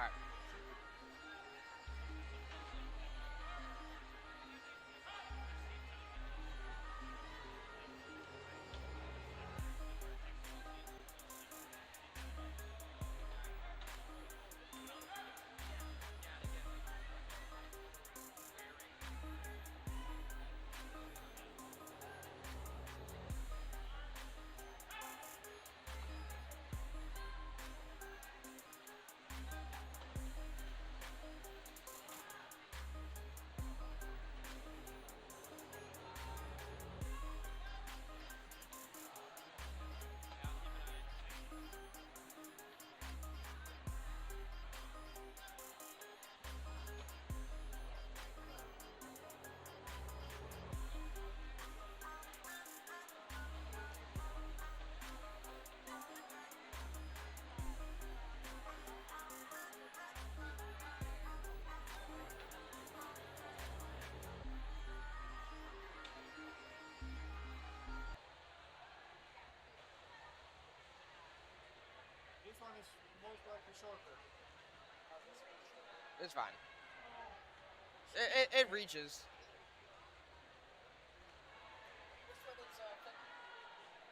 right. This one is most likely shorter. It's fine. It reaches.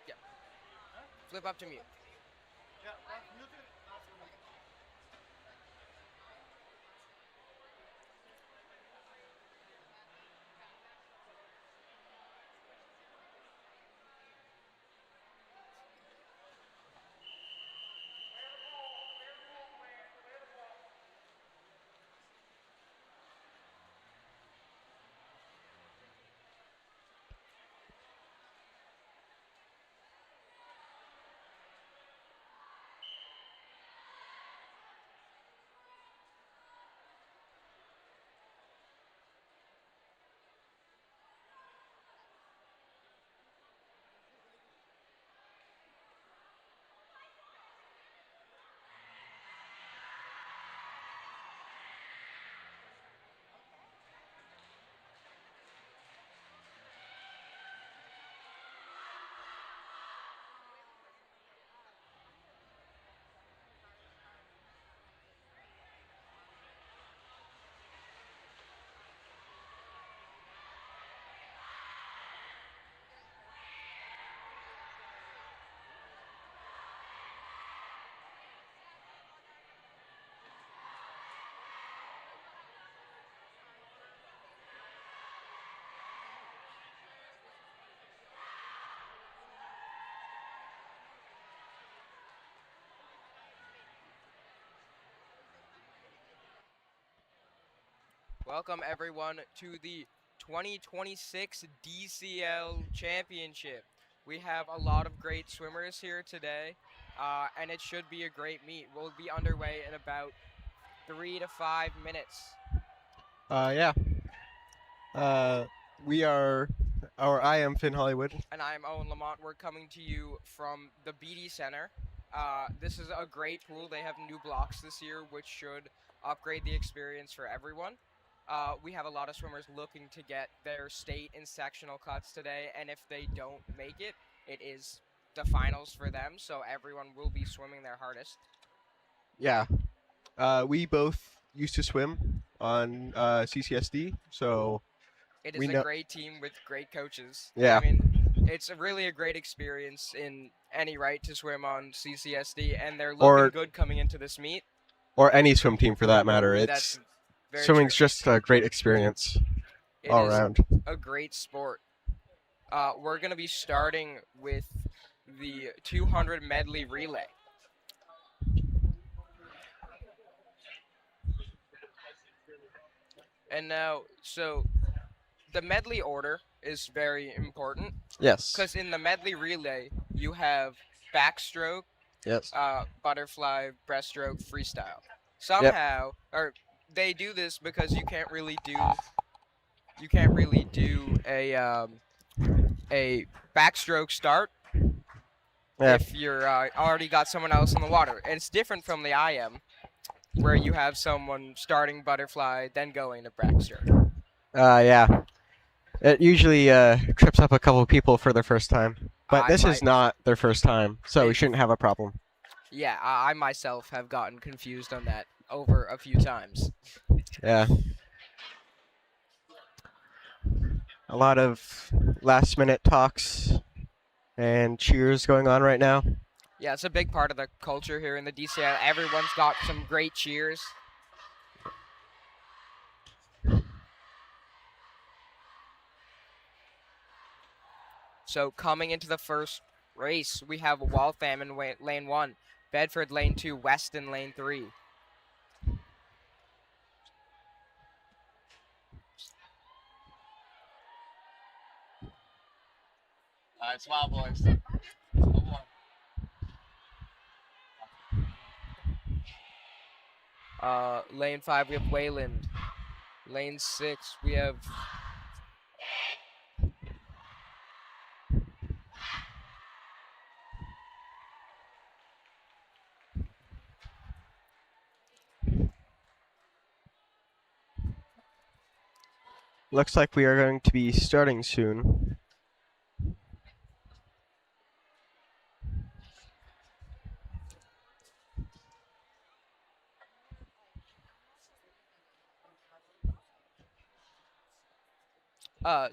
Yeah. Flip up to mute. Yeah, mute it. Welcome everyone to the 2026 DCL Championship. We have a lot of great swimmers here today, and it should be a great meet. We'll be underway in about 3 to 5 minutes. Yeah. We are, or I am Finn Hollywood. And I'm Owen Lamont. We're coming to you from the BeeDe Center. This is a great pool. They have new blocks this year, which should upgrade the experience for everyone. We have a lot of swimmers looking to get their state and sectional cuts today, and if they don't make it, it is the finals for them, so everyone will be swimming their hardest. Yeah. We both used to swim on CCSD, so It we is a know. great team with great coaches. Yeah. I mean, it's really a great experience in any right to swim on CCSD, and they're looking good coming into this meet. Or any swim team for that matter. That's It's very swimming's true. just a great experience all It is around. a great sport. We're going to be starting with the 200 medley relay. And now, so the medley order is very important Yes. because in the medley relay, you have backstroke, Yes. butterfly, breaststroke, freestyle. Somehow, or they do this because you can't really do a backstroke start Yeah. if you're already got someone else in the water. And it's different from the IM, where you have someone starting butterfly, then going to backstroke. Yeah. It usually trips up a couple people for their first time. But this is not their first time, so we shouldn't have a problem. Yeah, I myself have gotten confused on that over a few times. Yeah. A lot of last-minute talks and cheers going on right now. Yeah, it's a big part of the culture here in the DCL. Everyone's got some great cheers. So coming into the first race, we have Waltham in lane 1, Bedford lane 2, Weston lane 3. All right, smile, boys. Come on. Lane 5, we have Wayland. Lane 6, we have... Looks like we are going to be starting soon.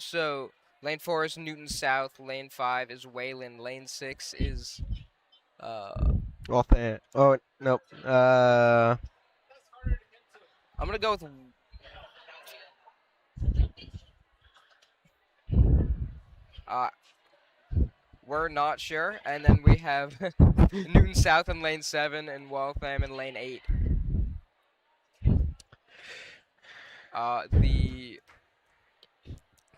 So lane 4 is Newton South, lane 5 is Wayland, lane 6 is Waltham. Oh, nope. I'm gonna go with we're not sure, and then we have Newton South in lane 7 and Waltham in lane 8. The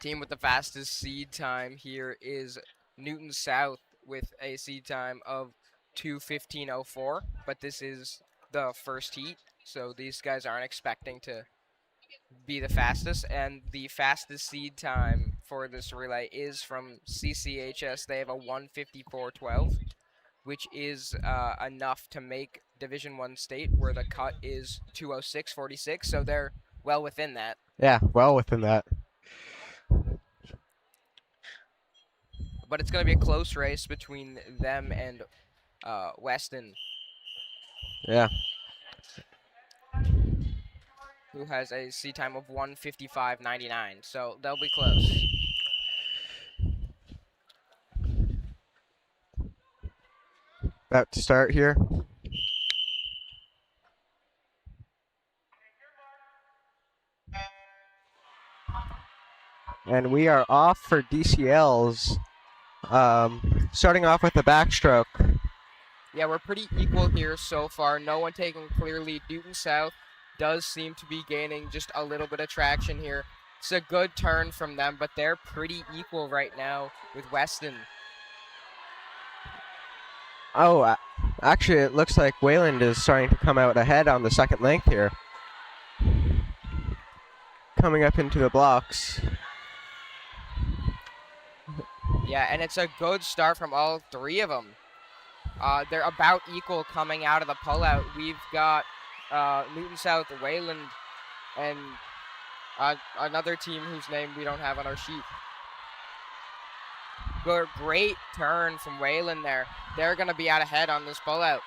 team with the fastest seed time here is Newton South with a seed time of 2:15:04, but this is the first heat, so these guys aren't expecting to be the fastest, and the fastest seed time for this relay is from CCHS. They have a 1:54:12, which is enough to make Division 1 state, where the cut is 2:06:46, so they're well within that. Yeah, well within that. But it's going to be a close race between them and Weston, Yeah. who has a seed time of 1:55:99, so they'll be close. About to start here. And we are off for DCLs. Starting off with the backstroke. Yeah, we're pretty equal here so far. No one taking clear lead. Newton South does seem to be gaining just a little bit of traction here. It's a good turn from them, but they're pretty equal right now with Weston. Oh, actually, it looks like Wayland is starting to come out ahead on the second length here. Coming up into the blocks. Yeah, and it's a good start from all three of them. They're about equal coming out of the pullout. We've got Newton South, Wayland, and another team whose name we don't have on our sheet. Great turn from Wayland there. They're going to be out ahead on this pullout.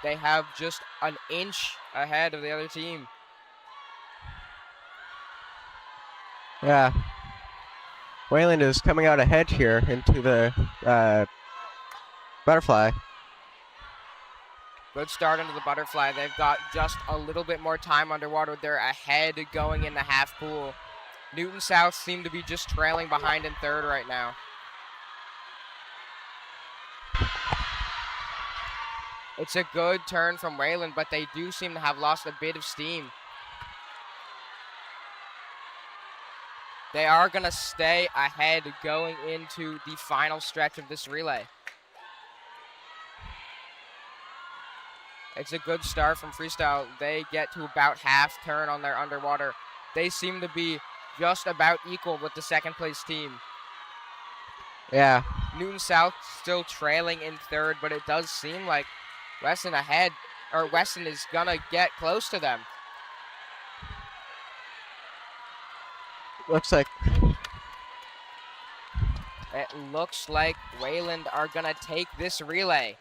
They have just an inch ahead of the other team. Yeah. Wayland is coming out ahead here into the butterfly. Good start into the butterfly. They've got just a little bit more time underwater. They're ahead going in the half pool. Newton South seem to be just trailing behind in third right now. It's a good turn from Wayland, but they do seem to have lost a bit of steam. They are going to stay ahead going into the final stretch of this relay. It's a good start from Freestyle. They get to about half turn on their underwater. They seem to be just about equal with the second place team. Yeah. Newton South still trailing in third, but it does seem like Weston is going to get close to them. Looks like It looks like Wayland are going to take this relay.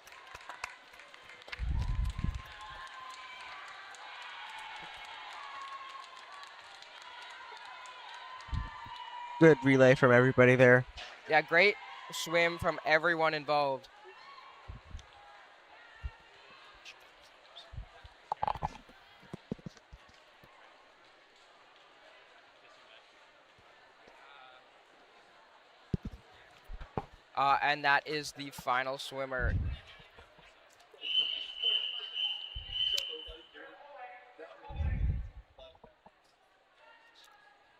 good relay from everybody there. Yeah, great swim from everyone involved. And that is the final swimmer.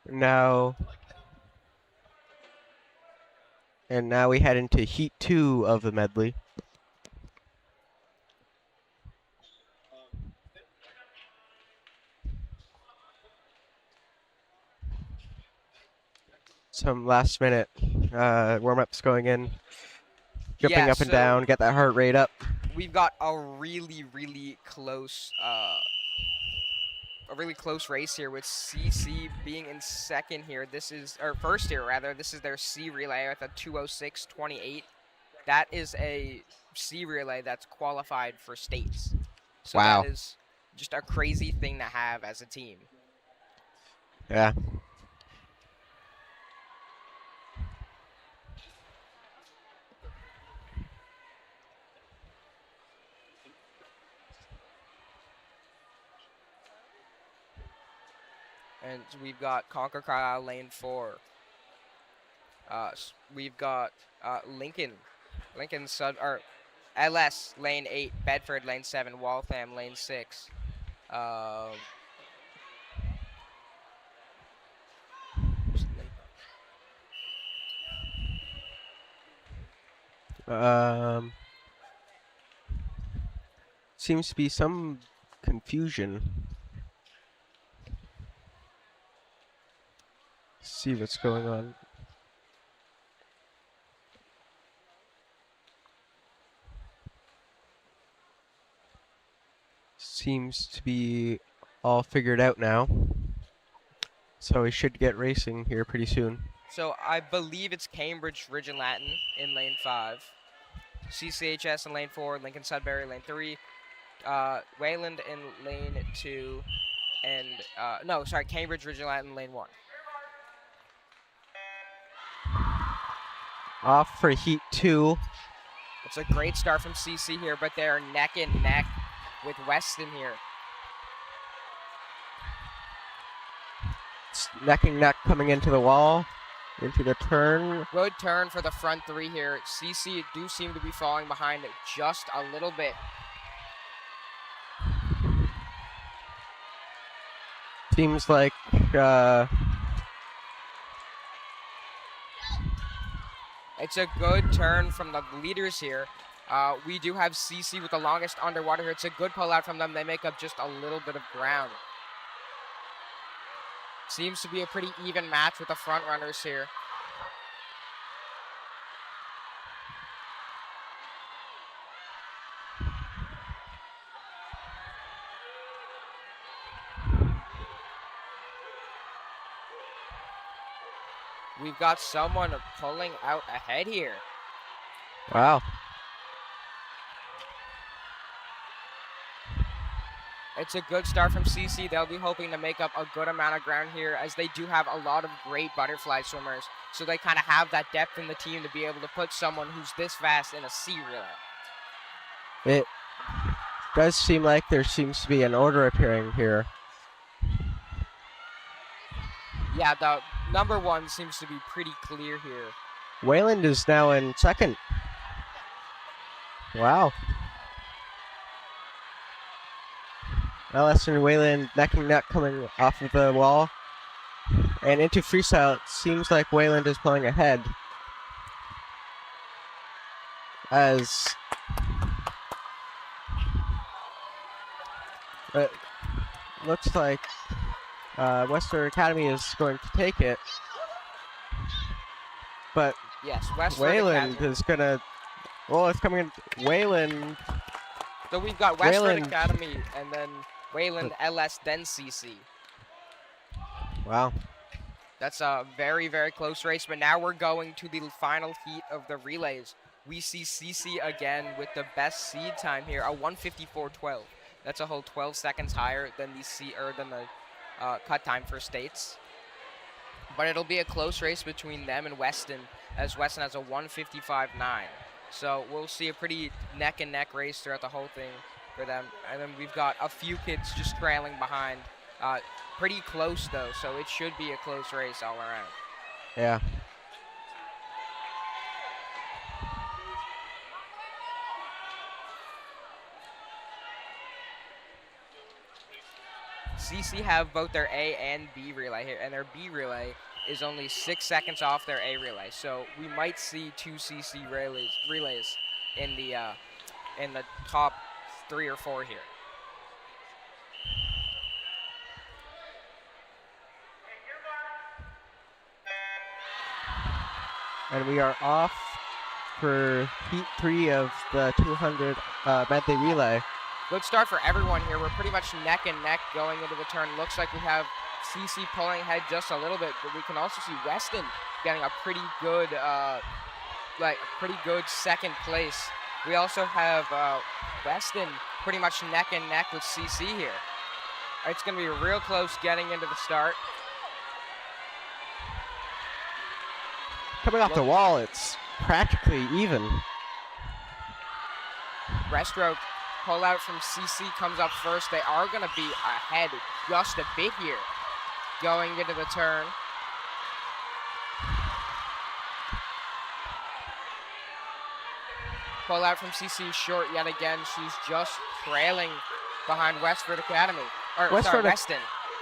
Now we head into heat 2 of the medley. Some last minute warm-ups going in. Jumping Yeah, up and so down, get that heart rate up. we've got a really close race here with CC being in second here. This is, or first here rather. This is their C relay with a 2:06.28. That is a C relay that's qualified for states. So Wow. that is just a crazy thing to have as a team. Yeah. And we've got Concord Carlisle lane 4. We've got Lincoln or LS lane 8, Bedford lane 7, Waltham lane 6. Seems to be some confusion. See what's going on. Seems to be all figured out now. So we should get racing here pretty soon. So I believe it's Cambridge, Ridge and Latin in lane 5. CCHS in lane 4, Lincoln Sudbury lane 3, Wayland in lane 2, and Cambridge, Ridge and Latin lane 1. Off for heat 2. It's a great start from CC here, but they're neck and neck with Weston here. It's neck and neck coming into the wall, into the turn. Good turn for the front 3 here. CC do seem to be falling behind it just a little bit. Seems like it's a good turn from the leaders here. We do have CC with the longest underwater here. It's a good pull out from them. They make up just a little bit of ground. Seems to be a pretty even match with the front runners here. We've got someone pulling out ahead here. wow. It's a good start from CC. They'll be hoping to make up a good amount of ground here, as they do have a lot of great butterfly swimmers. So they kind of have that depth in the team to be able to put someone who's this fast in a C relay. It does seem like there seems to be an order appearing here. Yeah, the number 1 seems to be pretty clear here. Wayland is now in second. Wow. LS and Wayland neck and neck coming off of the wall. And into freestyle, it seems like Wayland is pulling ahead. As it looks like Western Academy is going to take it. But Yes, Westford Wayland Academy. is going to... Well, it's coming in... Wayland... So we've got Westford Wayland. Academy and then Wayland, LS, then CC. Wow. That's a very close race, but now we're going to the final heat of the relays. We see CC again with the best seed time here, a 1:54.12. That's a whole 12 seconds higher than the cut time for states. but it'll be a close race between them and Weston, as Weston has a 1:55.9. So we'll see a pretty neck and neck race throughout the whole thing for them. And then we've got a few kids just trailing behind. Pretty close though, so it should be a close race all around. Yeah. CC have both their A and B relay here, and their B relay is only 6 seconds off their A relay. So we might see 2 CC relays in the top 3 or 4 here. And we are off for heat 3 of the 200 medley relay. Good start for everyone here. We're pretty much neck and neck going into the turn. Looks like we have CC pulling ahead just a little bit, but we can also see Weston getting a pretty good, second place. We also have Weston pretty much neck and neck with CC here. It's going to be real close getting into the start. Coming off the wall, it's practically even. Breaststroke pull out from CC comes up first. They are going to be ahead just a bit here going into the turn. Pull out from CC short yet again. She's just trailing behind Westford Academy. Weston.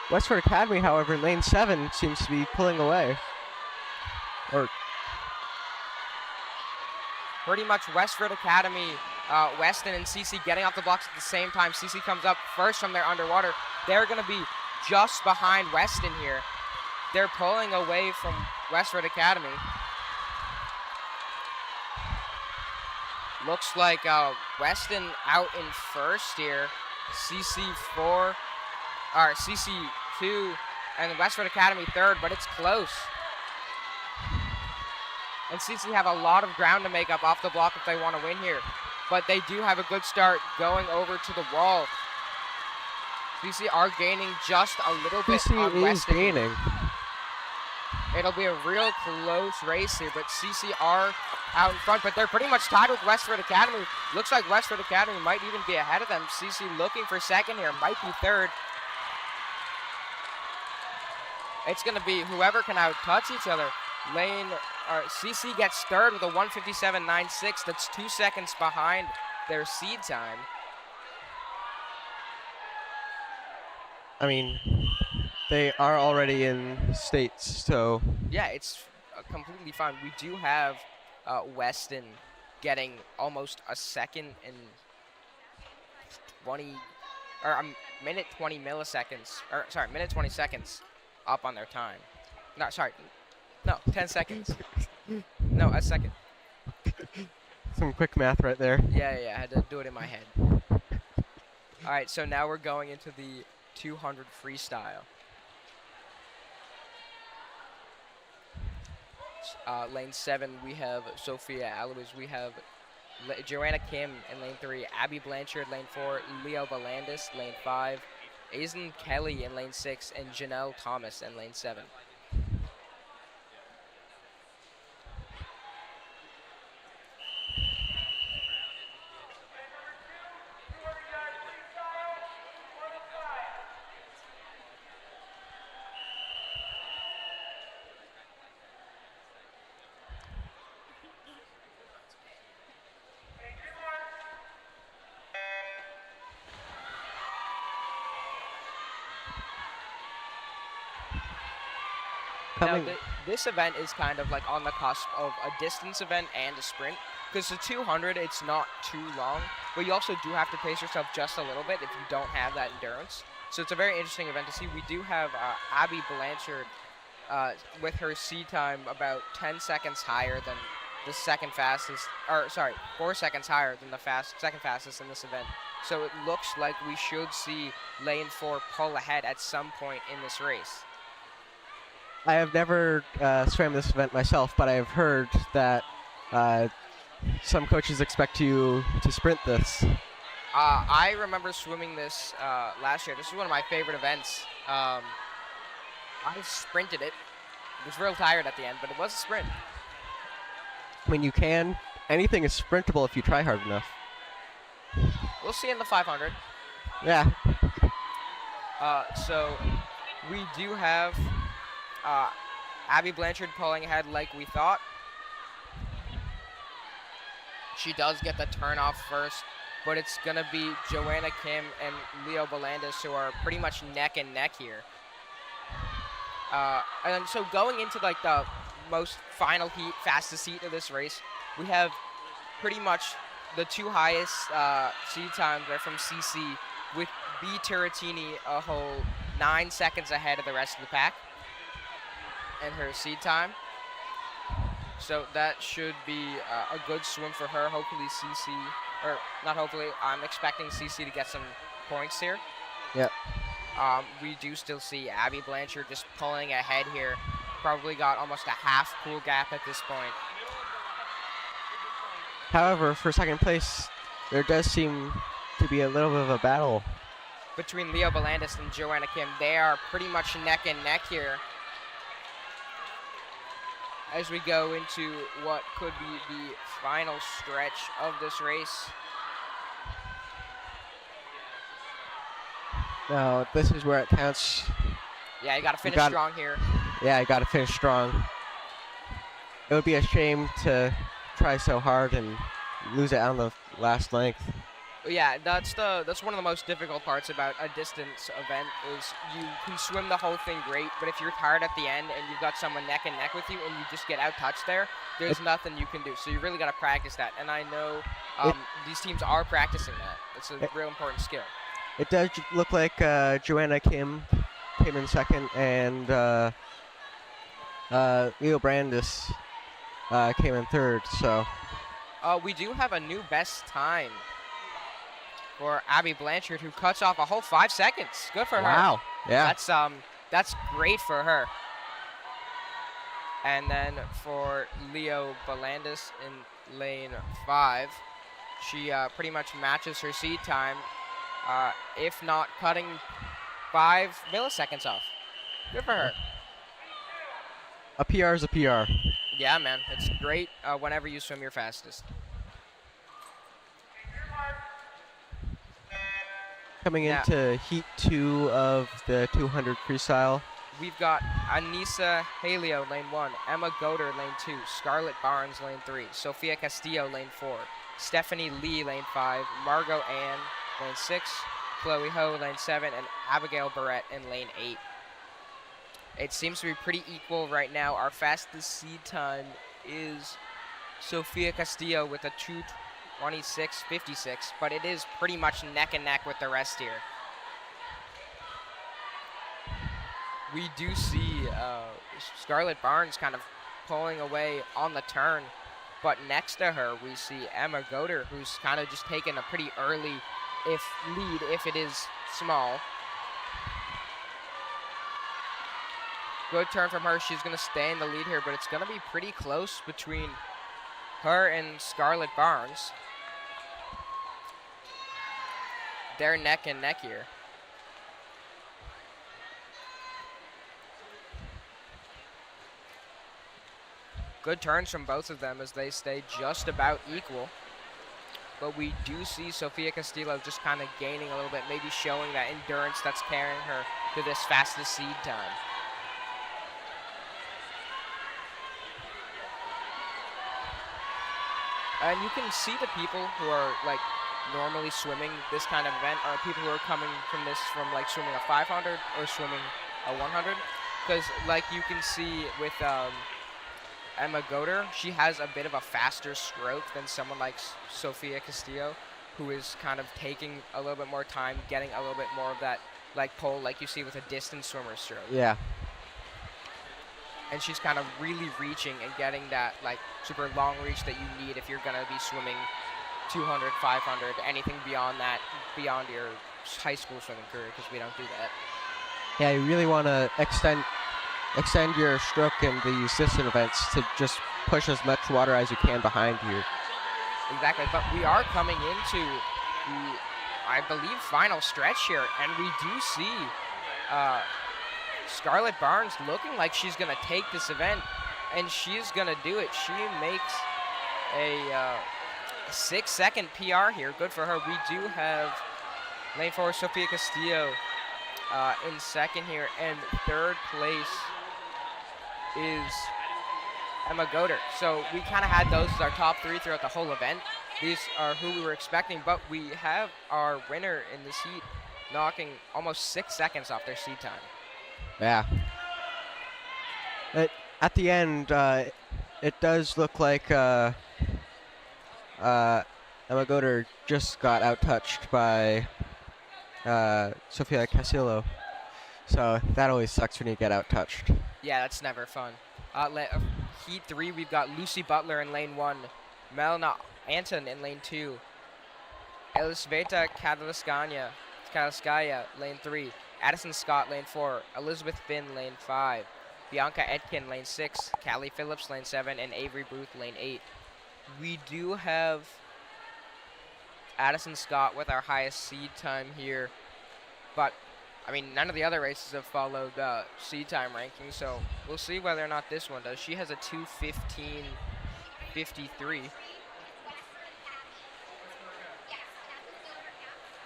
Westford Academy, however, in lane 7 seems to be pulling away. Pretty much Westford Academy, Weston and CC getting off the blocks at the same time. CC comes up first from their underwater. They're going to be just behind Weston here. They're pulling away from Westford Academy. Looks like Weston out in first here. CC2 and Westford Academy third, but it's close. And CC have a lot of ground to make up off the block if they want to win here. But they do have a good start going over to the wall. CC are gaining just a little bit on Weston. Gaining. It'll be a real close race here, but CC are out in front, but they're pretty much tied with Westford Academy. Looks like Westford Academy might even be ahead of them. CC looking for second here, might be third. It's going to be whoever can out-touch each other. CC gets third with a 1:57.96. That's 2 seconds behind their seed time. I mean, they are already in states, so... Yeah, it's completely fine. We do have Weston getting almost a second and 20, or a minute 20 milliseconds, or sorry, minute 20 seconds up on their time. No, sorry. No, 10 seconds. No, a second. Some quick math right there. Yeah, I had to do it in my head. All right, so now we're going into the 200 freestyle. Lane 7, we have Sophia Alois. We have Joanna Kim in lane 3, Abby Blanchard lane 4, Leo Belandis lane 5, Aizen Kelly in lane 6, and Janelle Thomas in lane 7. Now, this event is kind of like on the cusp of a distance event and a sprint, because the 200, it's not too long, but you also do have to pace yourself just a little bit if you don't have that endurance. So it's a very interesting event to see. We do have Abby Blanchard with her seed time about 10 seconds higher than the second fastest, or sorry, 4 seconds higher than the second fastest in this event. So it looks like we should see lane 4 pull ahead at some point in this race. I have never swam this event myself, but I have heard that some coaches expect you to sprint this. I remember swimming this last year. This is one of my favorite events. I sprinted it, was real tired at the end, but it was a sprint. I mean, anything is sprintable if you try hard enough. We'll see in the 500. Yeah. So we do have Abby Blanchard pulling ahead like we thought. She does get the turn off first, but it's going to be Joanna Kim and Leo Belandis who are pretty much neck and neck here. And so going into like the most final heat, fastest heat of this race, we have pretty much the two highest seed times are from CC, with B. Turretini a whole 9 seconds ahead of the rest of the pack and her seed time. So that should be a good swim for her. Hopefully CC, or not hopefully, I'm expecting CC to get some points here. Yep. We do still see Abby Blanchard just pulling ahead here. Probably got almost a half pool gap at this point. However, for second place, there does seem to be a little bit of a battle Between Leo Belandis and Joanna Kim, they are pretty much neck and neck here as we go into what could be the final stretch of this race. Now, this is where it counts. Yeah, you got to finish strong here. Yeah, you got to finish strong. It would be a shame to try so hard and lose it on the last length. Yeah, that's one of the most difficult parts about a distance event is you can swim the whole thing great, but if you're tired at the end and you've got someone neck and neck with you and you just get out-touched there's nothing you can do. So you really got to practice that. And I know these teams are practicing that. It's a real important skill. It does look like Joanna Kim came in second, and Leo Brandis came in third. So we do have a new best time for Abby Blanchard, who cuts off a whole 5 seconds. Good for her. Wow. Yeah. That's great for her. And then for Leo Belandis in lane 5, she pretty much matches her seed time, if not cutting 5 milliseconds off. Good for her. A PR is a PR. Yeah, man. It's great whenever you swim your fastest. Coming into heat 2 of the 200 freestyle. We've got Anissa Haleo, lane 1, Emma Goder, lane 2, Scarlett Barnes, lane 3, Sophia Castillo, lane 4, Stephanie Lee, lane 5, Margot Ann, lane 6, Chloe Ho, lane 7, and Abigail Barrett in lane 8. It seems to be pretty equal right now. Our fastest seed time is Sophia Castillo with a 2:26.56, but it is pretty much neck and neck with the rest here. We do see Scarlett Barnes kind of pulling away on the turn, but next to her we see Emma Goder, who's kind of just taking a pretty early lead if it is small. Good turn from her. She's going to stay in the lead here, but it's going to be pretty close between her and Scarlett Barnes. They're neck and neck here. Good turns from both of them as they stay just about equal. But we do see Sophia Castillo just kind of gaining a little bit, maybe showing that endurance that's carrying her to this fastest seed time. And you can see the people who are like normally swimming this kind of event are people who are coming from this from like swimming a 500 or swimming a 100, because like you can see with Emma Goder, she has a bit of a faster stroke than someone like Sophia Castillo, who is kind of taking a little bit more time, getting a little bit more of that like pull like you see with a distance swimmer's stroke. Yeah. And she's kind of really reaching and getting that like super long reach that you need if you're gonna be swimming 200, 500, anything beyond that, beyond your high school swimming career, because we don't do that. Yeah, you really want to extend your stroke in these distance events to just push as much water as you can behind you. Exactly, but we are coming into the, I believe, final stretch here, and we do see Scarlett Barnes looking like she's going to take this event, and she's going to do it. She makes a 6-second PR here. Good for her. We do have lane 4, Sofia Castillo in second here, and third place is Emma Goder. So we kind of had those as our top 3 throughout the whole event. These are who we were expecting, but we have our winner in this heat knocking almost 6 seconds off their seed time. Yeah. At the end, it does look like Emma Goder just got out-touched by Sofia Castillo. So that always sucks when you get out-touched. Yeah, that's never fun. Heat 3, we've got Lucy Butler in lane 1, Melna Anton in lane 2, Elisveta Kadalskaya lane 3, Addison Scott lane 4, Elizabeth Finn lane 5, Bianca Etkin lane 6, Callie Phillips lane 7, and Avery Booth lane 8. We do have Addison Scott with our highest seed time here, but I mean, none of the other races have followed seed time rankings, so we'll see whether or not this one does. She has a 2:15.53.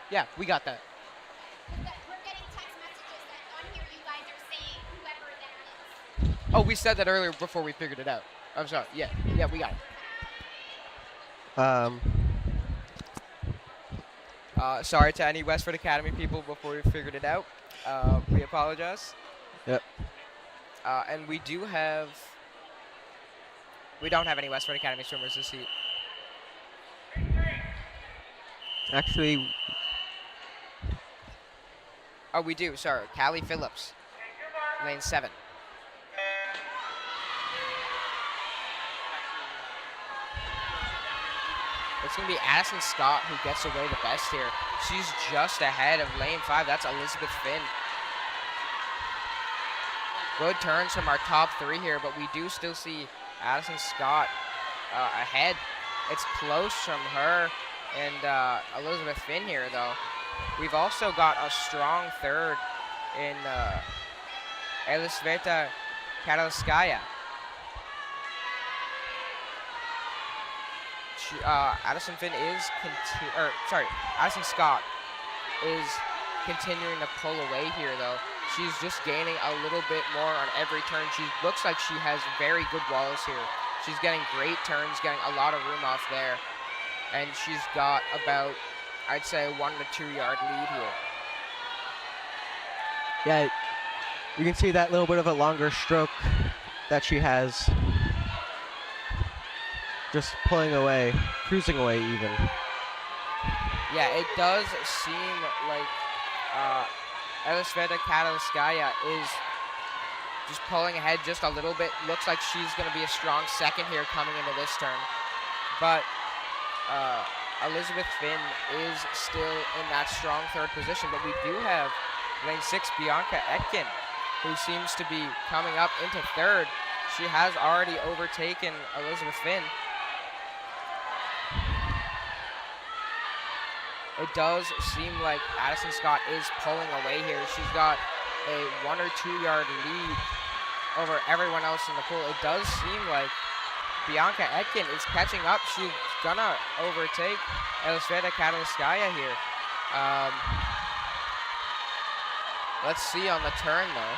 Yeah, we got that. We're getting text messages that on here you guys are saying whoever that is. Oh, we said that earlier before we figured it out. I'm sorry. Yeah, we got it. Sorry to any Westford Academy people before we figured it out. We apologize. Yep. And we don't have any Westford Academy swimmers this heat. Actually, Oh, we do. Sorry, Callie Phillips, lane 7. It's going to be Addison Scott who gets away the best here. She's just ahead of lane 5. That's Elizabeth Finn. Good turns from our top 3 here, but we do still see Addison Scott ahead. It's close from her and Elizabeth Finn here, though. We've also got a strong third in Elisveta Kadalskaya. Addison Scott is continuing to pull away here, though. She's just gaining a little bit more on every turn. She looks like she has very good walls here. She's getting great turns, getting a lot of room off there. And she's got about, I'd say, a 1 to 2 yard lead here. yeah, you can see that little bit of a longer stroke that she has. Just pulling away, cruising away even. Yeah, it does seem like Elisveta Kadalskaya is just pulling ahead just a little bit. Looks like she's going to be a strong second here coming into this turn. But Elizabeth Finn is still in that strong third position. But we do have lane 6, Bianca Etkin, who seems to be coming up into third. She has already overtaken Elizabeth Finn. It does seem like Addison Scott is pulling away here. She's got a 1 or 2 yard lead over everyone else in the pool. It does seem like Bianca Etkin is catching up. She's gonna overtake Elisveta Kadalskaya here. Let's see on the turn, though.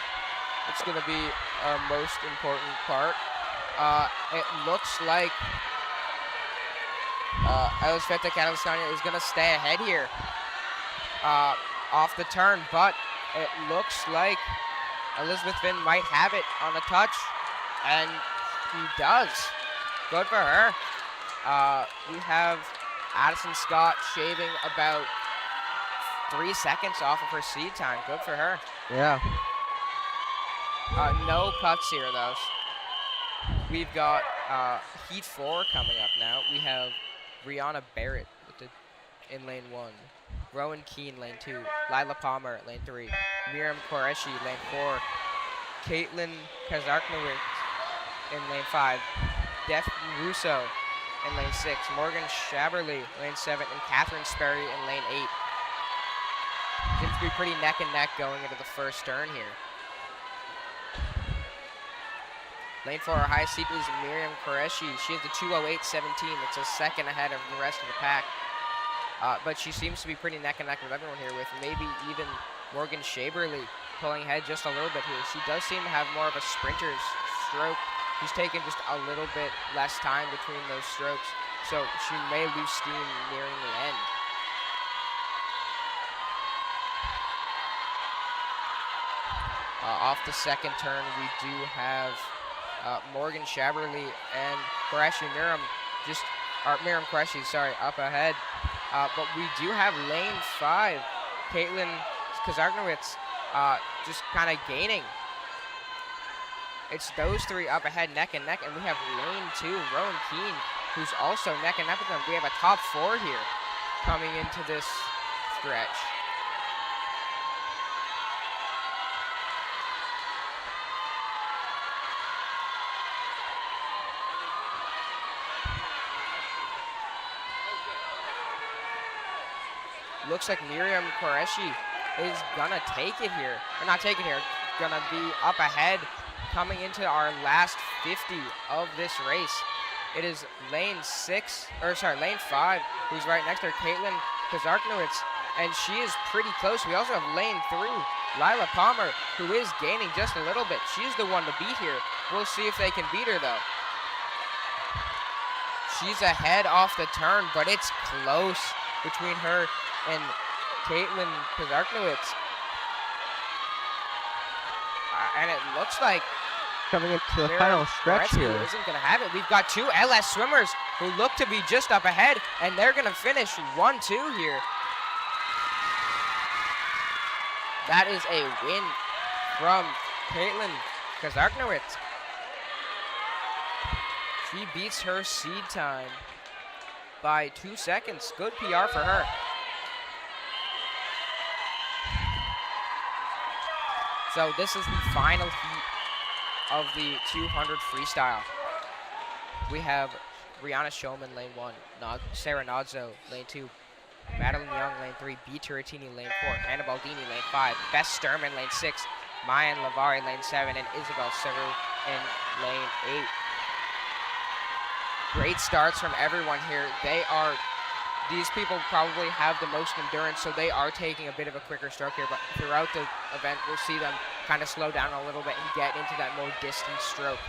It's gonna be our most important part. It looks like Elisveta Kadalskaya is going to stay ahead here off the turn, but it looks like Elizabeth Finn might have it on the touch, and he does. Good for her. We have Addison Scott shaving about 3 seconds off of her seed time. Good for her. Yeah. No cuts here, though. We've got Heat 4 coming up now. We have Brianna Barrett in lane 1, Rowan Keane lane 2, Lila Palmer lane 3, Miriam Qureshi lane 4, Caitlin Kazarknowitz in lane 5, Def Russo in lane 6, Morgan Shaberly lane 7, and Catherine Sperry in lane 8. Seems to be pretty neck and neck going into the first turn here. Lane 4, our highest seed is Miriam Qureshi. She has the 2:08.17. It's a second ahead of the rest of the pack. But she seems to be pretty neck and neck with everyone here, with maybe even Morgan Shaberly pulling ahead just a little bit here. She does seem to have more of a sprinter's stroke. She's taken just a little bit less time between those strokes, so she may lose steam nearing the end. Off the second turn, we do have Morgan Shaberly and Miriam Qureshi, sorry, up ahead. But we do have lane 5, Caitlin Kazarknowitz, just kind of gaining. It's those three up ahead, neck and neck, and we have lane 2, Rowan Keene, who's also neck and neck with them. We have a top 4 here coming into this stretch. Looks like Miriam Qureshi is gonna take it here, or not take it here, gonna be up ahead coming into our last 50 of this race. It is lane 5, who's right next to her, Caitlin Kazarknowitz, and she is pretty close. We also have lane 3, Lila Palmer, who is gaining just a little bit. She's the one to beat here. We'll see if they can beat her though. She's ahead off the turn, but it's close between her and Caitlin Kazarknowitz. And it looks like coming into the final stretch here isn't going to have it. We've got 2 LS swimmers who look to be just up ahead, and they're going to finish 1-2 here. That is a win from Caitlin Kazarknowitz. She beats her seed time by 2 seconds. Good PR for her. So this is the final heat of the 200 freestyle. We have Brianna Showman, lane 1, Sarah Nozzo, lane 2, Madeline Young, lane 3, B. Turrettini, lane 4, Anna Baldini, lane 5, Bess Sturman, lane 6, Mayan Lavari, lane 7, and Isabel Seru in lane 8. Great starts from everyone here. These people probably have the most endurance, so they are taking a bit of a quicker stroke here, but throughout the event, we'll see them kind of slow down a little bit and get into that more distant stroke.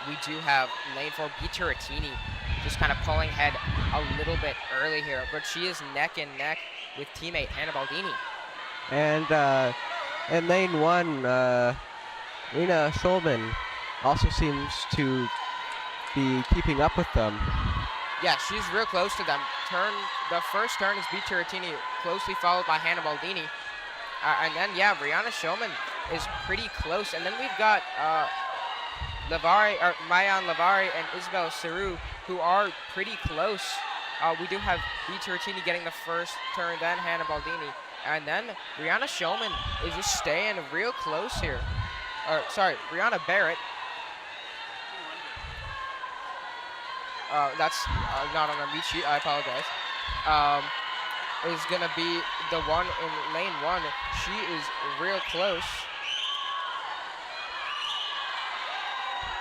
We do have lane 4, B. Turrettini, just kind of pulling ahead a little bit early here, but she is neck and neck with teammate Hannah Baldini. And in lane 1, Rena Schulman also seems to be keeping up with them. Yeah, she's real close to them. The first turn is B. Turrettini, closely followed by Hannah Baldini. And then, yeah, Brianna Showman is pretty close. And then we've got Mayan Lavari and Isabel Seru, who are pretty close. We do have B. Turrettini getting the first turn, then Hannah Baldini. And then Brianna Showman is just staying real close here. Brianna Barrett. That's not on our meet sheet, I apologize. Is gonna be the one in lane 1. She is real close.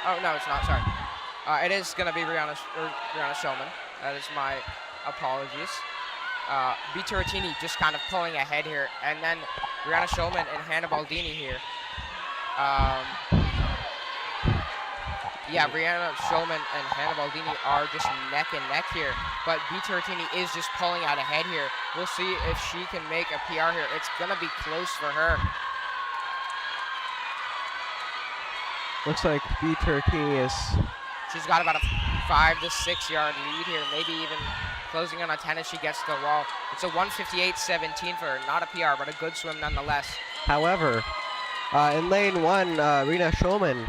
Oh, no, it's not, sorry. It is gonna be Brianna Showman. That is my apologies. B. Turrettini just kind of pulling ahead here, and then Brianna Showman and Hannah Baldini here. Yeah, Brianna Showman and Hannah Baldini are just neck and neck here, but B. Turrettini is just pulling out ahead here. We'll see if she can make a PR here. It's gonna be close for her. Looks like B. Turrettini She's got about a 5 to 6 yard lead here, maybe even closing on a 10 as she gets to the wall. It's a 1:58.17 for her, not a PR, but a good swim nonetheless. However, in lane 1, Rena Schulman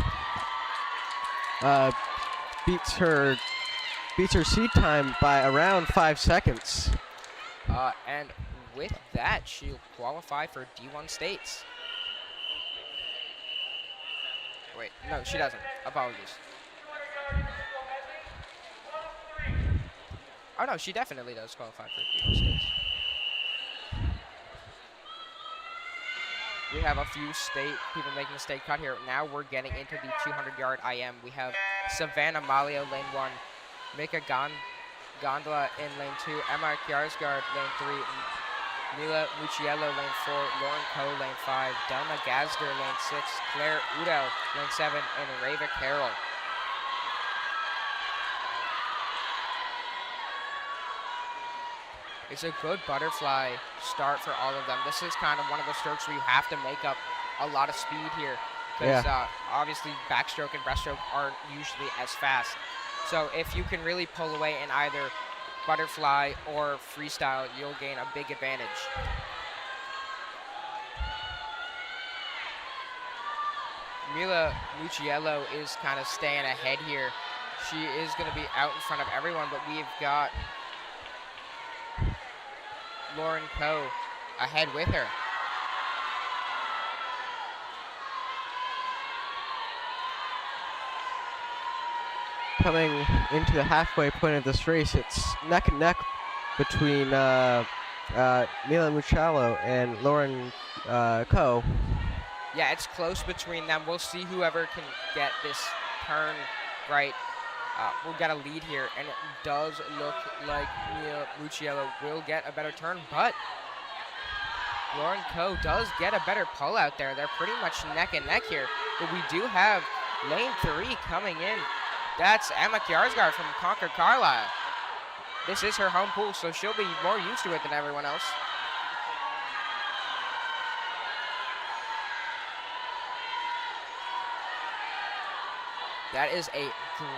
beats her seed time by around 5 seconds. And with that, she'll qualify for D1 states. Wait, no, she doesn't. Apologies. Oh no, she definitely does qualify for D1 states. We have a few people making the state cut here. Now we're getting into the 200-yard IM. We have Savannah Malio, lane 1. Mika Gondola in lane 2. Emma Kjarsgaard, lane 3. Mila Mucciello, lane 4. Lauren Coe, lane 5. Delma Gazder, lane 6. Claire Udo, lane 7. And Rava Carroll. It's a good butterfly start for all of them. This is kind of one of those strokes where you have to make up a lot of speed here because obviously backstroke and breaststroke aren't usually as fast. So if you can really pull away in either butterfly or freestyle, you'll gain a big advantage. Mila Mucciello is kind of staying ahead here. She is going to be out in front of everyone, but we've got Lauren Coe ahead with her. Coming into the halfway point of this race, it's neck and neck between Mila Mucciello and Lauren Coe. Yeah, it's close between them. We'll see whoever can get this turn right. We'll get a lead here, and it does look like Mila Mucciello will get a better turn, but Lauren Coe does get a better pull out there. They're pretty much neck and neck here, but we do have lane 3 coming in. That's Emma Kjarsgaard from Concord, Carlisle. This is her home pool, so she'll be more used to it than everyone else. That is a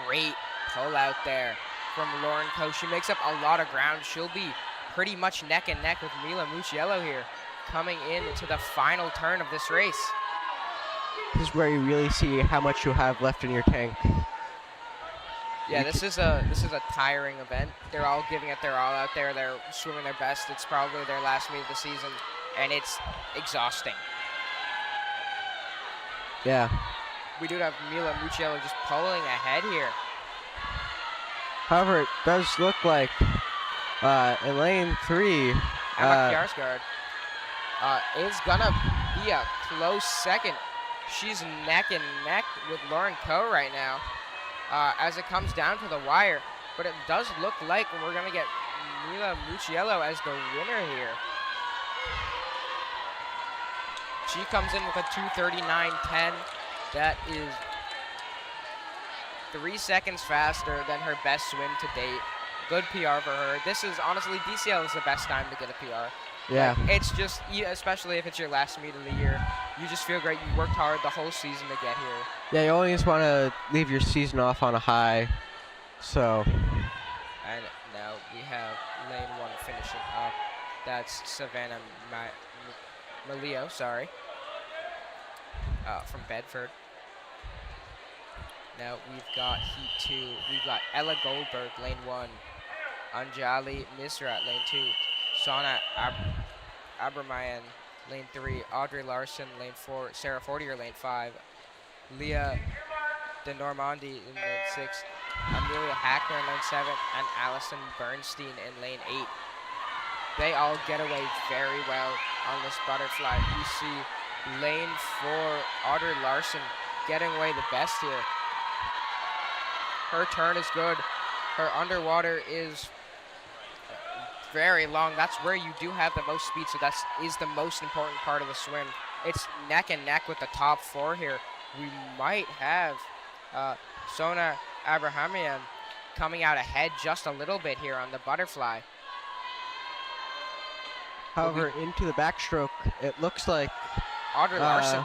great pull out there from Lauren Coe. She makes up a lot of ground. She'll be pretty much neck and neck with Mila Mucciello here, coming into the final turn of this race. This is where you really see how much you have left in your tank. Yeah, this is a tiring event. They're all giving it their all out there. They're swimming their best. It's probably their last meet of the season, and it's exhausting. Yeah. We do have Mila Mucciello just pulling ahead here. However, it does look like in lane 3, Emma Kjarsgaard is gonna be a close second. She's neck and neck with Lauren Coe right now as it comes down to the wire. But it does look like we're gonna get Mila Mucciello as the winner here. She comes in with a 2:39.10. That is 3 seconds faster than her best swim to date. Good PR for her. This is honestly, DCL is the best time to get a PR. Yeah. Like, it's just, especially if it's your last meet of the year, you just feel great. You worked hard the whole season to get here. Yeah, you always want to leave your season off on a high. So. And now we have lane 1 finishing up. That's Savannah Malio, sorry, from Bedford. Now we've got heat 2. We've got Ella Goldberg, lane 1. Anjali Misra, lane 2. Sana Abramayan, lane 3. Audrey Larson, lane 4. Sarah Fortier, lane 5. Leah De Normandie in lane 6. Amelia Hackner in lane 7. And Allison Bernstein in lane 8. They all get away very well on this butterfly. You see lane 4, Audrey Larson getting away the best here. Her turn is good. Her underwater is very long. That's where you do have the most speed, so that is the most important part of the swim. It's neck and neck with the top 4 here. We might have Sona Abrahamian coming out ahead just a little bit here on the butterfly. However, into the backstroke, it looks like Audrey Larson.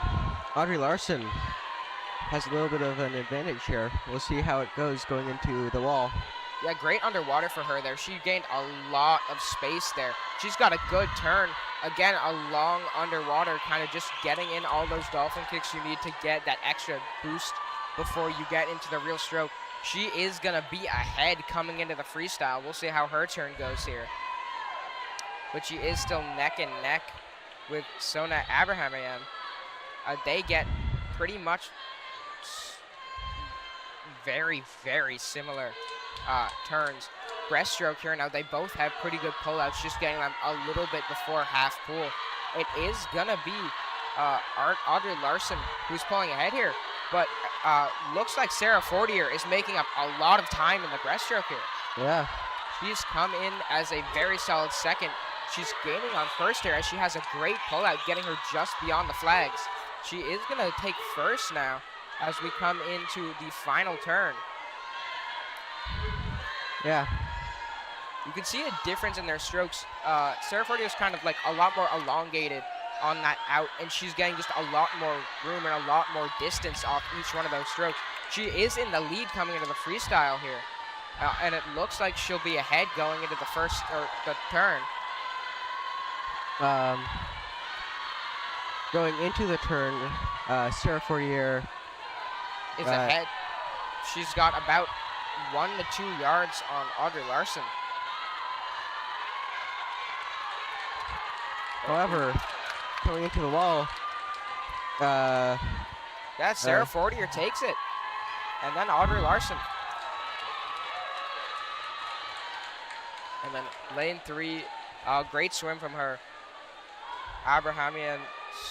Audrey Larson has a little bit of an advantage here. We'll see how it goes going into the wall. Yeah, great underwater for her there. She gained a lot of space there. She's got a good turn. Again, a long underwater, kind of just getting in all those dolphin kicks you need to get that extra boost before you get into the real stroke. She is going to be ahead coming into the freestyle. We'll see how her turn goes here. But she is still neck and neck with Sona Abrahamian. They get pretty much very, very similar turns. Breaststroke here now, they both have pretty good pullouts, just getting them a little bit before half pool. It is gonna be Audrey Larson, who's pulling ahead here. But looks like Sarah Fortier is making up a lot of time in the breaststroke here. Yeah. She's come in as a very solid second. She's gaining on first here as she has a great pullout, getting her just beyond the flags. She is going to take first now as we come into the final turn. Yeah. You can see a difference in their strokes. Sarah Fortier is kind of like a lot more elongated on that out, and she's getting just a lot more room and a lot more distance off each one of those strokes. She is in the lead coming into the freestyle here, and it looks like she'll be ahead going into the first or the turn. Going into the turn, Sarah Fortier Is ahead. She's got about 1 to 2 yards on Audrey Larson. However, coming into the wall, Yeah, Sarah Fortier takes it. And then Audrey Larson. And then lane 3, great swim from her. Abrahamian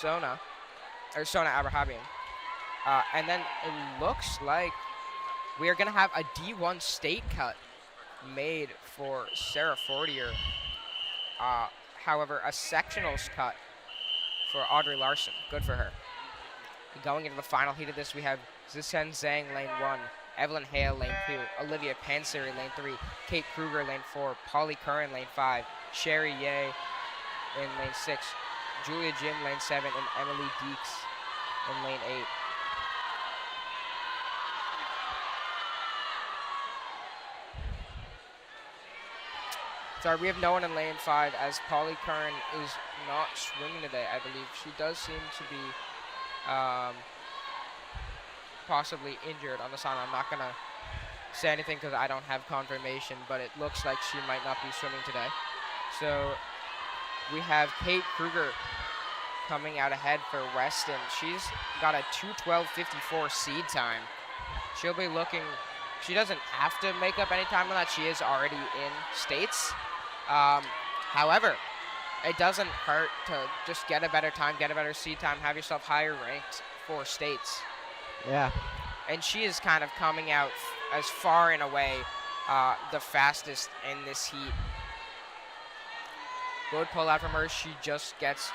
Sona Abrahamian. And then it looks like we are going to have a D1 state cut made for Sarah Fortier. However, a sectionals cut for Audrey Larson. Good for her. Going into the final heat of this, we have Zisen Zhang, lane 1, Evelyn Hale, lane 2, Olivia Panseri, lane 3, Kate Kruger, lane 4, Polly Curran, lane 5, Sherry Ye in lane 6, Julia Jim, lane 7, and Emily Deeks in lane 8. Sorry, we have no one in lane 5 as Polly Curran is not swimming today, I believe. She does seem to be possibly injured on the sign. I'm not going to say anything because I don't have confirmation, but it looks like she might not be swimming today. So we have Kate Kruger coming out ahead for Weston. She's got a 2:12.54 seed time. She'll be looking, she doesn't have to make up any time on that. She is already in states. However, it doesn't hurt to just get a better time, get a better seed time, have yourself higher ranked for states. yeah. And she is kind of coming out as far and away the fastest in this heat. Good pull out from her. She just gets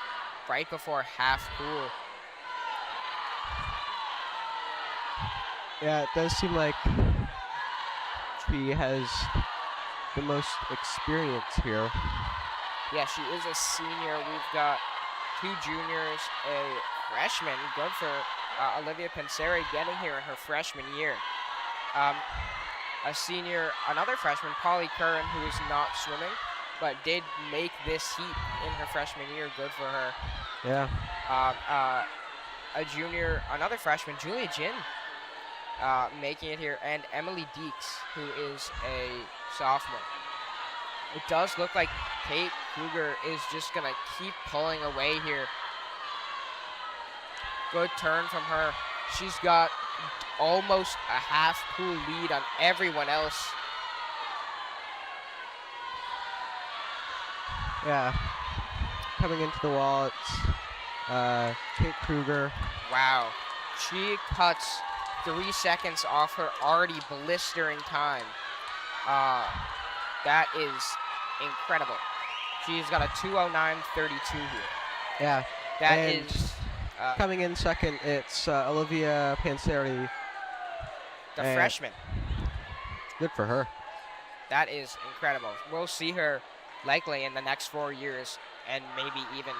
right before half cool. Yeah, it does seem like she has the most experience here. Yeah, she is a senior. We've got 2 juniors, a freshman. Good for Olivia Panseri getting here in her freshman year. A senior, another freshman, Polly Curran, who is not swimming, but did make this heat in her freshman year. Good for her. Yeah. A junior, another freshman, Julia Jin, making it here, and Emily Deeks, who is a sophomore. It does look like Kate Kruger is just going to keep pulling away here. Good turn from her. She's got almost a half pool lead on everyone else. Yeah. Coming into the wall, it's Kate Kruger. Wow. She cuts 3 seconds off her already blistering time. That is incredible. She's got a 2:09.32 here. Yeah. That And is coming in second, it's Olivia Panseri. the and- freshman. Good for her. That is incredible. We'll see her likely in the next 4 years and maybe even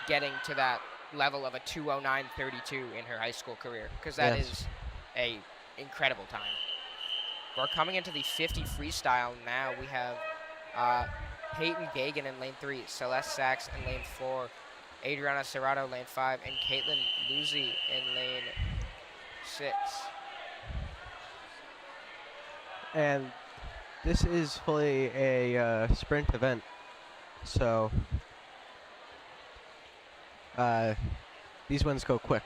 getting to that level of a 2:09.32 in her high school career, because that Yes. is a incredible time. We're coming into the 50 freestyle now. We have Peyton Gagan in lane 3, Celeste Sachs in lane 4, Adriana Serrato lane 5, and Caitlin Luzzi in lane 6. And this is fully a sprint event, so these ones go quick.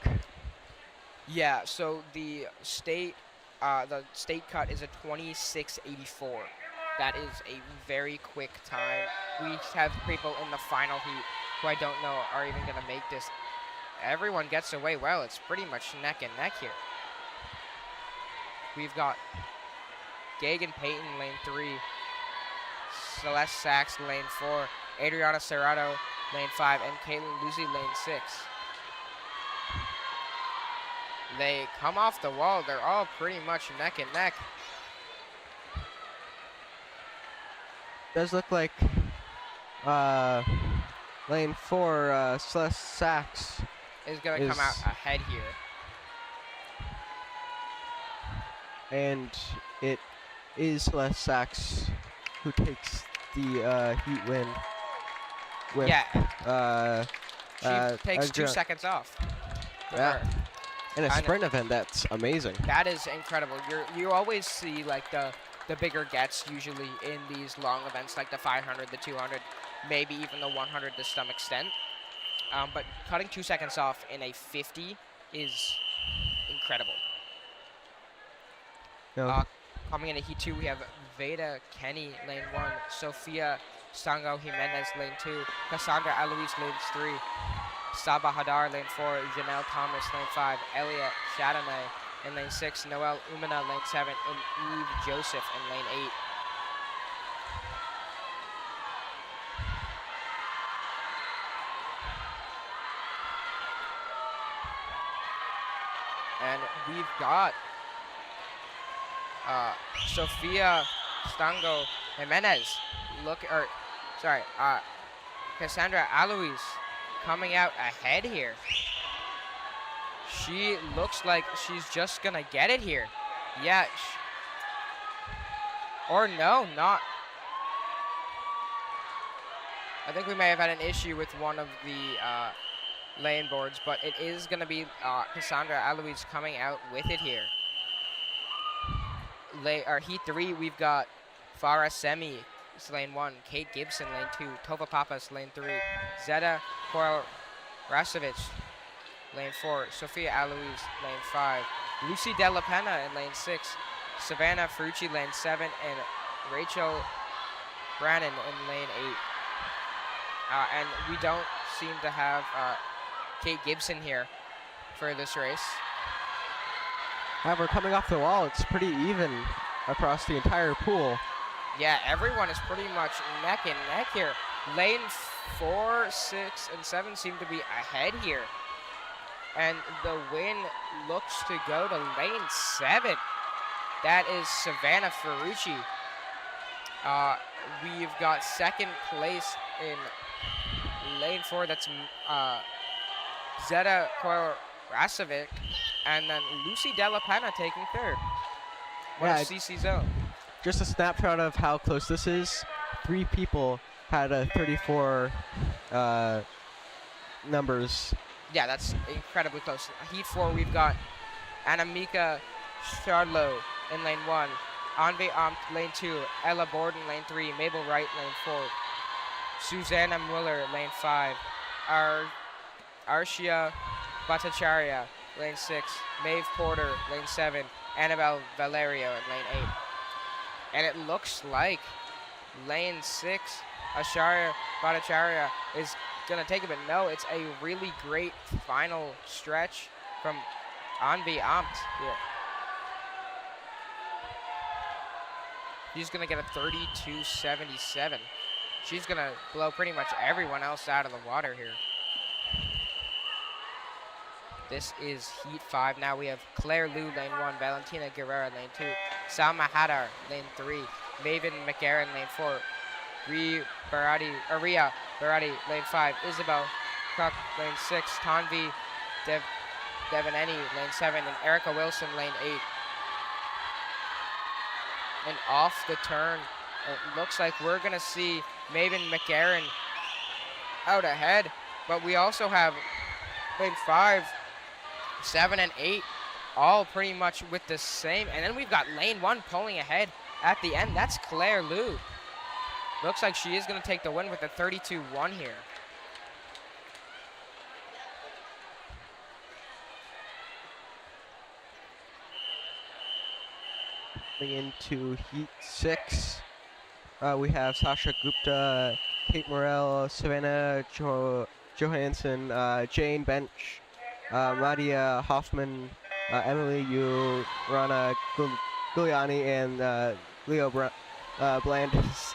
Yeah, so the state cut is a 26:84. That is a very quick time. We have people in the final heat who I don't know are even going to make this. everyone gets away well. It's pretty much neck and neck here. We've got Gagan Payton, lane 3. Celeste Sachs, lane 4. Adriana Serrato, lane 5. And Caitlin Luzzi, lane 6. They come off the wall. They're all pretty much neck and neck. Does look like lane 4, Celeste Sachs Is going to come out ahead here. and it is Celeste Sachs who takes the heat win. With, Yeah. She takes 2 Adriana- seconds off. for Yeah. her. In a I know. sprint event, that's amazing. That is incredible. You always see like the bigger gets usually in these long events, like the 500, the 200, maybe even the 100 to some extent. But cutting 2 seconds off in a 50 is incredible. No. Coming into heat 2, we have Veda Kenny, lane 1, Sofia Stango Jimenez, lane 2, Cassandra Eloise, lane 3, Saba Hadar, lane 4, Janelle Thomas, lane 5, Elliot Chardonnay in lane 6, Noelle Umina, lane 7, and Eve Joseph in lane 8. And we've got Sofia Stango Jimenez, Cassandra Alois coming out ahead here. She looks like she's just gonna get it here. Yeah. Or no, not. I think we may have had an issue with one of the lane boards, but it is gonna be Cassandra Alois coming out with it here. Heat 3, we've got Farah Semi, lane 1, Kate Gibson, lane 2, Tova Papas, lane 3, Zeta Rasovic, lane 4, Sophia Aloise, lane 5, Lucy Della Pena in lane 6, Savannah Ferrucci, lane 7, and Rachel Brannon in lane 8. And we don't seem to have Kate Gibson here for this race. However, coming off the wall, it's pretty even across the entire pool. Yeah, everyone is pretty much neck and neck here. Lane 4, 6, and 7 seem to be ahead here. And the win looks to go to lane 7. That is Savannah Ferrucci. We've got second place in lane 4. That's Zeta Rasovic. And then Lucy Della Pena taking third. One of CC's own. Just a snapshot of how close this is. 3 people had a 34 numbers. Yeah, that's incredibly close. Heat 4, we've got Anamika Charlo in lane 1, Anve Amt lane 2, Ella Borden lane 3, Mabel Wright lane 4, Susanna Mueller lane 5, Arshia Bhattacharya lane 6, Maeve Porter lane 7, Annabelle Valerio in lane 8. And it looks like lane 6, Asharia Bhattacharya is gonna take it, but no, it's a really great final stretch from Anvi Amt here. She's gonna get a 32.77. She's gonna blow pretty much everyone else out of the water here. This is Heat 5. Now we have Claire Liu, lane 1, Valentina Guerrera, lane 2, Salma Hadar, lane 3, Maven McGarren, lane 4, Ria Barati, lane 5, Isabel Cook, lane 6, Tanvi Devaneni, lane 7, and Erica Wilson, lane 8. And off the turn, it looks like we're going to see Maven McGarren out ahead, but we also have lane 5, 7, and 8 all pretty much with the same. And then we've got lane 1 pulling ahead at the end. That's Claire Liu. Looks like she is going to take the win with a 32-1 here. Coming into Heat 6, we have Sasha Gupta, Kate Morrell, Savannah Johansson, Jane Bench, Madia Hoffman, Emily Yu, Rana Giuliani, and Leo Blandis.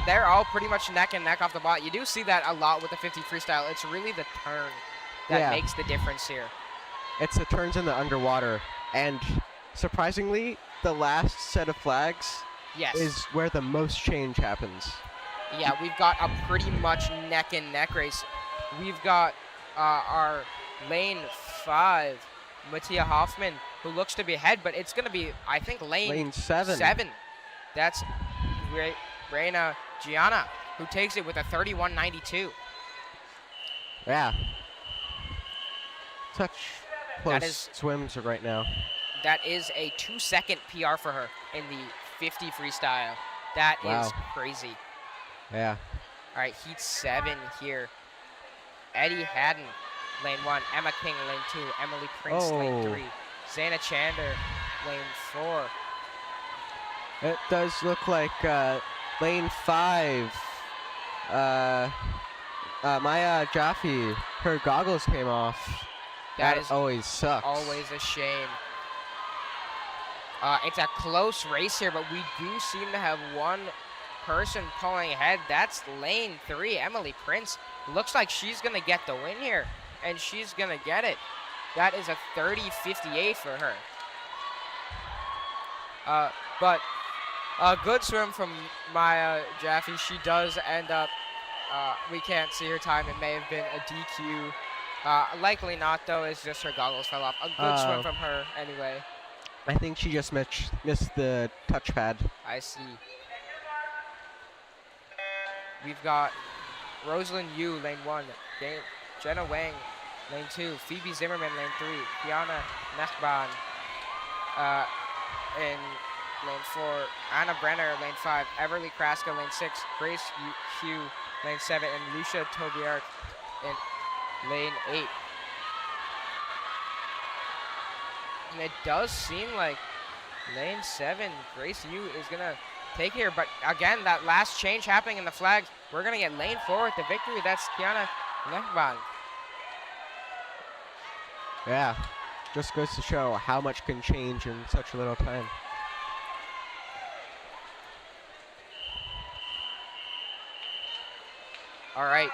They're all pretty much neck and neck off the bot. You do see that a lot with the 50 freestyle. It's really the turn that Yeah. makes the difference here. It's the turns in the underwater, and surprisingly, the last set of flags Yes. is where the most change happens. Yeah, we've got a pretty much neck and neck race. We've got our lane 5, Mattia Hoffman, who looks to be ahead, but it's going to be, I think, Lane 7. 7. That's Reina Gianna, who takes it with a 31.92. Yeah. Such That close is- swims right now. That is a 2-second PR for her in the 50 freestyle. That is Wow. crazy. Yeah. All right, heat 7 here. Eddie Haddon, lane 1. Emma King, lane 2. Emily Prince, lane Oh. 3. Zana Chander, lane 4. It does look like lane 5. Maya Jaffe, her goggles came off. That is always sucks. always a shame. It's a close race here, but we do seem to have one person pulling ahead. That's lane 3, Emily Prince. Looks like she's going to get the win here, and she's going to get it. That is a 30.58 for her. But a good swim from Maya Jaffe. She does end up, we can't see her time. It may have been a DQ. Likely not, though. It's just her goggles fell off. A good swim from her anyway. I think she just missed the touchpad. I see. We've got Rosalind Yu, lane 1. Jenna Wang, lane 2. Phoebe Zimmerman, lane 3. Kiana Nechban in lane 4. Anna Brenner, lane 5. Everly Kraska, lane 6. Grace Hugh, lane 7. And Lucia Tobiart in lane 8. And it does seem like lane 7, Grace Yu is going to take here. But again, that last change happening in the flags, we're going to get lane 4 with the victory. That's Kiana Nechban. Yeah. Just goes to show how much can change in such a little time. All right,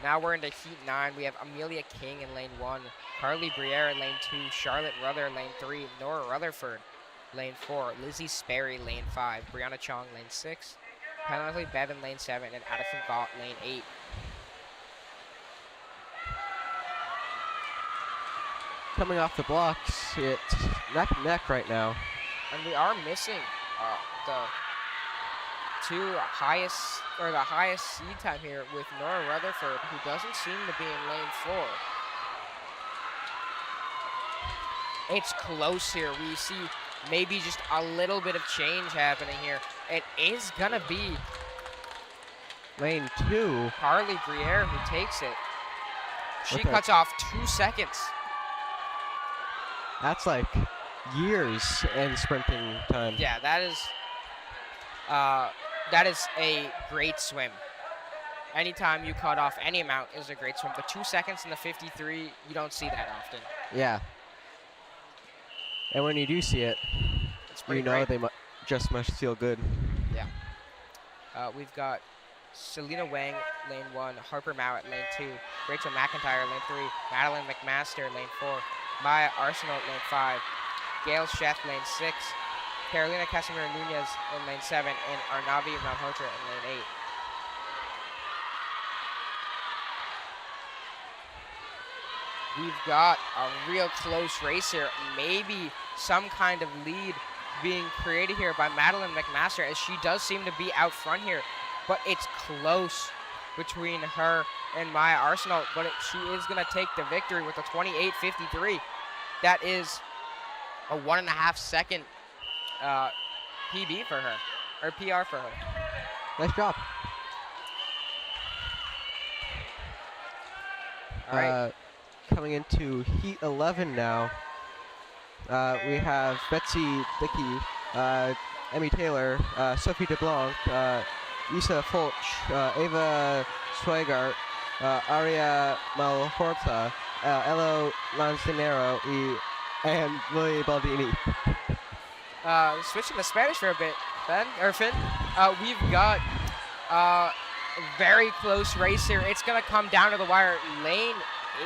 now we're into heat 9. We have Amelia King in lane 1, Carly Briere in lane 2, Charlotte Ruther lane 3, Nora Rutherford lane 4, Lizzie Sperry lane 5, Brianna Chong lane 6, Penelope Bevan lane 7, and Addison Galt lane 8. Coming off the blocks, it's neck and neck right now. And we are missing the highest seed time here with Nora Rutherford, who doesn't seem to be in lane 4. It's close here. We see maybe just a little bit of change happening here. It is gonna be Lane 2. Carly Briere who takes it. She Okay. cuts off 2 seconds. That's like years in sprinting time. Yeah, that is a great swim. Anytime you cut off any amount is a great swim. The 2 seconds in the 53, you don't see that often. Yeah. And when you do see it, It's you pretty know great. they just must feel good. We've got Selena Wang, lane 1, Harper Mowat, lane 2, Rachel McIntyre, lane 3, Madeline McMaster, lane 4, Maya Arsenal, lane 5, Gail Chef, lane 6, Carolina Casimiro Nunez in lane 7, and Arnavi Malhotra in lane 8. We've got a real close race here. Maybe some kind of lead being created here by Madeline McMaster, as she does seem to be out front here. But it's close between her and Maya Arsenal. But she is going to take the victory with a 28.53. That is a 1.5 second PB for her, or PR for her. Nice job. All right. Coming into Heat 11 now, we have Betsy Dickey, Emmy Taylor, Sophie DeBlanc, Isa Fulch, Ava Swigart, Aria Malhorta, Elo Lanzanero and Lily Baldini. Switching to Spanish for a bit, Finn. We've got a very close race here. It's gonna come down to the wire. Lane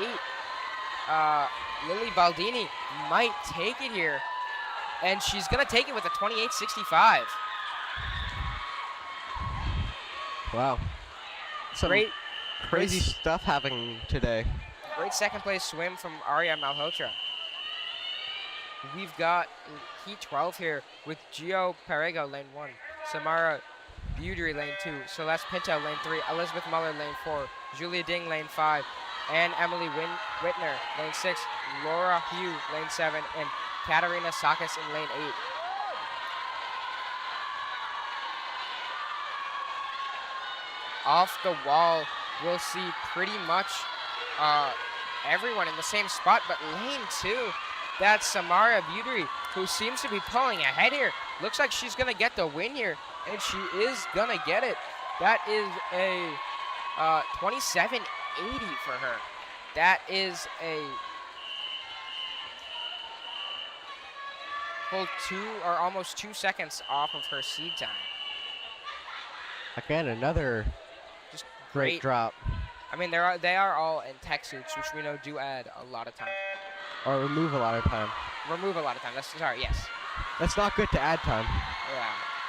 8, Lily Baldini might take it here, and she's gonna take it with a 28.65. Wow. Some Great, crazy stuff happening today. great second place swim from Arya Malhotra. We've got heat 12 here with Gio Perego, lane 1, Samara BeeDe, lane 2, Celeste Pinto, lane 3, Elizabeth Muller, lane 4, Julia Ding, lane 5, and Emily Whitner, lane 6, Laura Hugh, lane 7, and Katarina Sakis in lane 8. Off the wall, we'll see pretty much everyone in the same spot, but lane 2, that's Samara BeeDe, who seems to be pulling ahead here. Looks like she's gonna get the win here, and she is gonna get it. That is a 27.80 for her. That is a full 2 or almost 2 seconds off of her seed time. Again, another Just great drop. I mean, they are all in tech suits, which we know do add a lot of time. Or remove a lot of time. Remove a lot of time. Sorry, yes. That's not good to add time.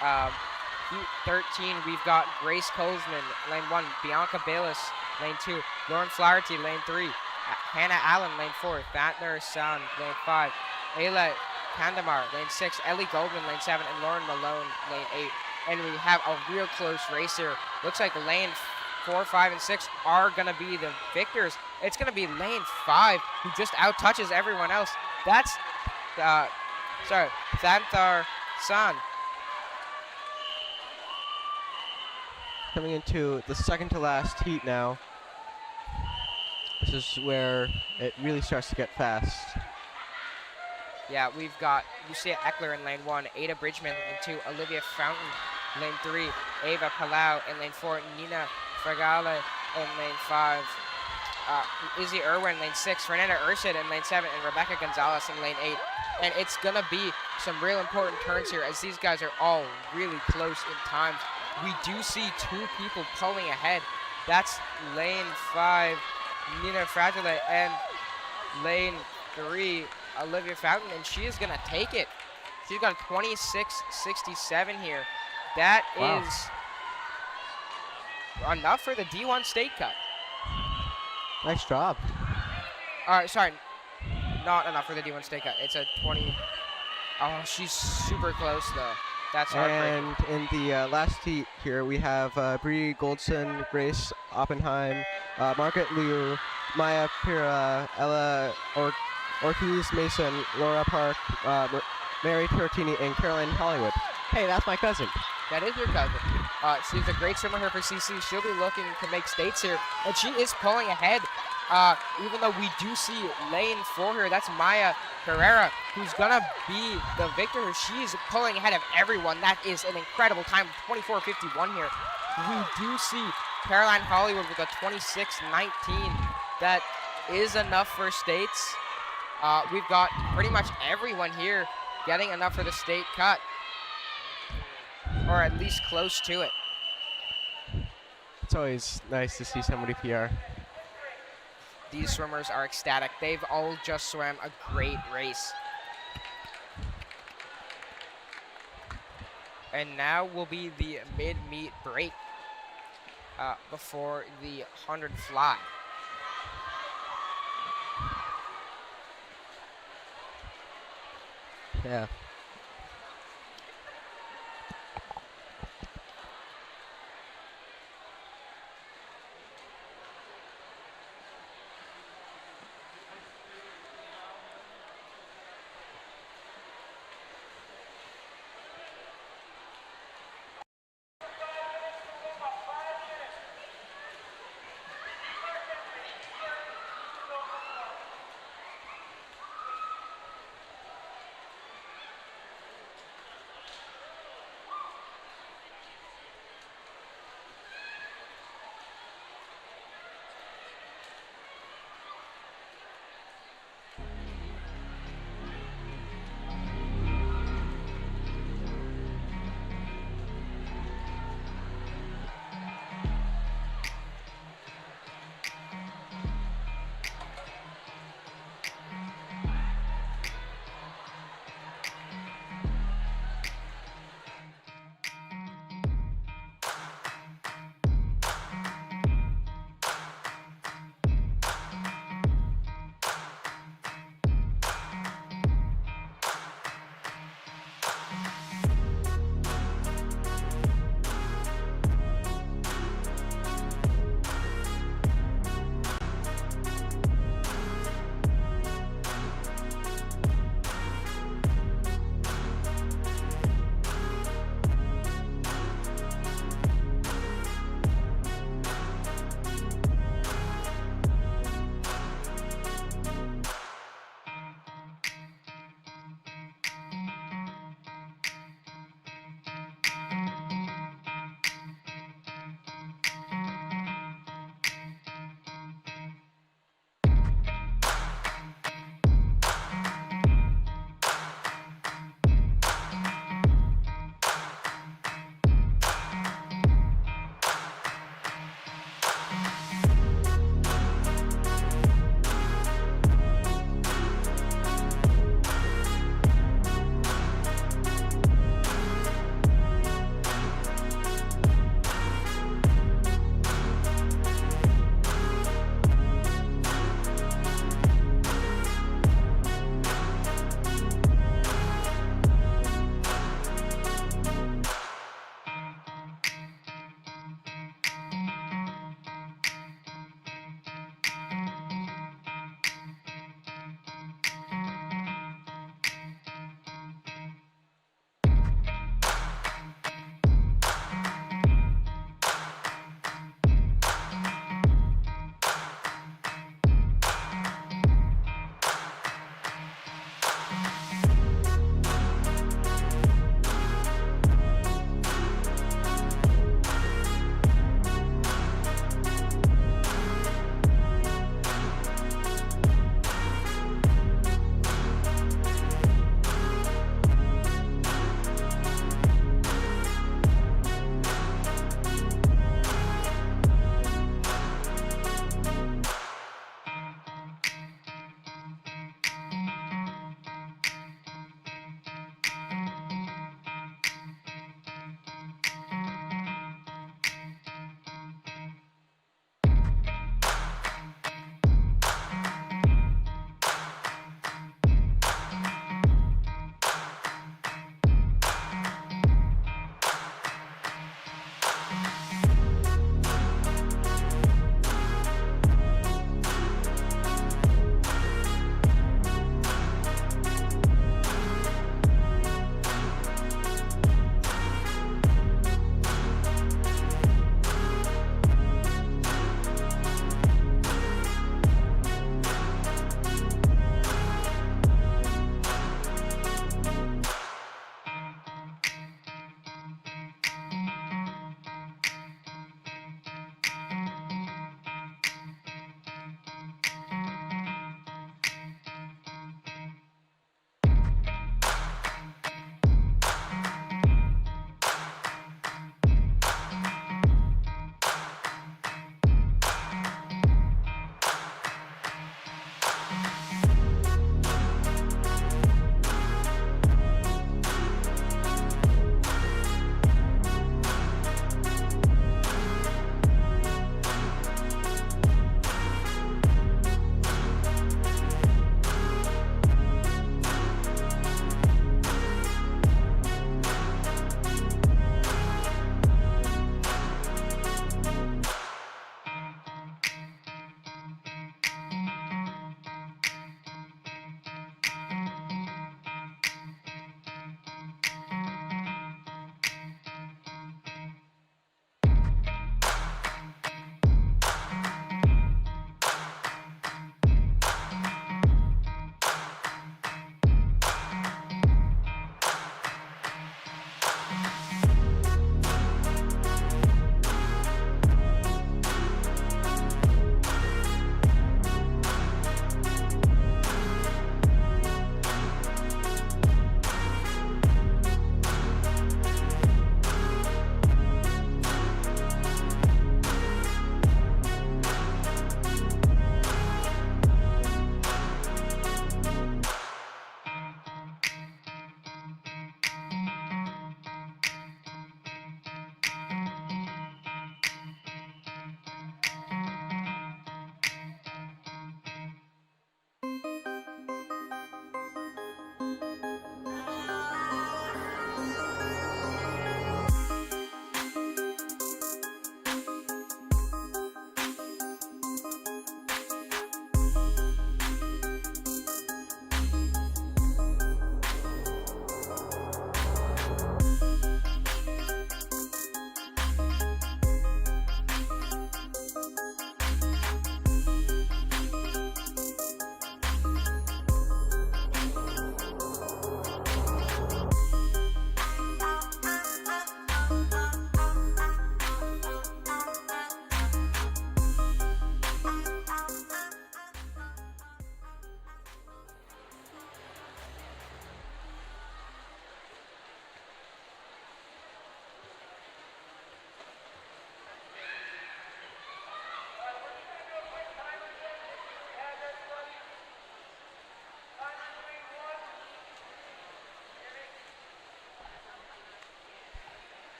Yeah. Heat 13, we've got Grace Kozman, lane 1, Bianca Bayless, lane 2, Lauren Flaherty, lane 3, Hannah Allen, lane 4, Fatner San, lane 5, Ayla Kandamar, lane 6, Ellie Goldman, lane 7, and Lauren Malone, lane 8. And we have a real close race here. Looks like lane 4, 5, and 6 are going to be the victors. It's going to be lane 5 who just out-touches everyone else. That's, Thanthar San. Coming into the second to last heat now. This is where it really starts to get fast. Yeah, we've got Lucia Eckler in lane 1, Ada Bridgman in 2, Olivia Fountain lane 3, Ava Palau in lane 4, Nina Fragale in lane 5, Izzy Irwin lane 6, Fernanda Ursid in lane 7, and Rebecca Gonzalez in lane 8. And it's going to be some real important turns here as these guys are all really close in times. We do see 2 people pulling ahead. That's lane 5, Nina Fragale, and lane 3, Olivia Fountain, and she is going to take it. She's got a 26.67 here. That is enough for the D1 state cut. Nice job. Sorry, not enough for the D1 state cut. It's a 20. Oh, she's super close, though. That's heartbreaking. And in the last heat here, we have Bree Goldson, Grace Oppenheim, Margaret Liu, Maya Pira, Ella Ortiz Mason, Laura Park, Mary Tortini, and Caroline Hollywood. Hey, that's my cousin. That is your cousin. She's a great swimmer here for CC. She'll be looking to make states here, and she is pulling ahead. Even though we do see lane 4 here, that's Maya Carrera, who's gonna be the victor. She's pulling ahead of everyone. That is an incredible time, 24.51 here. We do see Caroline Hollywood with a 26.19. That is enough for states. We've got pretty much everyone here getting enough for the state cut, or at least close to it. It's always nice to see somebody PR. These swimmers are ecstatic. They've all just swam a great race. And now will be the mid-meet break before the 100 fly. Yeah.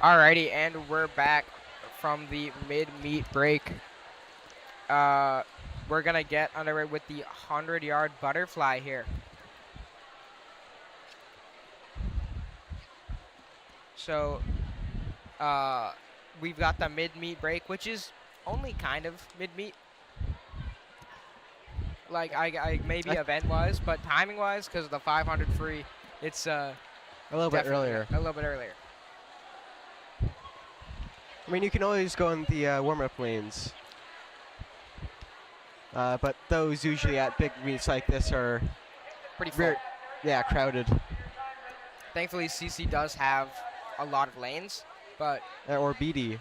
Alrighty, and we're back from the mid-meet break. We're gonna get underway with the 100-yard butterfly here. So, we've got the mid-meet break, which is only kind of mid-meet. Like, I maybe event-wise, but timing-wise, because of the 500 free, it's A little bit earlier. A little bit earlier. I mean, you can always go in the warm-up lanes. But those usually at big meets like this are Pretty full. yeah, crowded. Thankfully, CC does have a lot of lanes, but Or BeeDe.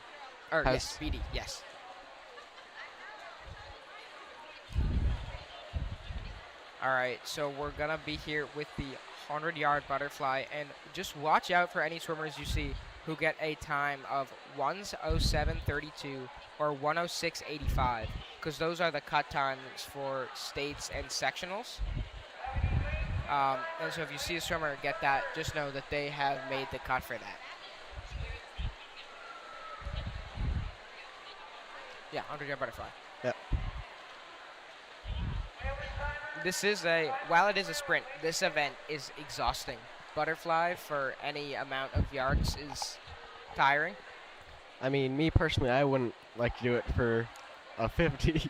or Has- yes, BeeDe, yes. All right, so we're gonna be here with the 100-yard butterfly, and just watch out for any swimmers you see who get a time of 1:07:32 or 1:06:85, because those are the cut times for states and sectionals. And so if you see a swimmer get that, just know that they have made the cut for that. Yeah, 100-yard butterfly. Yep. This is while it is a sprint, this event is exhausting. Butterfly for any amount of yards is tiring. I mean, me personally, I wouldn't like to do it for a 50.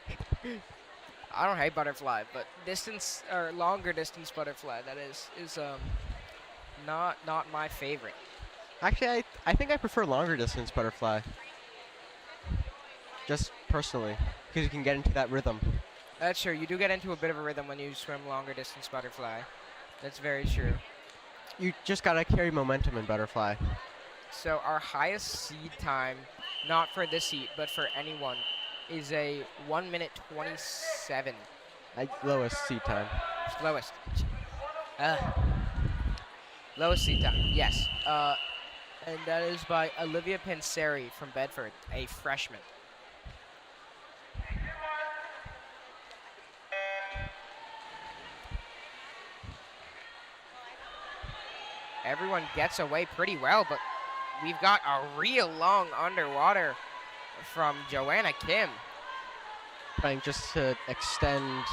I don't hate butterfly, but distance or longer distance butterfly, that is not my favorite. Actually, I think I prefer longer distance butterfly. Just personally, because you can get into that rhythm. That's true. You do get into a bit of a rhythm when you swim longer distance butterfly. That's very true. You just gotta carry momentum in butterfly. So our highest seed time, not for this heat, but for anyone, is a 1:27. Lowest seat time. Lowest. Lowest seat time, yes. And that is by Olivia Panseri from Bedford, a freshman. Everyone gets away pretty well, but we've got a real long underwater from Joanna Kim. Trying just to extend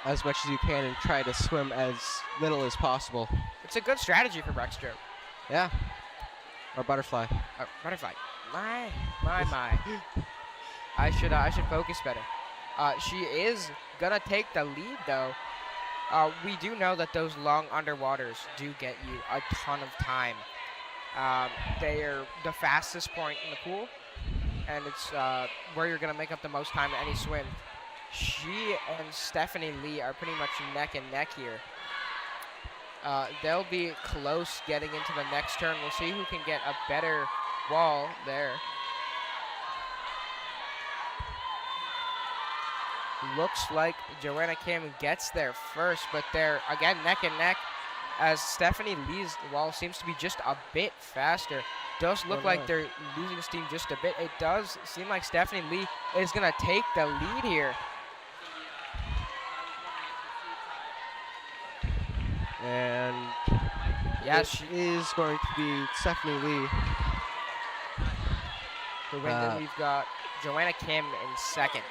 as much as you can and try to swim as little as possible. It's a good strategy for breaststroke. Yeah. Or butterfly. Butterfly. My. I should focus better. She is gonna take the lead though. We do know that those long underwaters do get you a ton of time. They are the fastest point in the pool, and it's where you're gonna make up the most time in any swim. She and Stephanie Lee are pretty much neck and neck here. They'll be close getting into the next turn. We'll see who can get a better wall there. Looks like Joanna Kim gets there first, but they're again neck and neck as Stephanie Lee's wall seems to be just a bit faster. Does look like they're losing steam just a bit. It does seem like Stephanie Lee is going to take the lead here. And Yeah, it is going to be Stephanie Lee. For Wyndham, we've got Joanna Kim in second.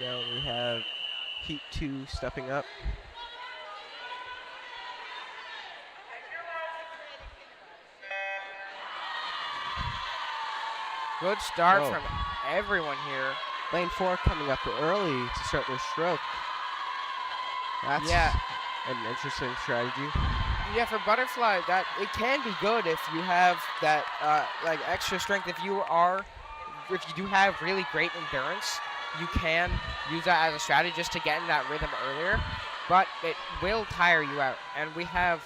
Now we have Heat 2 stepping up. Good start Whoa. from everyone here. Lane 4 coming up early to start their stroke. That's an interesting strategy. Yeah, for butterfly, that it can be good if you have that like extra strength. If you do have really great endurance, you can use that as a strategy just to get in that rhythm earlier. But it will tire you out, and we have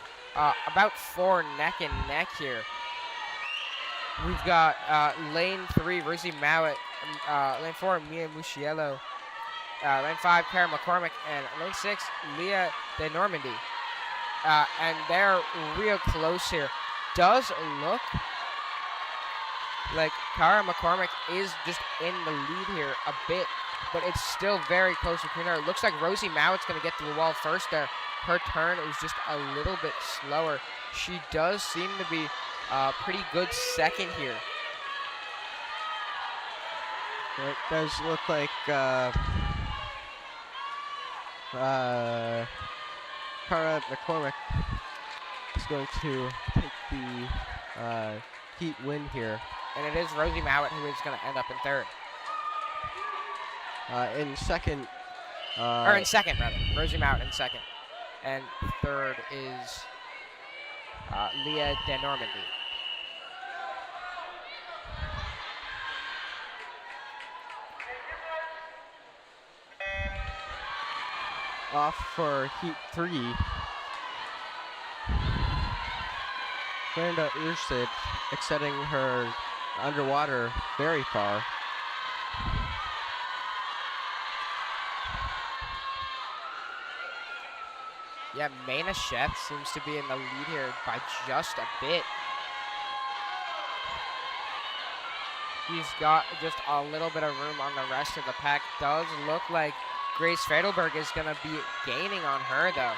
about 4 neck and neck here. We've got lane 3, Rosie Mowat, lane 4, Mia Musciello, lane 5, Kara McCormick, and lane 6, Leah De Normandy. And they're real close here. Does look like Kara McCormick is just in the lead here a bit, but it's still very close between her. It looks like Rosie Mowett's going to get to the wall first there. Her turn is just a little bit slower. She does seem to be a pretty good second here. It does look like Kara McCormick is going to take the heat win here. And it is Rosie Mowat who is going to end up in third. In second. Or in second, rather. Rosie Mowat in second. And third is Leah De Normandy. Off for heat 3. Fernanda Ursted extending her underwater very far. Yeah, Maina Chef seems to be in the lead here by just a bit. He's got just a little bit of room on the rest of the pack. Does look like Grace Fedelberg is going to be gaining on her, though.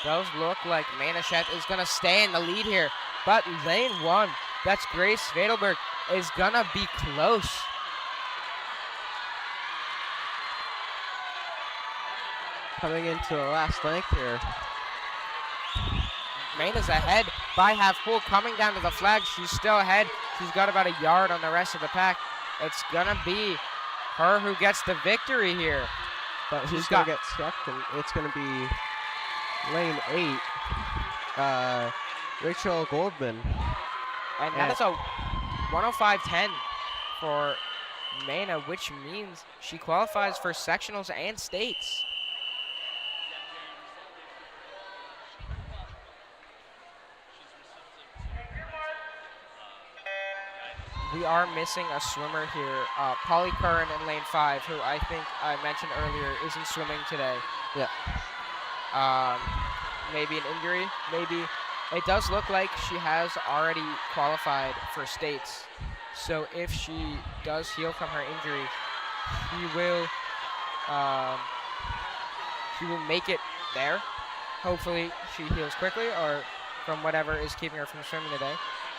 Does look like Manachet is going to stay in the lead here. But lane 1, that's Grace Fedelberg, is going to be close. Coming into the last length here. Maina's ahead by half full, coming down to the flag. She's still ahead. She's got about a yard on the rest of the pack. It's gonna be her who gets the victory here. But who's gonna get stuck? And it's gonna be lane 8, Rachel Goldman. And that is a 105.10 for Maina, which means she qualifies for sectionals and states. We are missing a swimmer here. Polly Curran in lane 5, who I think I mentioned earlier isn't swimming today. Yeah. Maybe an injury, maybe. It does look like she has already qualified for states. So if she does heal from her injury, she will make it there. Hopefully she heals quickly, or from whatever is keeping her from swimming today.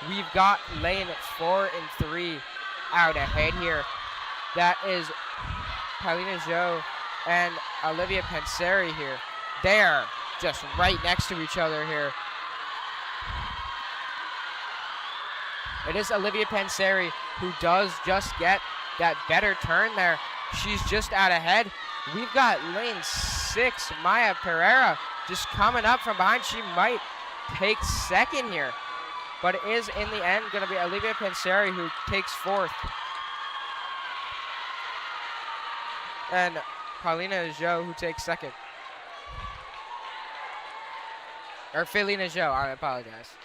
We've got lane 4 and 3 out ahead here. That is Paulina Zhou and Olivia Panseri here. They are just right next to each other here. It is Olivia Panseri who does just get that better turn there. She's just out ahead. We've got lane 6, Maya Pereira, just coming up from behind. She might take second here, but it is in the end going to be Olivia Panseri who takes 4th. And Paulina Zhou who takes 2nd. Or Felina Zhou, I apologize.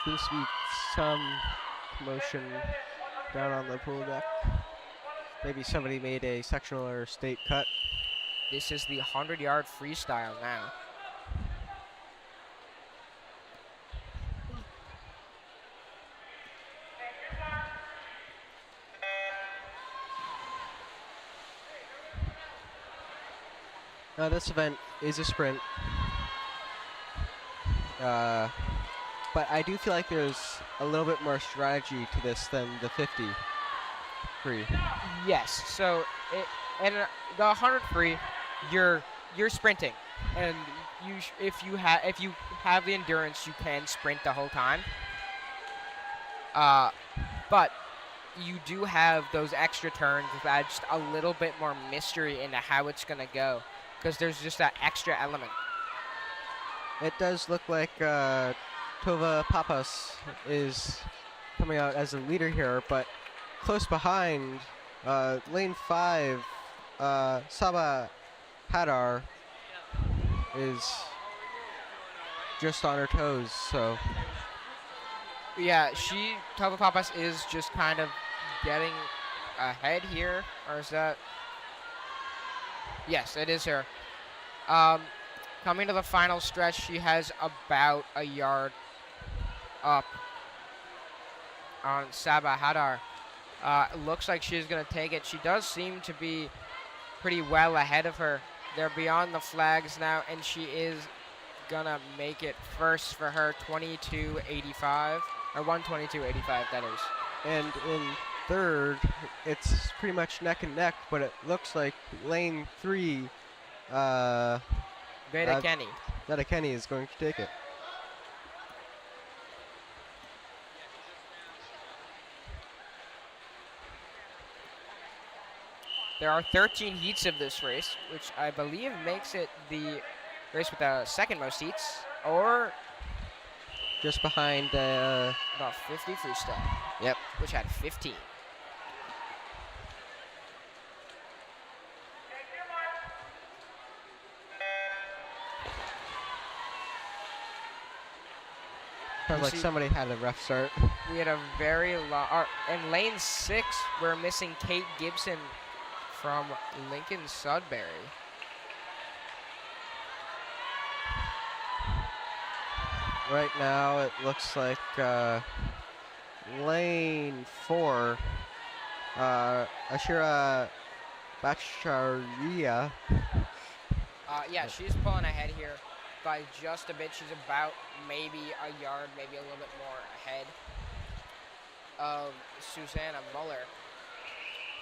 Seems to be some commotion down on the pool deck. Maybe somebody made a sectional or state cut. This is the 100-yard freestyle now. This event is a sprint. But I do feel like there's a little bit more strategy to this than the 50 free. Yes. So in the 100 free, you're sprinting, and if you have the endurance, you can sprint the whole time. But you do have those extra turns that add just a little bit more mystery into how it's gonna go, because there's just that extra element. It does look like Tova Papas is coming out as a leader here, but close behind, lane 5, Saba Hadar is just on her toes, so. Yeah, Tova Papas is just kind of getting ahead here, or is that? Yes, it is her. Coming to the final stretch, she has about a yard up on Sabah Hadar. Looks like she's going to take it. She does seem to be pretty well ahead of her. They're beyond the flags now, and she is going to make it first for her, 22.85, or 122.85, that is. And in third, it's pretty much neck and neck, but it looks like lane 3, Veda Kenny. Veda Kenny is going to take it. There are 13 heats of this race, which I believe makes it the race with the second most heats, or Just behind, about 50 freestyle. Yep. Which had 15. sounds like see- somebody had a rough start. We had a very long. In lane 6, we're missing Kate Gibson from Lincoln Sudbury. Right now, it looks like lane 4, Ashira Bacharia. Yeah, she's pulling ahead here by just a bit. She's about maybe a yard, maybe a little bit more ahead of Susanna Muller,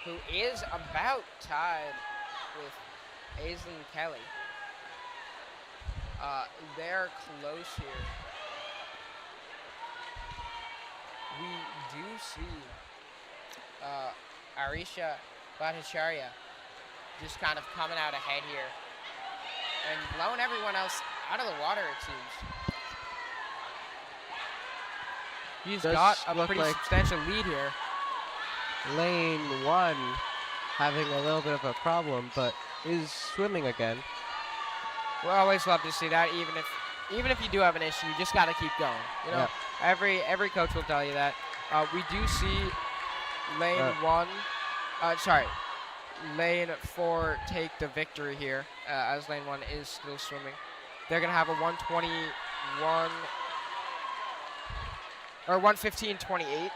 who is about tied with Aislinn Kelly. They're close here. We do see Arisha Bhattacharya just kind of coming out ahead here and blowing everyone else out of the water, it seems. He's Does got a look pretty like- substantial lead here. Lane 1 having a little bit of a problem, but is swimming again. We always love to see that, even if you do have an issue, you just got to keep going. You know, every coach will tell you that. We do see lane lane 4 take the victory here, as lane 1 is still swimming. They're gonna have a 121 or 115.28.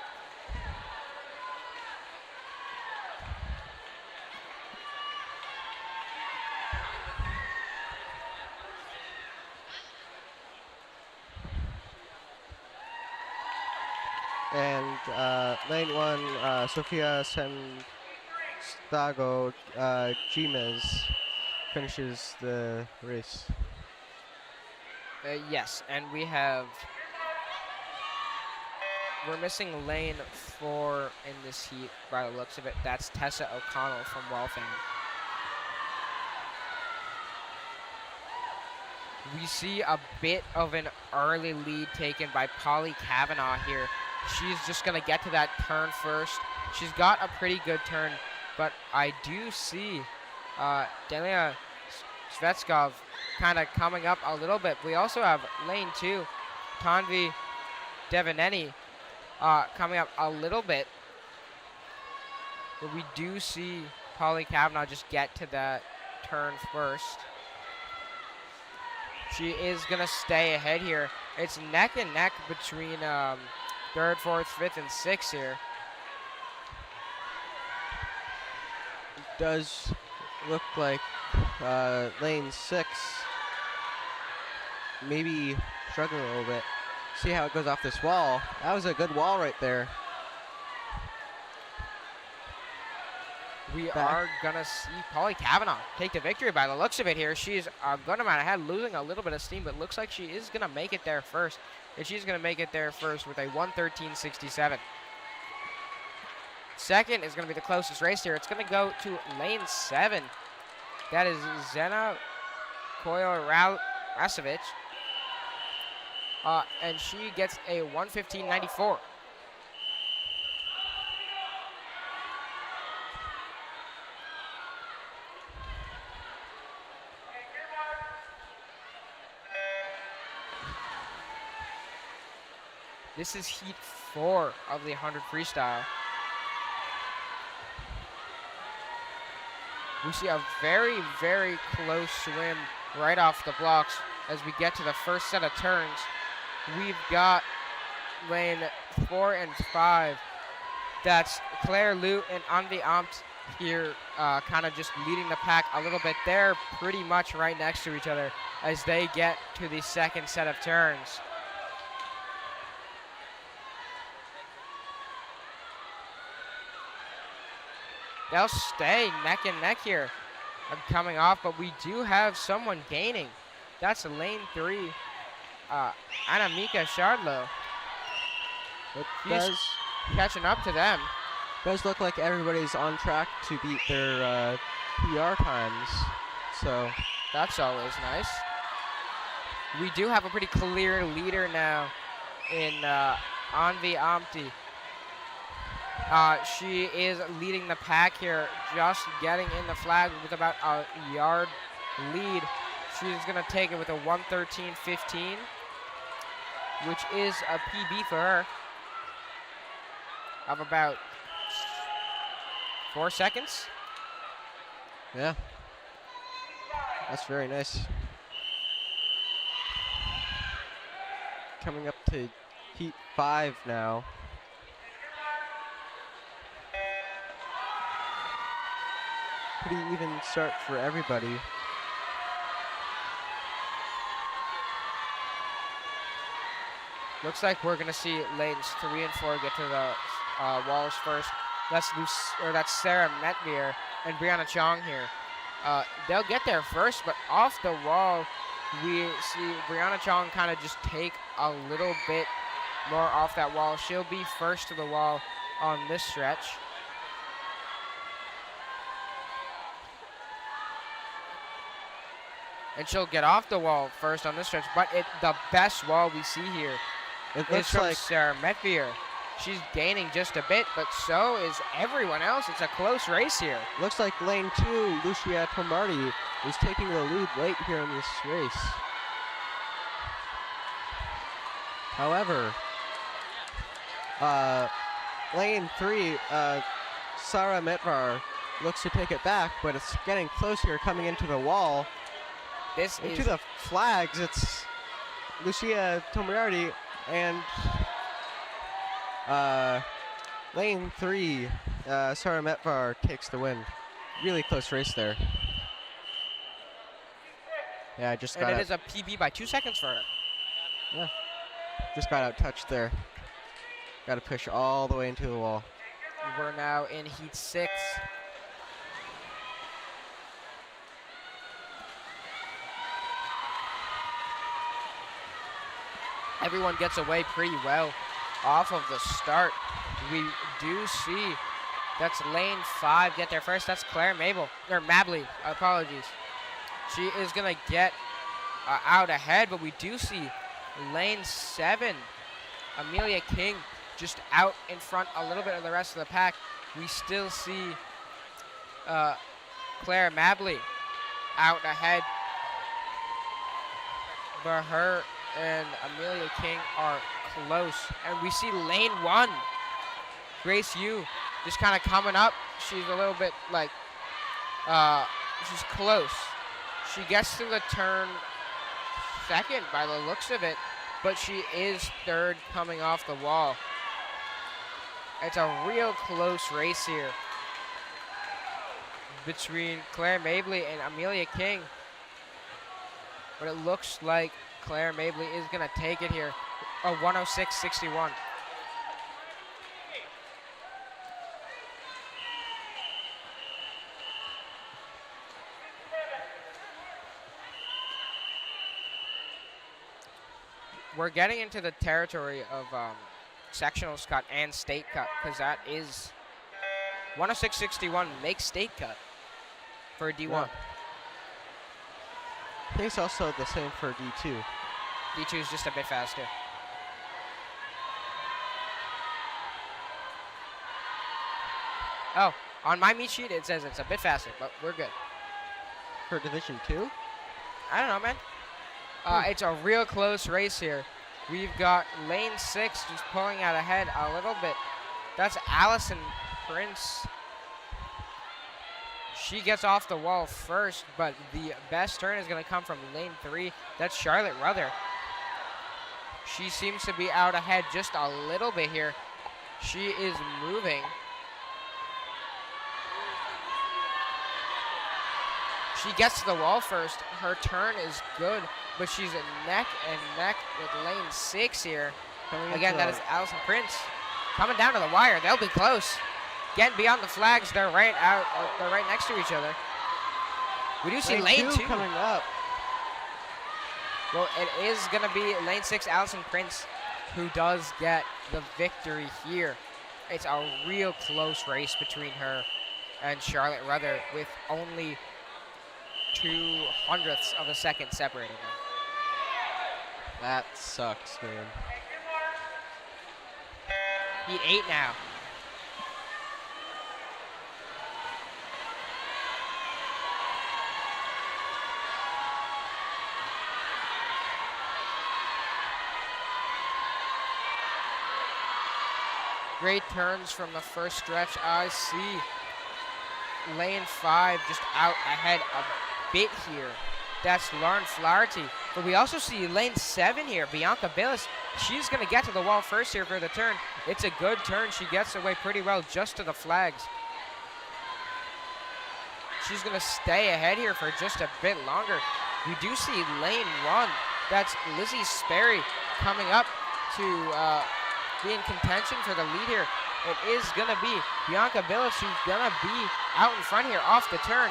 And lane 1, Sofia Sanstago Gimez finishes the race. Yes, and we're missing lane 4 in this heat by the looks of it. That's Tessa O'Connell from Waltham. We see a bit of an early lead taken by Polly Kavanaugh here. She's just going to get to that turn first. She's got a pretty good turn, but I do see Delia Svetskov kind of coming up a little bit. We also have lane 2, Tanvi Devaneni, coming up a little bit. But we do see Polly Kavanaugh just get to that turn first. She is going to stay ahead here. It's neck and neck between 3rd, 4th, 5th, and 6th here. It does look like lane 6 maybe struggling a little bit. See how it goes off this wall. That was a good wall right there. We are going to see Polly Kavanaugh take the victory by the looks of it here. She's going to run ahead, losing a little bit of steam, but looks like she is going to make it there first. And she's going to make it there first with a 113.67. Second is going to be the closest race here. It's going to go to lane 7. That is Zena Koyo-Rasovic. And she gets a 115.94. This is heat 4 of the 100 freestyle. We see a very, very close swim right off the blocks as we get to the first set of turns. We've got lane 4 and 5. That's Claire Liu and Anvi Amt here kind of just leading the pack a little bit. They're pretty much right next to each other as they get to the second set of turns. They'll stay neck and neck here. I'm coming off, but we do have someone gaining. That's lane 3, Anamika Shardlow. It He's does catching up to them. look like everybody's on track to beat their PR times. So That's always nice. We do have a pretty clear leader now in Anvi Amti. She is leading the pack here, just getting in the flag with about a yard lead. She's going to take it with a 1:13.15, which is a PB for her of about 4 seconds. yeah, that's very nice. Coming up to heat 5 now. Pretty even start for everybody. Looks like we're gonna see lanes 3 and 4 get to the walls first. That's Sarah Metvier and Brianna Chong here. They'll get there first, but off the wall, we see Brianna Chong kind of just take a little bit more off that wall. She'll be first to the wall on this stretch. And she'll get off the wall first on this stretch, but the best wall we see here It is looks from like Sarah Metvier. She's gaining just a bit, but so is everyone else. It's a close race here. lane 2, Lucia Tomardi, is taking the lead late here in this race. However, lane 3, Sarah Metvar looks to take it back, but it's getting close here coming into the wall. This Into is the flags, it's Lucia Tomardi and lane 3, Sarah Metvar takes the win. Really close race there. Yeah, just and got it out, is a PB by 2 seconds for her. just got out touched there. Got to push all the way into the wall. We're now in heat 6. Everyone gets away pretty well off of the start. We do see that's lane 5 get there first. That's Claire Mabley, apologies. She is gonna get out ahead, but we do see lane 7, Amelia King, just out in front a little bit of the rest of the pack. We still see Claire Mabley out ahead, but her and Amelia King are close. And we see lane 1, Grace Yu, just kind of coming up. She's a little bit like, she's close. She gets to the turn second by the looks of it, but she is third coming off the wall. It's a real close race here between Claire Mabley and Amelia King. But it looks like Claire Mabley is going to take it here. A 106.61. We're getting into the territory of sectionals cut and state cut, because that is 106.61 makes state cut for D1. Yeah. I think it's also the same for D2. D2 is just a bit faster. Oh, on my meet sheet it says it's a bit faster, but we're good. For Division 2? I don't know, man. It's a real close race here. We've got lane 6 just pulling out ahead a little bit. That's Allison Prince. She gets off the wall first, but the best turn is going to come from lane 3. That's Charlotte Ruther. She seems to be out ahead just a little bit here. She is moving. She gets to the wall first. Her turn is good, but she's neck and neck with lane 6 here. Again, that is Allison Prince. Coming down to the wire. They'll be close. Getting beyond the flags. They're right out. They're right next to each other. We do see lane 2 coming up. Well, it is going to be lane 6, Allison Prince, who does get the victory here. It's a real close race between her and Charlotte Ruther, with only 0.02 of a second separating them. That sucks, man. Heat 8 now. Great turns from the first stretch. I see lane 5 just out ahead a bit here. That's Lauren Flaherty. But we also see lane 7 here, Bianca Billis. She's going to get to the wall first here for the turn. It's a good turn. She gets away pretty well just to the flags. She's going to stay ahead here for just a bit longer. We do see lane 1. That's Lizzie Sperry coming up to be in contention for the lead here. It is going to be Bianca Billis who's going to be out in front here off the turn.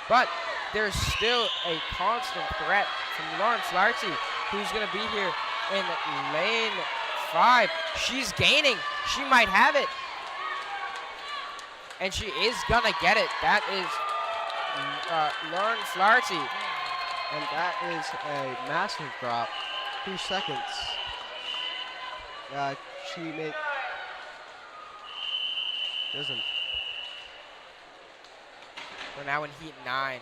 But there's still a constant threat from Lauren Flaherty, who's going to be here in lane 5. She's gaining. She might have it. And she is going to get it. That is Lauren Flaherty. And that is a massive drop. 2 seconds. She made... Doesn't. We're now in heat 9.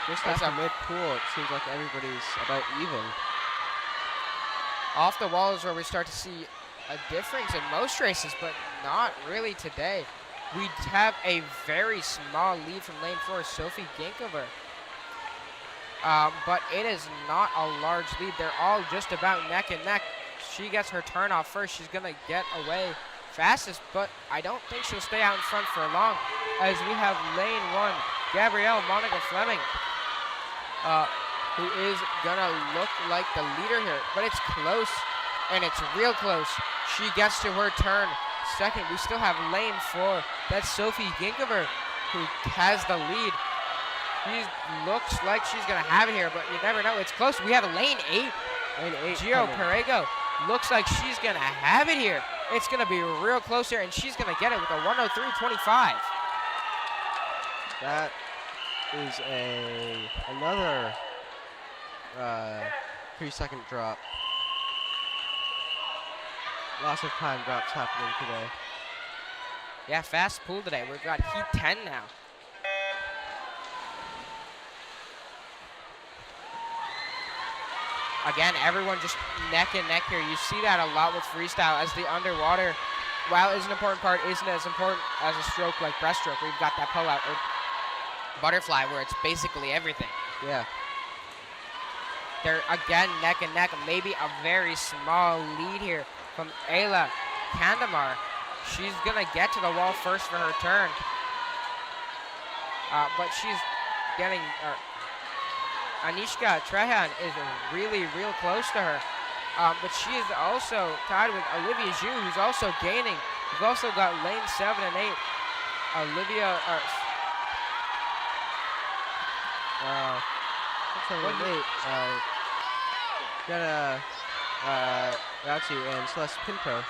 Just after mid-pool, it seems like everybody's about even. Off the wall is where we start to see a difference in most races, but not really today. We have a very small lead from lane 4, Sophie Ginkover. But it is not a large lead. They're all just about neck and neck. She gets her turn off first. She's going to get away fastest, but I don't think she'll stay out in front for long, as we have lane 1, Gabrielle Monica Fleming, who is going to look like the leader here. But it's close, and it's real close. She gets to her turn second. We still have lane 4. That's Sophie Ginkover, who has the lead. She looks like she's going to have it here, but you never know. It's close. We have lane 8. Lane 8. Gio Perego looks like she's going to have it here. It's going to be real close here, and she's going to get it with a 1:03.25. That is another 3-second drop. Lots of time drops happening today. Yeah, fast pool today. We've got heat 10 now. Again, everyone just neck and neck here. You see that a lot with freestyle, as the underwater, while is an important part, isn't as important as a stroke like breaststroke, where you've got that pull-out, or butterfly, where it's basically everything. Yeah. They're, again, neck and neck. Maybe a very small lead here from Ayla Kandamar. She's going to get to the wall first for her turn. But she's getting... Anishka Trehan is really, real close to her. But she is also tied with Olivia Zhu, who's also gaining. We've also got lane 7 and 8. Olivia... Jenna Rauti and Celeste Pinto.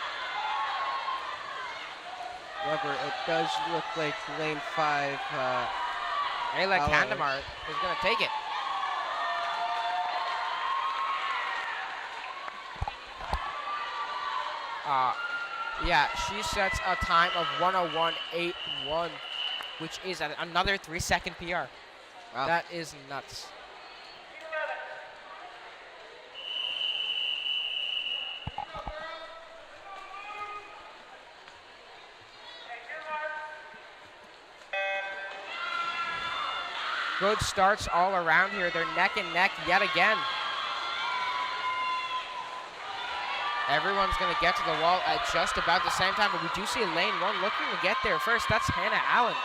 However, it does look like lane 5... Ayla Kandamar is going to take it. Yeah, she sets a time of 1:01.81, which is another 3-second PR. Wow. That is nuts. Good starts all around here. They're neck and neck yet again. Everyone's going to get to the wall at just about the same time, but we do see lane 1 looking to get there first. That's Hannah Allen.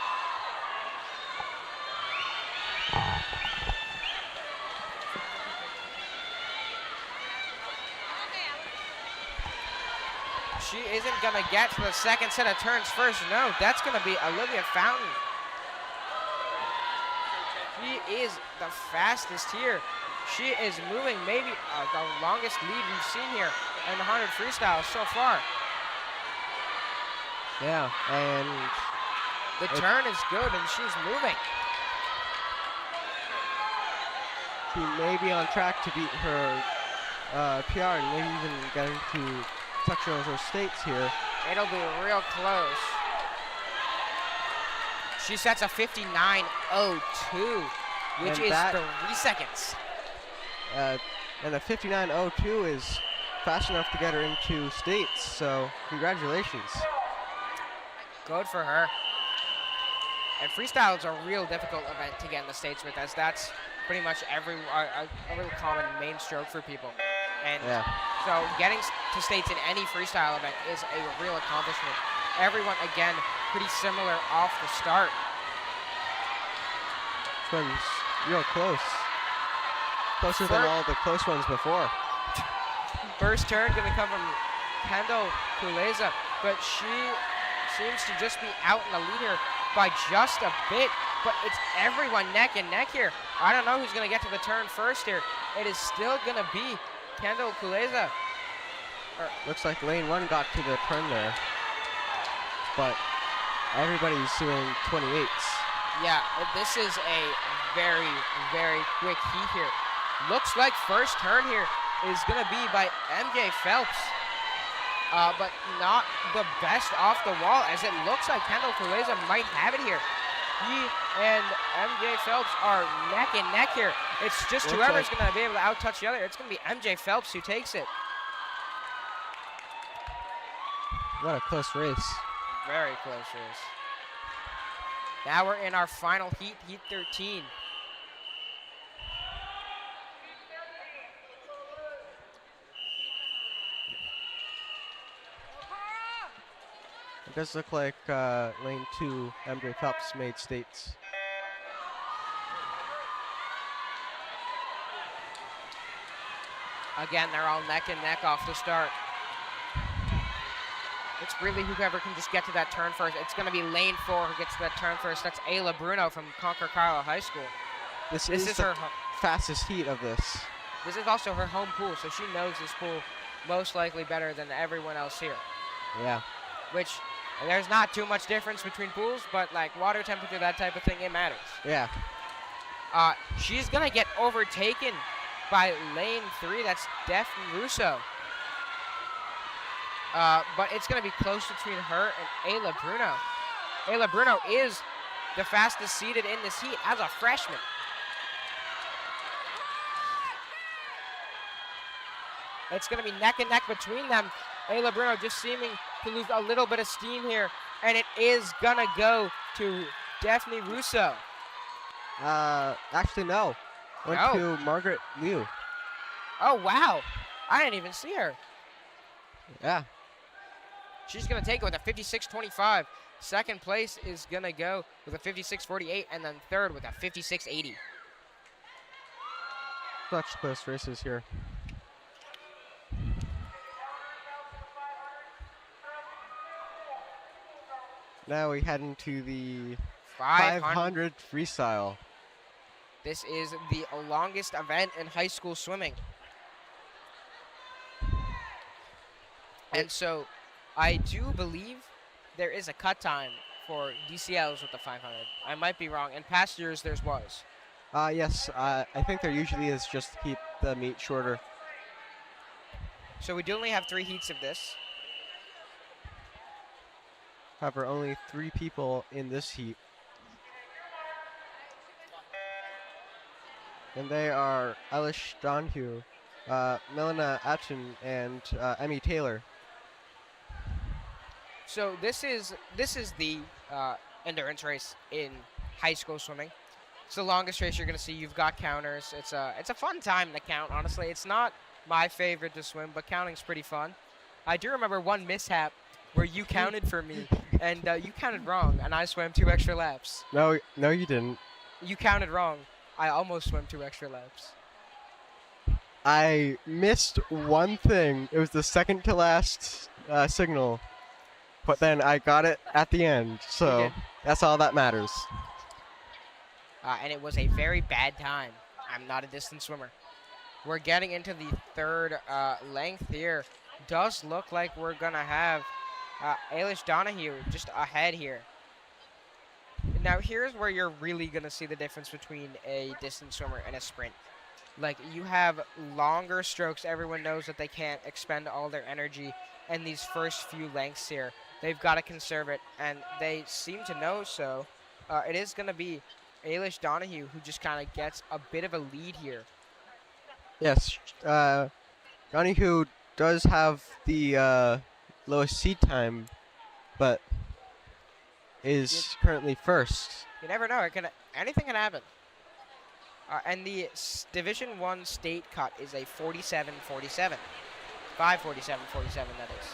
She isn't going to get to the second set of turns first. No, that's going to be Olivia Fountain. She is the fastest here. She is moving maybe the longest lead we've seen here in the 100 freestyle so far. Yeah, and the turn is good and she's moving. She may be on track to beat her PR and maybe even get into section over states here. It'll be real close. She sets a 59.02, which is 3 seconds. And the 59.02 is fast enough to get her into states, so congratulations. Good for her. And freestyle is a real difficult event to get in the states with, as that's pretty much a real common main stroke for people. And so getting to states in any freestyle event is a real accomplishment. Everyone, again, pretty similar off the start. This one's real close. Closer than all the close ones before. First turn going to come from Kendall Kuleza, but she seems to just be out in the lead here by just a bit, but it's everyone neck and neck here. I don't know who's going to get to the turn first here. It is still going to be Kendall Kuleza. Looks like lane 1 got to the turn there, but everybody's doing 28s. Yeah, this is a very, very quick heat here. Looks like first turn here is going to be by MJ Phelps, but not the best off the wall, as it looks like Kendall Kuleza might have it here. He and MJ Phelps are neck and neck here. It's just whoever's going to be able to out-touch the other. It's going to be MJ Phelps who takes it. What a close race. Very close race. Now we're in our final heat, heat 13. It does look like lane 2, MJ Phelps made states. Again, they're all neck and neck off the start. It's really whoever can just get to that turn first. It's going to be lane 4 who gets to that turn first. That's Ayla Bruno from Concord Carlisle High School. This is the fastest heat of this. This is also her home pool, so she knows this pool most likely better than everyone else here. Yeah. Which, there's not too much difference between pools, but like water temperature, that type of thing, it matters. Yeah. She's going to get overtaken by lane 3. That's Daphne Russo. But it's going to be close between her and Ayla Bruno. Ayla Bruno is the fastest seeded in this heat as a freshman. It's going to be neck and neck between them. Ayla Bruno just seeming to lose a little bit of steam here, and it is going to go to Daphne Russo. Actually, no. Went to Margaret Liu. Oh, wow. I didn't even see her. Yeah. She's going to take it with a 56.25. Second place is going to go with a 56.48, and then third with a 56.80. Such close races here. Now we head into the 500 freestyle. This is the longest event in high school swimming. And so I do believe there is a cut time for DCLs with the 500. I might be wrong. In past years, there was. Yes, I think there usually is, just to keep the meet shorter. So we do only have 3 heats of this. However, only 3 people in this heat. And they are Elish Donahue, Melina Atchin, and Emmy Taylor. So this is the endurance race in high school swimming. It's the longest race you're gonna see. You've got counters. It's a fun time to count. Honestly, it's not my favorite to swim, but counting's pretty fun. I do remember one mishap where you counted for me, and you counted wrong, and I swam 2 extra laps. No, you didn't. You counted wrong. I almost swam 2 extra laps. I missed one thing. It was the second to last signal, but then I got it at the end, so did. that's all that matters. And it was a very bad time. I'm not a distance swimmer. We're getting into the third length here. Does look like we're gonna have Ailish Donahue just ahead here. Now here's where you're really gonna see the difference between a distance swimmer and a sprint. Like, you have longer strokes. Everyone knows that they can't expend all their energy in these first few lengths here. They've got to conserve it, and they seem to know so. It is going to be Ailish Donahue who just kind of gets a bit of a lead here. Yes, Donahue does have the lowest seat time, but is currently first. You never know. Anything can happen. And the Division 1 state cut is a 47-47. 5:47:47, that is.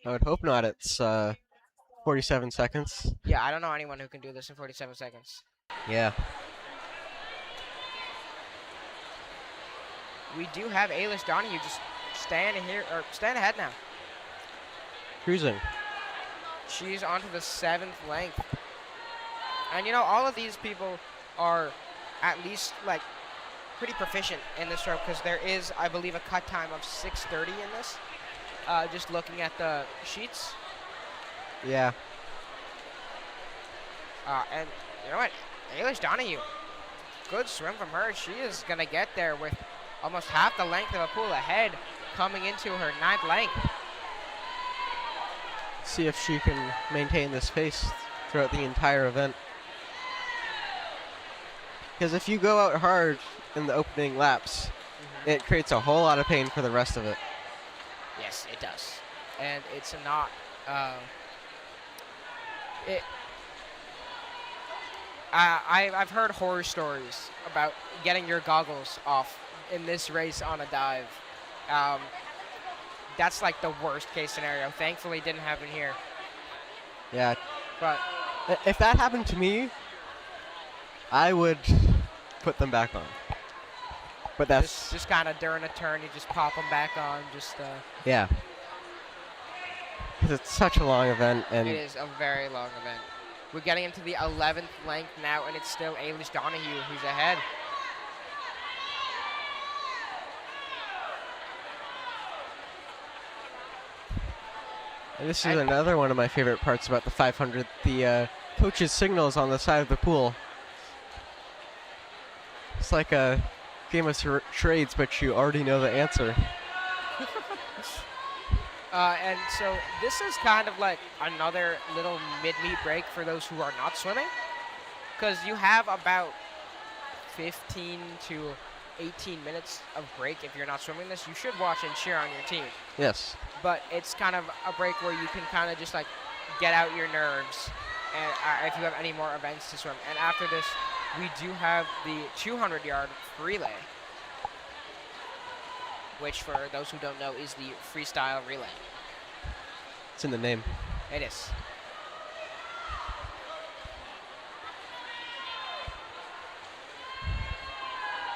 I would hope not. It's 47 seconds. Yeah, I don't know anyone who can do this in 47 seconds. Yeah. We do have Ailish Donahue just staying ahead now. Cruising. She's onto the 7th length. And you know, all of these people are at least like pretty proficient in this stroke, because there is, I believe, a cut time of 6:30 in this. Just looking at the sheets. Yeah. And you know what? Ailish Donahue, good swim from her. She is going to get there with almost half the length of a pool ahead coming into her 9th length. See if she can maintain this pace throughout the entire event. Because if you go out hard in the opening laps, it creates a whole lot of pain for the rest of it. Yes, it does. And it's not... I've heard horror stories about getting your goggles off in this race on a dive. That's like the worst case scenario. Thankfully, it didn't happen here. Yeah. But if that happened to me, I would put them back on. But that's just kind of during a turn, you just pop them back on. yeah. Because it's such a long event, and it is a very long event. We're getting into the 11th length now, and it's still Ailish Donahue who's ahead. And this is another one of my favorite parts about the 500. The coach's signals on the side of the pool. It's like a game of charades, but you already know the answer. And so this is kind of like another little mid-meet break for those who are not swimming, because you have about 15 to 18 minutes of break if you're not swimming this. You should watch and cheer on your team. Yes. But it's kind of a break where you can kind of just like get out your nerves, and if you have any more events to swim. And after this, we do have the 200-yard relay, which for those who don't know is the freestyle relay. It's in the name. It is.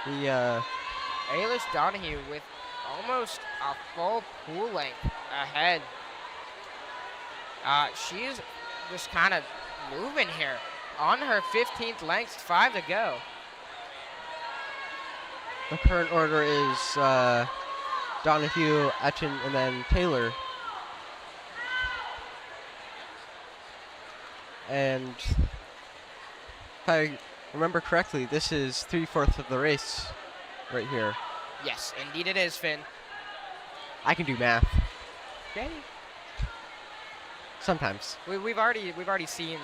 The Ailish Donahue with almost a full pool length ahead. She's just kind of moving here. On her 15th length, 5 to go. the current order is Donahue, Etchen, and then Taylor. And if I remember correctly, this is 3/4 of the race right here. Yes, indeed it is, Finn. I can do math. Okay. Sometimes. We've already seen,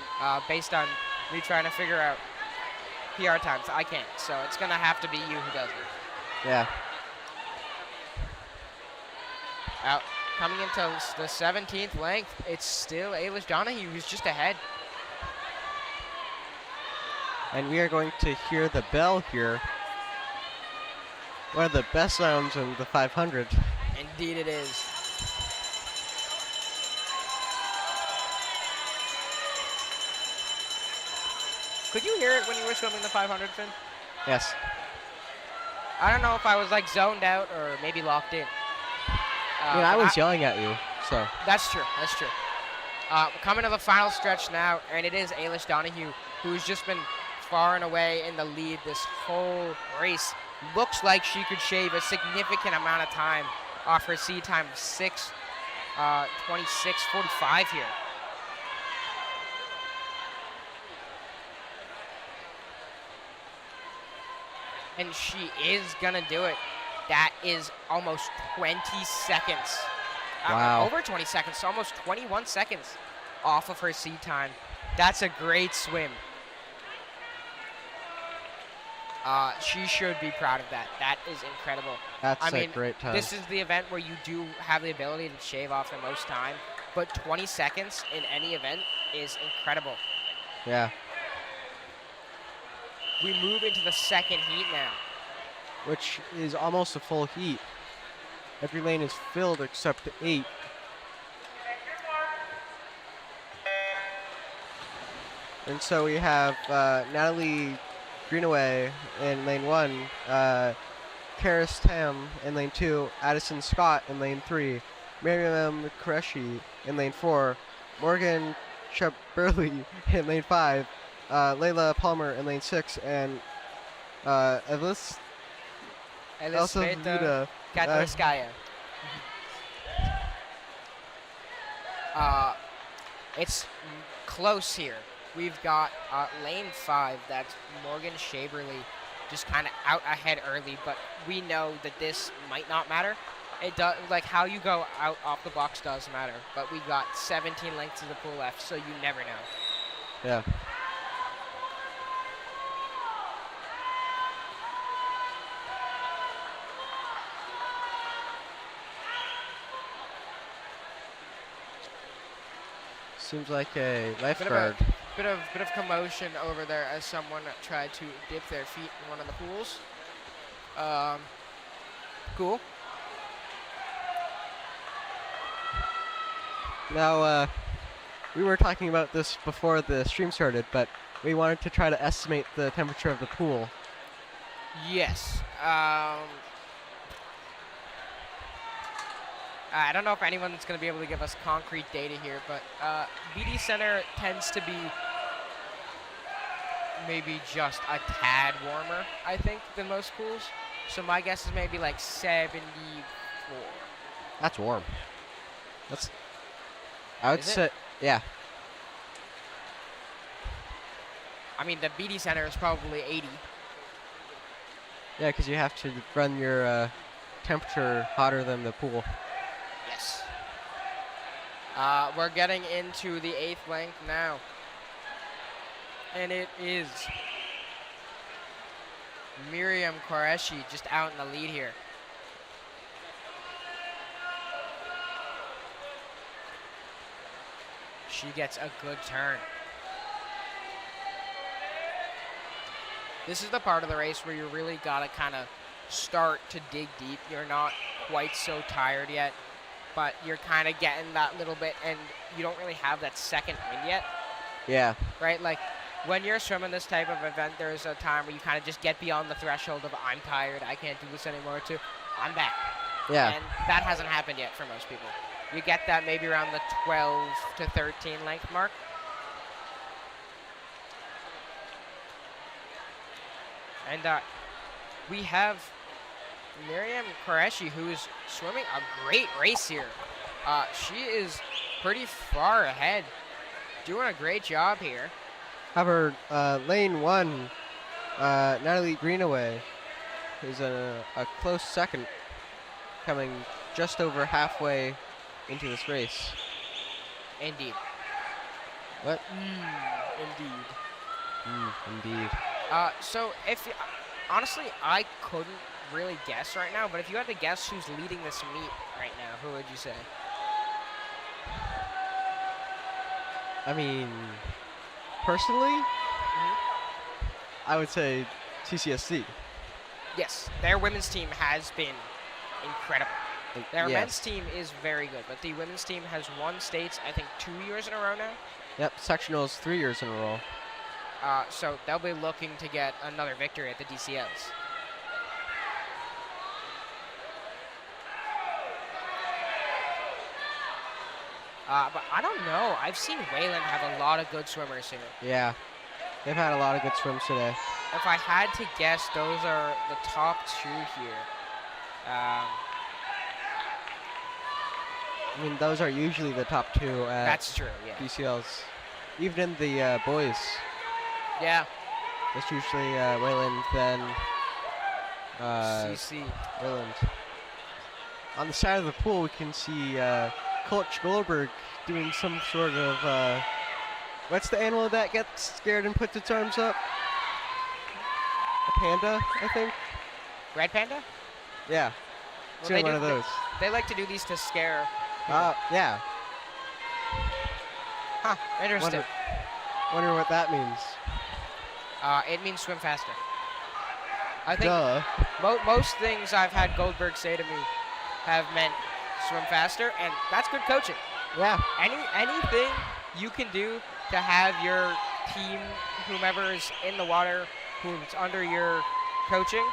based on me trying to figure out PR times, I can't. So it's gonna have to be you who does it. Yeah. Out coming into the 17th length, it's still Ailish Donahue who's just ahead. And we are going to hear the bell here. One of the best sounds in the 500. Indeed it is. Could you hear it when you were swimming the 500, Finn? Yes. I don't know if I was like zoned out or maybe locked in. I mean, I but was yelling at you, so. That's true. That's true. Coming to the final stretch now, and it is Ailish Donahue, who's just been far and away in the lead this whole race. Looks like she could shave a significant amount of time off her seed time of 6:26:45 here. And she is gonna do it. That is almost 20 seconds. Wow. Over 20 seconds, almost 21 seconds off of her seed time. That's a great swim. She should be proud of that. That is incredible. That's I a mean, great time. this is the event where you do have the ability to shave off the most time, but 20 seconds in any event is incredible. Yeah. We move into the second heat now. Which is almost a full heat. Every lane is filled except 8. And so we have Natalie Greenaway in lane 1, Karis Tam in lane 2, Addison Scott in lane 3, Miriam Qureshi in lane 4, Morgan Chaberly in lane 5, Layla Palmer in lane 6, and Elsa Elisabetta Vida. Katarskaya. It's close here. We've got lane 5, that's Morgan Shaberly, just kind of out ahead early, but we know that this might not matter. It does, like how you go out off the box does matter, but we got 17 lengths of the pool left, so you never know. Yeah. Seems like a lifeguard. Bit of commotion over there as someone tried to dip their feet in one of the pools. Cool. Now, we were talking about this before the stream started, but we wanted to try to estimate the temperature of the pool. Yes. I don't know if anyone's going to be able to give us concrete data here, but BeeDe Center tends to be maybe just a tad warmer, I think, than most pools. So my guess is maybe like 74. That's warm. That's. I would Is it? say, yeah. I mean, the BeeDe Center is probably 80. Yeah, because you have to run your temperature hotter than the pool. Yes. We're getting into the 8th length now. And it is Miriam Qureshi just out in the lead here. She gets a good turn. This is the part of the race where you really gotta kind of start to dig deep. You're not quite so tired yet, but you're kind of getting that little bit, and you don't really have that second wind yet, Yeah. right? Like, when you're swimming this type of event, there's a time where you kind of just get beyond the threshold of I'm tired, I can't do this anymore, to I'm back. Yeah. And that hasn't happened yet for most people. You get that maybe around the 12 to 13 length mark. And we have Miriam Qureshi, who is swimming a great race here. She is pretty far ahead, doing a great job here. However, lane 1, Natalie Greenaway is a close second, coming just over halfway into this race. Indeed. What? Indeed. Indeed. So if honestly, I couldn't really guess right now, but if you had to guess who's leading this meet right now, who would you say? I mean, personally, I would say TCSC. Yes, their women's team has been incredible. Their Yes. men's team is very good, but the women's team has won states, I think, 2 years in a row now. Yep, sectionals 3 years in a row. So they'll be looking to get another victory at the DCLs. But I don't know. I've seen Wayland have a lot of good swimmers here. Yeah, they've had a lot of good swims today. If I had to guess, those are the top 2 here. I mean, those are usually the top 2 at That's true, yeah. DCLs. Even in the boys, Yeah, it's usually Wayland, then CC. Wayland. On the side of the pool, we can see Coach Goldberg doing some sort of, what's the animal that gets scared and puts its arms up? A panda, I think? Red Panda? Yeah, Well, doing they one do- of those. They like to do these to scare people. Yeah, Huh, interesting. wonder what that means. It means swim faster. I think Duh. most things I've had Goldberg say to me have meant swim faster, and that's good coaching. Yeah, Anything you can do to have your team, whomever is in the water, who's under your coaching,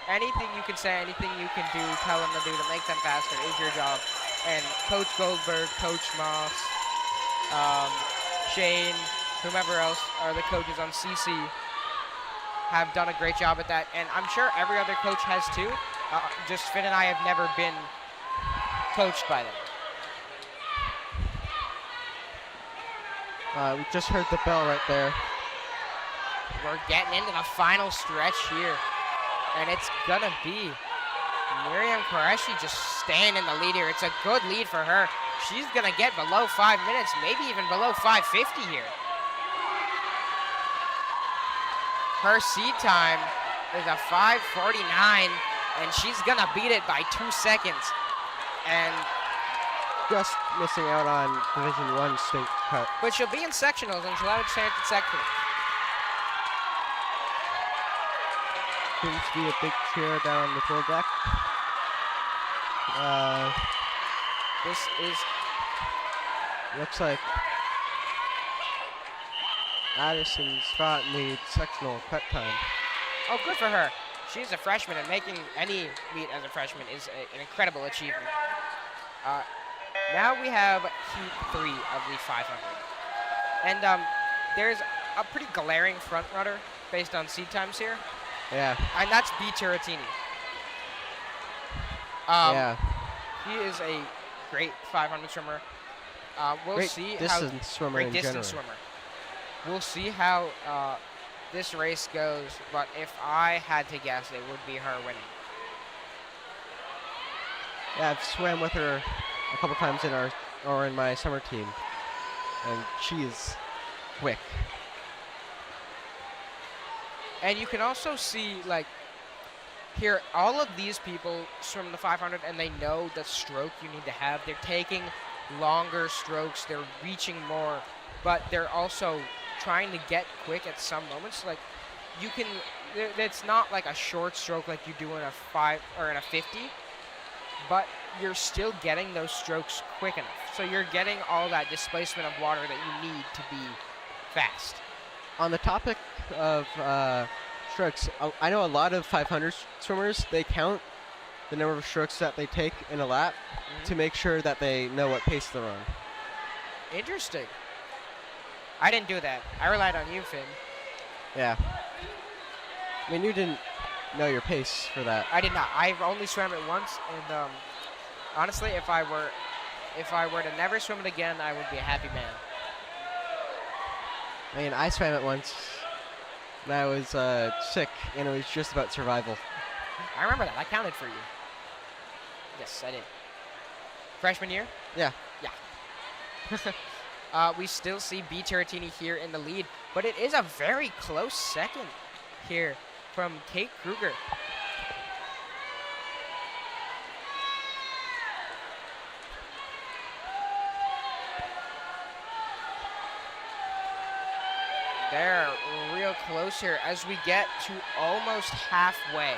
anything you can say, anything you can do, tell them to do to make them faster is your job. And Coach Goldberg, Coach Moss, Shane, whomever else are the coaches on CC have done a great job at that. And I'm sure every other coach has too. Just Finn and I have never been coached by them. we just heard the bell right there. We're getting into the final stretch here. And it's gonna be Miriam Qureshi just staying in the lead here. It's a good lead for her. She's gonna get below 5 minutes, maybe even below 5:50 here. Her seed time is a 5:49, and she's gonna beat it by 2 seconds. And Just missing out on Division 1 state cut. but she'll be in sectionals, and she'll have a chance at sectionals. Seems to be a big cheer down on the pool deck. This is Looks like Addison Scott leads sectional cut time. good for her. She's a freshman, and making any meet as a freshman is an incredible achievement. Now we have Heat 3 of the 500. And there's a pretty glaring front runner based on seed times here, Yeah, and that's B. Tiratini. yeah. He is a great 500 swimmer. We'll Great see distance swimmer great in distance general. swimmer. We'll see how this race goes, but if I had to guess, it would be her winning. Yeah, I've swam with her a couple times in my summer team, and she is quick. And you can also see, like, here, all of these people swim the 500, and they know the stroke you need to have. They're taking longer strokes. They're reaching more, but they're also trying to get quick at some moments. Like, you can, it's not like a short stroke like you do in a 5 or in a 50, but you're still getting those strokes quick enough. So you're getting all that displacement of water that you need to be fast. On the topic of strokes, I know a lot of 500 swimmers, they count the number of strokes that they take in a lap to make sure that they know what pace they're on. Interesting. I didn't do that. I relied on you, Finn. Yeah. I mean, you didn't know your pace for that. I did not. I've only swam it once, and honestly, if I were to never swim it again, I would be a happy man. I mean, I swam it once when I was sick, and it was just about survival. I remember that. I counted for you. Yes, I did. Freshman year? Yeah. Yeah. We still see B. Tiratini here in the lead, but it is a very close second here from Kate Kruger. They're real feel closer as we get to almost halfway.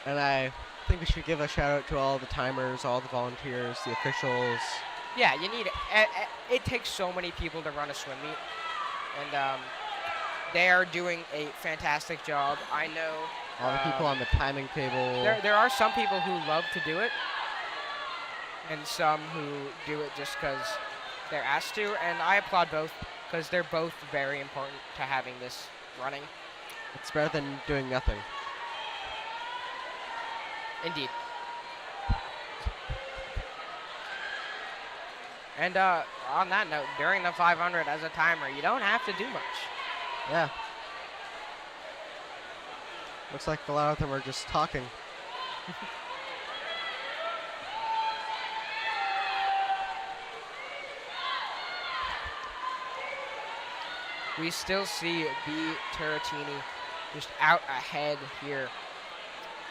And I think we should give a shout out to all the timers, all the volunteers, the officials. Yeah, you need it takes so many people to run a swim meet, and they are doing a fantastic job. I know All the people on the timing table. there are some people who love to do it, and some who do it just because they're asked to, and I applaud both because they're both very important to having this running. It's better than doing nothing. Indeed. And on that note, during the 500 as a timer, you don't have to do much. Yeah. Looks like a lot of them are just talking. We still see B. Turretini just out ahead here.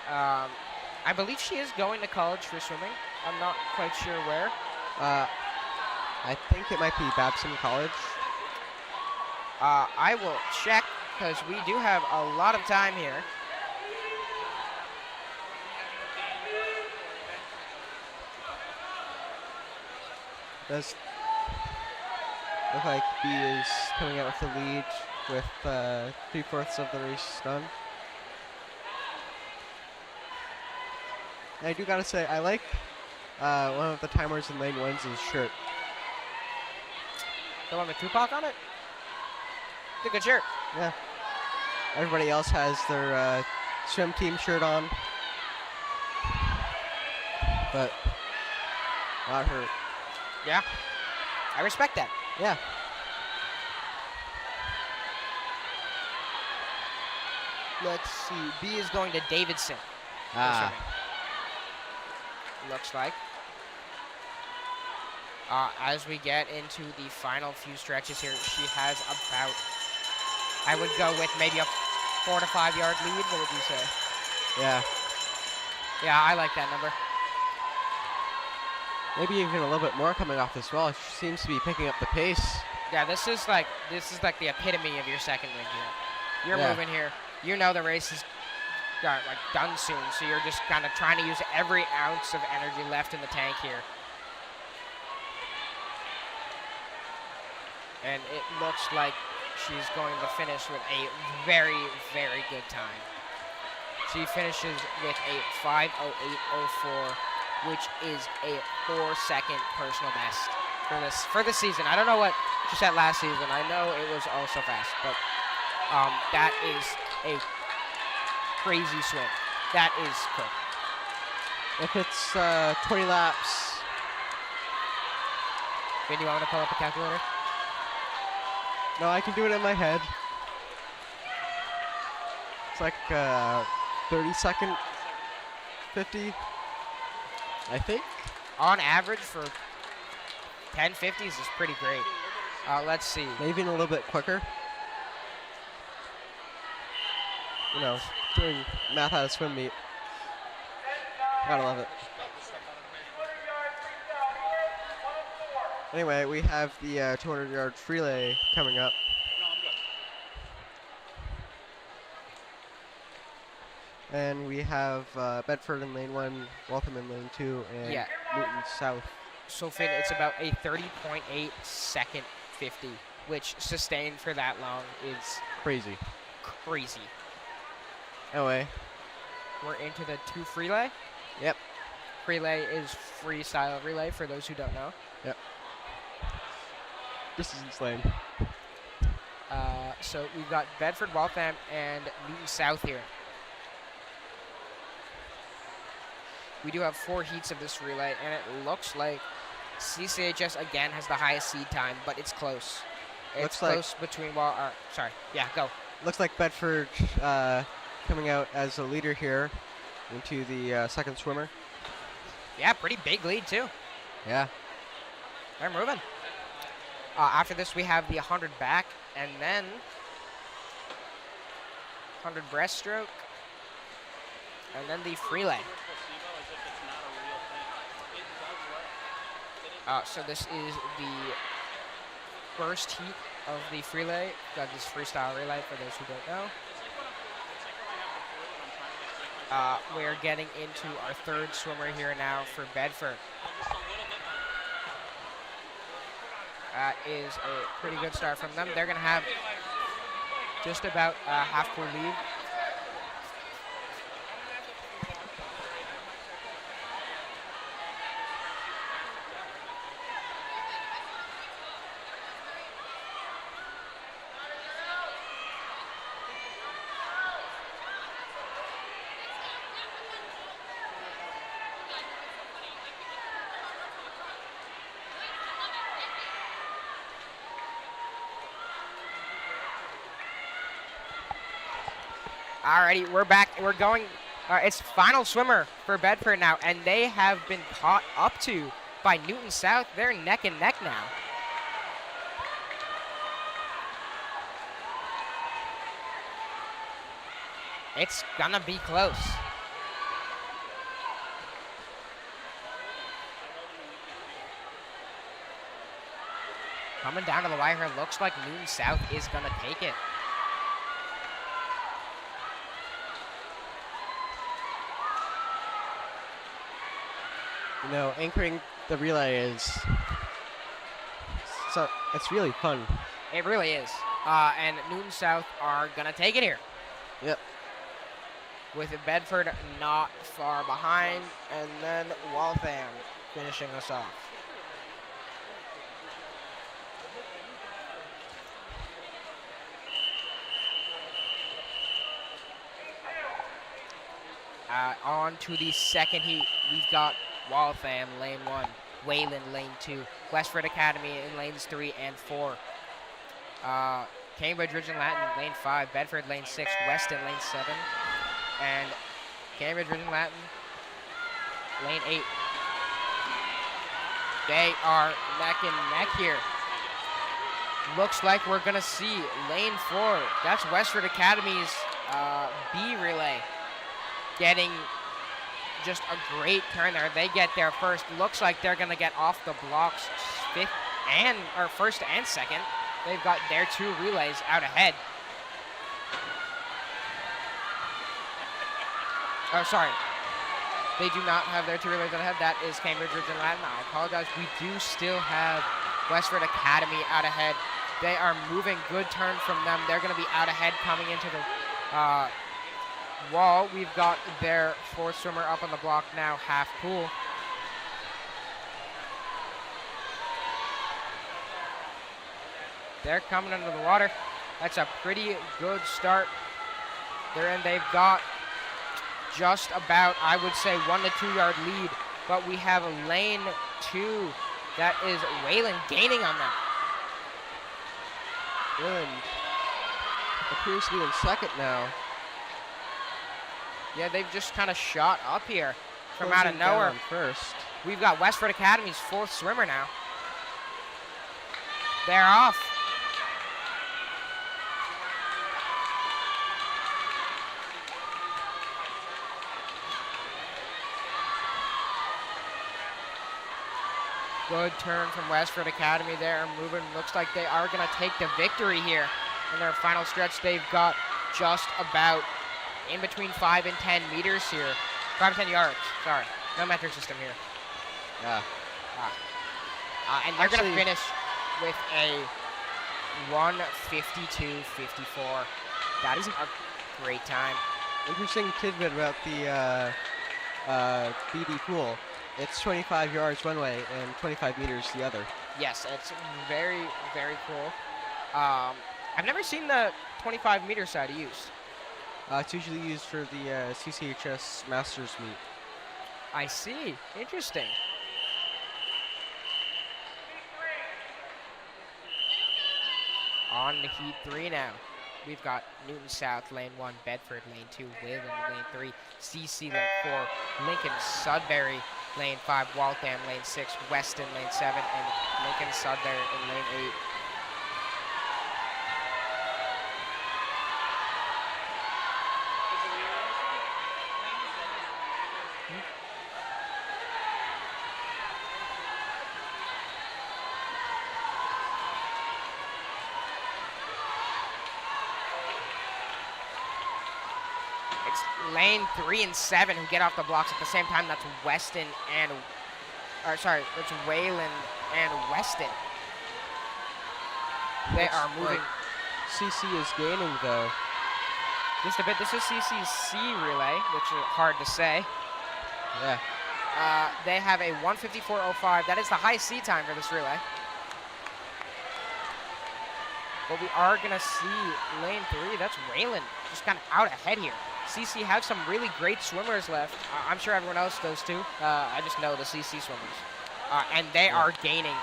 I believe she is going to college for swimming. I'm not quite sure where. I think it might be Babson College. I will check because we do have a lot of time here. Does look like B is coming out with the lead with 3/4 of the race done. And I do gotta say, I like one of the timers in lane 1's shirt. The one with Tupac on it? It's a good shirt. Yeah. Everybody else has their swim team shirt on. But not her. Yeah. I respect that. Yeah. Let's see. B is going to Davidson. for Ah. swimming. Looks like. As we get into the final few stretches here, she has about, I would go with maybe a 4 to 5 yard lead. What would you say? Yeah. Yeah, I like that number. Maybe even a little bit more coming off this wall. She seems to be picking up the pace. Yeah, this is like the epitome of your second win here. You're Yeah. moving here. You know the race is like done soon, so you're just kind of trying to use every ounce of energy left in the tank here. And it looks like she's going to finish with a very, very good time. She finishes with a 5:08:04, which is a 4-second personal best for this season. I don't know what she said last season. I know it was also fast, but that is a crazy swim. That is quick. If it's 20 laps, Ben, you want me to pull up a calculator? no, I can do it in my head. It's like 30-second 50, I think. On average for 1050s is pretty great. Let's see. Maybe even a little bit quicker. You know, doing math out of swim meet. Gotta love it. Anyway, we have the 200-yard relay coming up. And we have Bedford in lane 1, Waltham in lane 2, and Yeah. Newton South. So Finn, it's about a 30.8 second 50, which sustained for that long is Crazy. crazy. Anyway, We're into the 2 relay. yep. Relay is freestyle relay for those who don't know. This is insane. So we've got Bedford, Waltham, and Newton South here. We do have 4 heats of this relay, and it looks like CCHS again has the highest seed time, but it's close. It's Looks like- close between sorry, yeah, go. Looks like Bedford coming out as a leader here into the second swimmer. Yeah, pretty big lead too. Yeah. They're moving. After this, we have the 100 back, and then 100 breaststroke, and then the free lay. So this is the first heat of the free lay. Got this freestyle relay for those who don't know. We're getting into our third swimmer here now for Bedford. That is a pretty good start from them. They're going to have just about a half pool lead. Alrighty, we're back. We're going. It's final swimmer for Bedford now, and they have been caught up to by Newton South. They're neck and neck now. It's gonna be close. Coming down to the wire here, looks like Newton South is gonna take it. You know, anchoring the relay is it's really fun. It really is. And Newton South are gonna take it here. Yep. With Bedford not far behind, and then Waltham finishing us off. On to the second heat, we've got Waltham, lane 1, Wayland, lane 2, Westford Academy in lanes 3 and 4. Cambridge Ridge and Latin, lane 5, Bedford, lane 6, Weston, lane 7, and Cambridge Ridge and Latin, lane 8. They are neck and neck here. Looks like we're gonna see lane 4. That's Westford Academy's B relay getting just a great turn there. They get there first. Looks like they're gonna get off the blocks first and second. They've got their 2 relays out ahead. Oh, sorry. They do not have their 2 relays out ahead. That is Cambridge Ridge and Latin. I apologize. We do still have Westford Academy out ahead. They are moving. Good turn from them. They're going to be out ahead coming into the wall. We've got their 4th swimmer up on the block now, half pool. They're coming under the water. That's a pretty good start. They've got just about, I would say, 1 to 2 yard lead, but we have a lane 2 that is Wayland gaining on them. Wayland appears to be in second now. Yeah, they've just kind of shot up here from out of Closing nowhere. down first. We've got Westford Academy's 4th swimmer now. They're off. Good turn from Westford Academy there, moving. Looks like they are going to take the victory here in their final stretch. They've got just about in between 5 and 10 meters here. 5 and 10 yards, sorry. No metric system here. Yeah. And they're going to finish with a 1:52.54. That is a great time. Interesting tidbit about the BeeDe pool. It's 25 yards one way and 25 meters the other. Yes, it's very, very cool. I've never seen the 25-meter side used. It's usually used for the CCHS Masters meet. I see. Interesting. On to Heat 3 now. We've got Newton South, lane 1, Bedford, lane 2, Wayland, lane 3, CC, lane 4, Lincoln, Sudbury, lane 5, Waltham, lane 6, Weston, lane 7, and Lincoln Sudbury in lane 8. it's lane 3 and 7 who get off the blocks at the same time. That's Weston and, or sorry, it's Wayland and Weston. They Looks are moving. like CC is gaining though. Just a bit. This is CC's C relay, which is hard to say. Yeah. They have a 1:54.05. That is the high C time for this relay. But we are going to see lane 3. That's Wayland just kind of out ahead here. CC have some really great swimmers left. I'm sure everyone else does too. I just know the CC swimmers. And they are gaining.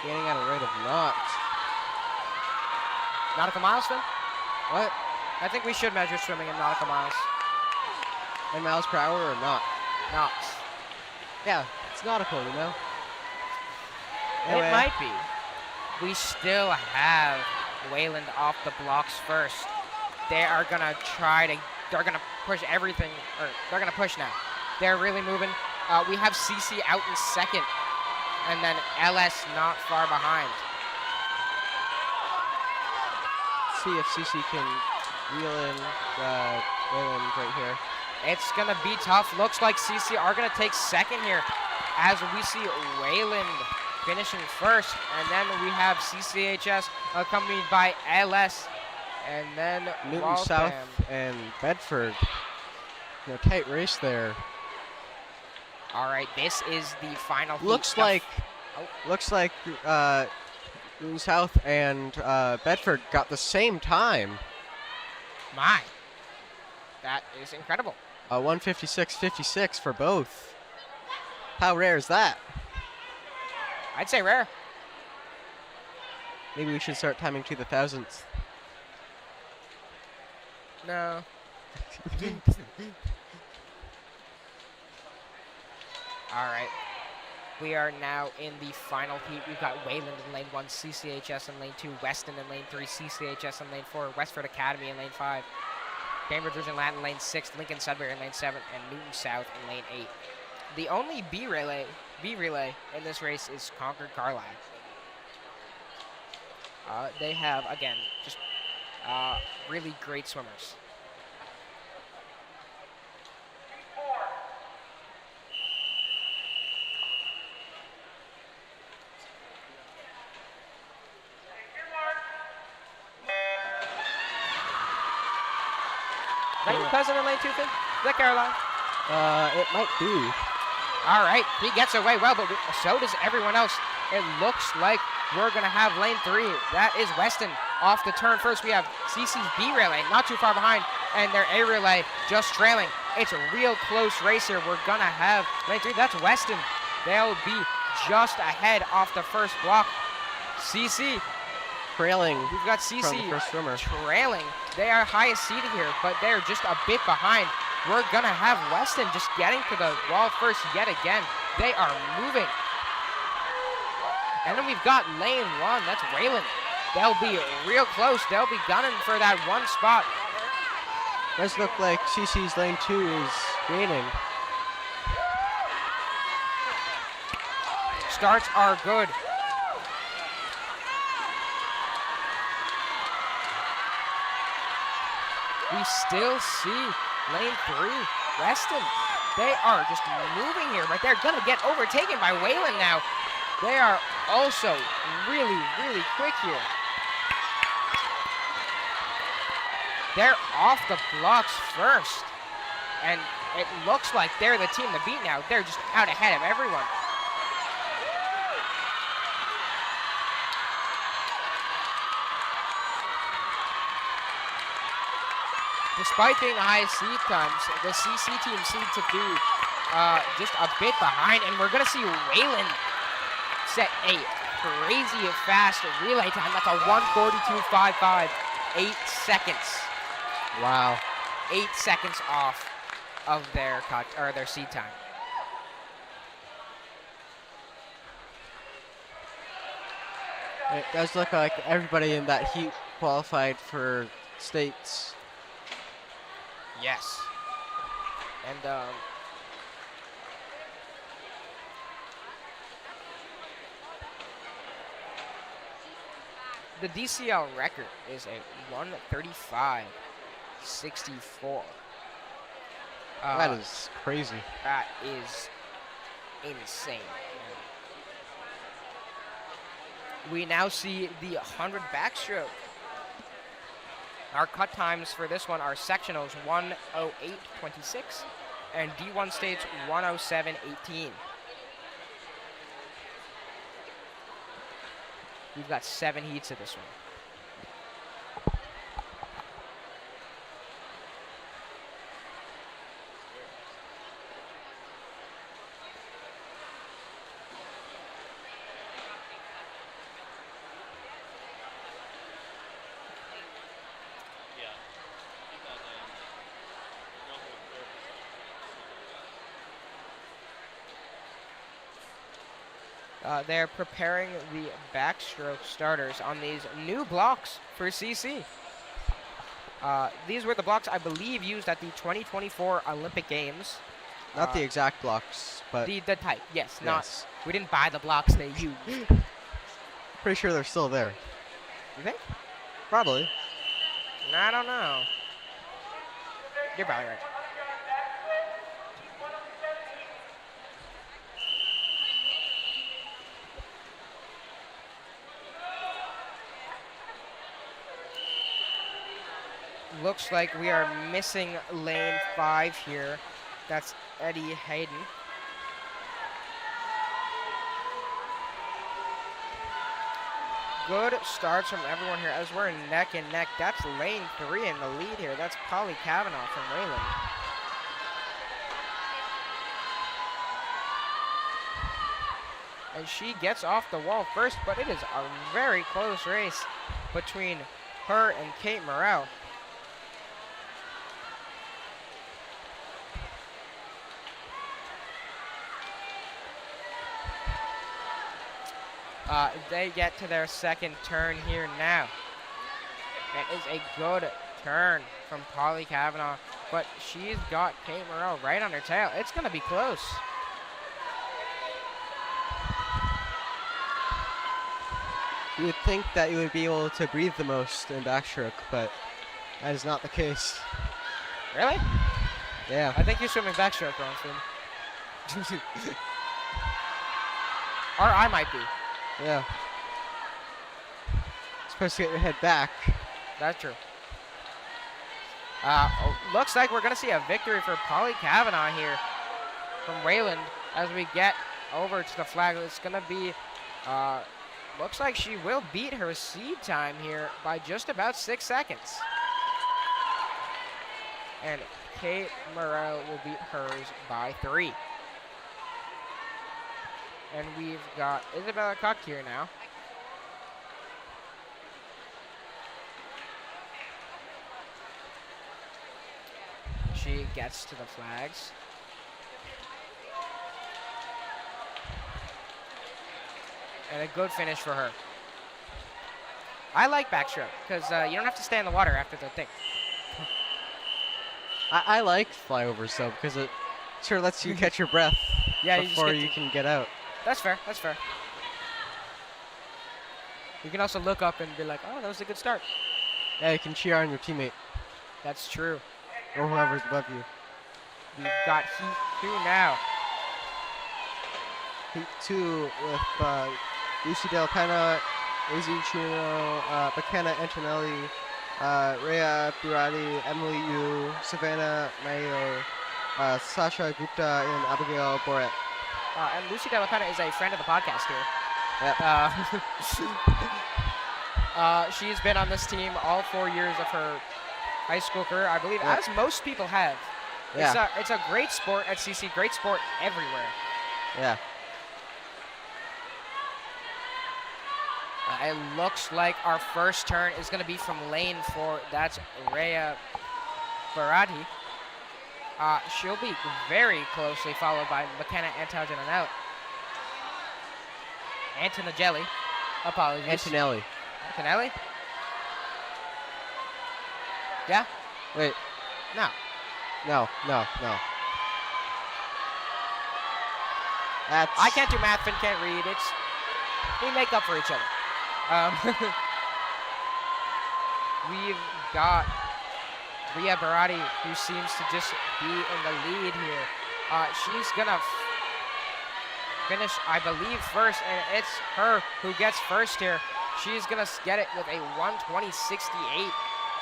Gaining at a rate of knots. Nautical miles, Finn? What? I think we should measure swimming in nautical miles. In miles per hour or not? Knots. Yeah, it's nautical, you know? It might be. We still have Wayland off the blocks first. They are going to they're going to push everything, or they're going to push now. They're really moving. We have CC out in second, and then LS not far behind. See if CC can reel in Wayland right here. It's going to be tough. Looks like CC are going to take second here as we see Wayland finishing first. And then we have CCHS accompanied by LS. And then Newton Waltham. South and Bedford. Tight race there. All right, this is the final heat. Looks like Newton South and Bedford got the same time. My. That is incredible. 1:56.56 for both. How rare is that? I'd say rare. Maybe we should start timing to the thousandth. No. All right. We are now in the final heat. We've got Wayland in lane 1, CCHS in lane 2, Weston in lane 3, CCHS in lane 4, Westford Academy in lane 5, Cambridge Vision Latin in lane 6, Lincoln Sudbury in lane 7, and Newton South in lane 8. The only B relay in this race is Concord Carlisle. They have, again, just really great swimmers. Is that your cousin in lane 2, Finn? Is that Caroline? It might be. All right, he gets away well, but so does everyone else. It looks like we're going to have lane 3. That is Weston off the turn. First, we have CC's B relay, not too far behind, and their A relay just trailing. It's a real close race here. We're going to have lane 3. That's Weston. They'll be just ahead off the first block. CC. Trailing. We've got CC from the first swimmer. trailing. They are highest seeded here, but they're just a bit behind. We're going to have Weston just getting to the wall first yet again. They are moving. And then we've got lane 1. That's Wayland. They'll be real close. They'll be gunning for that one spot. Does look like CC's lane 2 is gaining. Starts are good. We still see lane 3, Weston. They are just moving here, but they're going to get overtaken by Wayland now. They are also really, really quick here. They're off the blocks first, and it looks like they're the team to beat now. They're just out ahead of everyone. Despite being the highest seed times, the CC team seemed to be just a bit behind, and we're going to see Wayland set a crazy fast relay time. That's a 1:42.55, 8 seconds. Wow. 8 seconds off of their seed time. It does look like everybody in that heat qualified for states. Yes. And the DCL record is a 1:35. 64. That is crazy. That is insane. We now see the 100 backstroke. Our cut times for this one are sectionals 1:08.26 and D1 states 1:07.18. We've got 7 heats of this one. They're preparing the backstroke starters on these new blocks for CC. These were the blocks I believe used at the 2024 Olympic Games. Not the exact blocks, but The type, yes. yes. We didn't buy the blocks they used. Pretty sure they're still there. You think? Probably. I don't know. You're probably right. Looks like we are missing lane 5 here. That's Eddie Hayden. Good starts from everyone here as we're neck and neck. That's lane 3 in the lead here. That's Polly Kavanaugh from Wayland. And she gets off the wall first, but it is a very close race between her and Kate Morrell. They get to their second turn here now. That is a good turn from Polly Kavanaugh, but she's got Kate Morrell right on her tail. It's going to be close. You would think that you would be able to breathe the most in backstroke, but that is not the case. Really? Yeah. I think you're swimming backstroke, Bronson. Or I might be. Yeah. Supposed to get your head back. That's true. Looks like we're going to see a victory for Polly Kavanaugh here from Wayland as we get over to the flag. It's going to be, looks like she will beat her seed time here by just about 6 seconds. And Kate Morrell will beat hers by 3. And we've got Isabella Cook here now. She gets to the flags. And a good finish for her. I like backstroke because you don't have to stay in the water after the thing. I like flyovers though because it sure lets you catch your breath Yeah, before you can get out. That's fair. That's fair. You can also look up and be like, "Oh, that was a good start." Yeah, you can cheer on your teammate That's true. or whoever's above you. We've got Heat 2 now. Heat 2 with Lucy Del Pena, Izzy Chino, McKenna Antonelli, Rhea Burati, Emily Yu, Savannah Mayo, Sasha Gupta, and Abigail Boret. And Lucy De La Pena is a friend of the podcast here. Yep. She's been on this team all 4 years of her high school career, I believe, as most people have. Yeah. It's a great sport at CC, great sport everywhere. Yeah. It looks like our first turn is going to be from lane 4. That's Rhea Barati. She'll be very closely followed by McKenna Antonelli. Antonelli. Apologies. Antonelli. Antonelli? Yeah? Wait. No. No. That's... I can't do math and can't read. We make up for each other. We've got Leah Barati, who seems to just be in the lead here. She's gonna finish, I believe, first, and it's her who gets first here. She's gonna get it with a 1:20.68.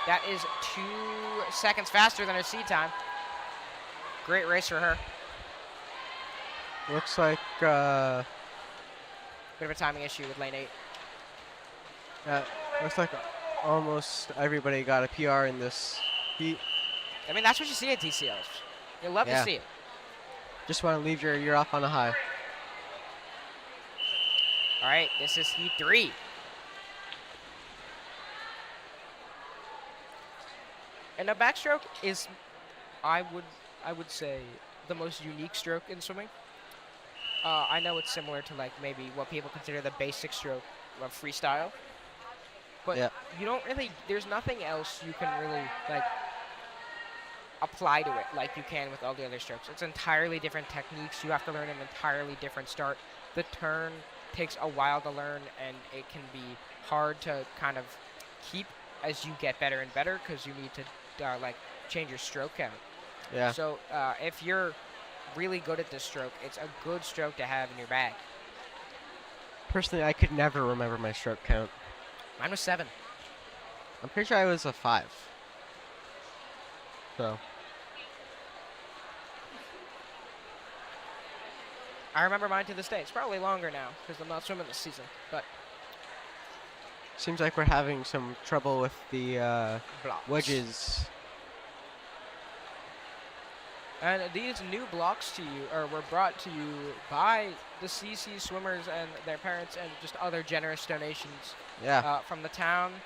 That is 2 seconds faster than her seed time. Great race for her. Looks like Bit of a timing issue with lane 8. looks like almost everybody got a PR in this heat. I mean, that's what you see at DCLs. You'll love to see it. Just want to leave your year off on a high. All right, this is heat 3. And a backstroke is, I would say, the most unique stroke in swimming. I know it's similar to like maybe what people consider the basic stroke of freestyle, but you don't really. There's nothing else you can really like apply to it like you can with all the other strokes. It's entirely different techniques. You have to learn an entirely different start. The turn takes a while to learn, and it can be hard to kind of keep as you get better and better because you need to like change your stroke count. Yeah. So if you're really good at this stroke, it's a good stroke to have in your bag. Personally, I could never remember my stroke count. Mine was 7. I'm pretty sure I was a 5. So. I remember mine to this day. It's probably longer now because I'm not swimming this season. But Seems like we're having some trouble with the blocks. wedges. And these new blocks to you, or were brought to you by the CC swimmers and their parents and just other generous donations Yeah. from the town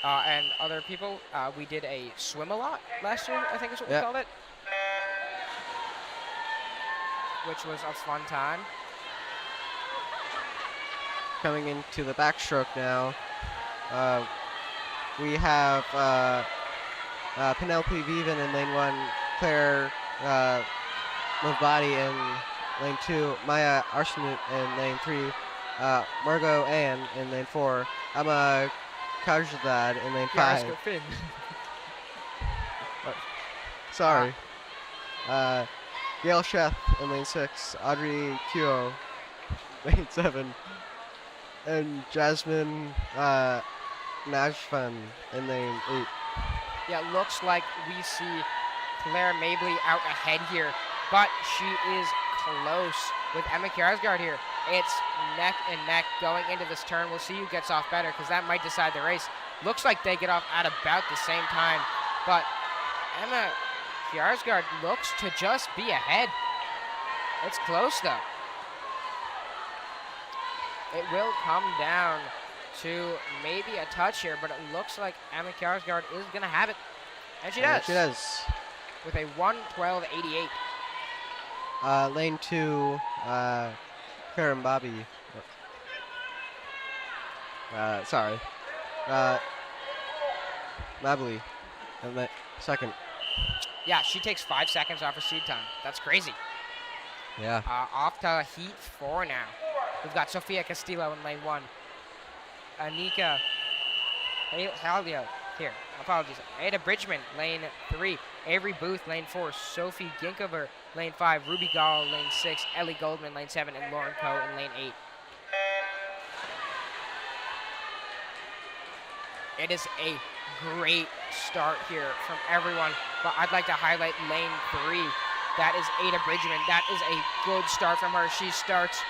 and other people. We did a swim-a-lot last year, I think is what we called it. Which was a fun time. Coming into the backstroke now. We have Penelope Viven in lane 1, Claire Movbody in lane 2, Maya Arsenut in lane 3, Margot Ann in lane 4, Emma Kajadad in lane 5. Sorry. Gail Sheth in lane 6, Audrey Kyo lane 7, and Jasmine Najfan in lane 8. Yeah, looks like we see Claire Mabley out ahead here, but she is close with Emma Kjaersgaard here. It's neck and neck going into this turn. We'll see who gets off better because that might decide the race. Looks like they get off at about the same time, but Emma Kjaersgaard looks to just be ahead. It's close though. It will come down to maybe a touch here, but it looks like Emma Kjaersgaard is going to have it. And she does. She does. With a 1:12.88. Lane 2, Karen Bobby. Sorry. Mabley in the second. Yeah, she takes 5 seconds off her seed time. That's crazy. Yeah. Off to heat 4 now. We've got Sofia Castillo in lane 1. Anika Halio here. Apologies. Ada Bridgman, lane 3. Avery Booth, lane 4. Sophie Ginkover, lane 5. Ruby Gall, lane 6. Ellie Goldman, lane 7. And Lauren Coe in lane 8. It is a great start here from everyone, but I'd like to highlight lane 3. That is Ada Bridgman. That is a good start from her. She starts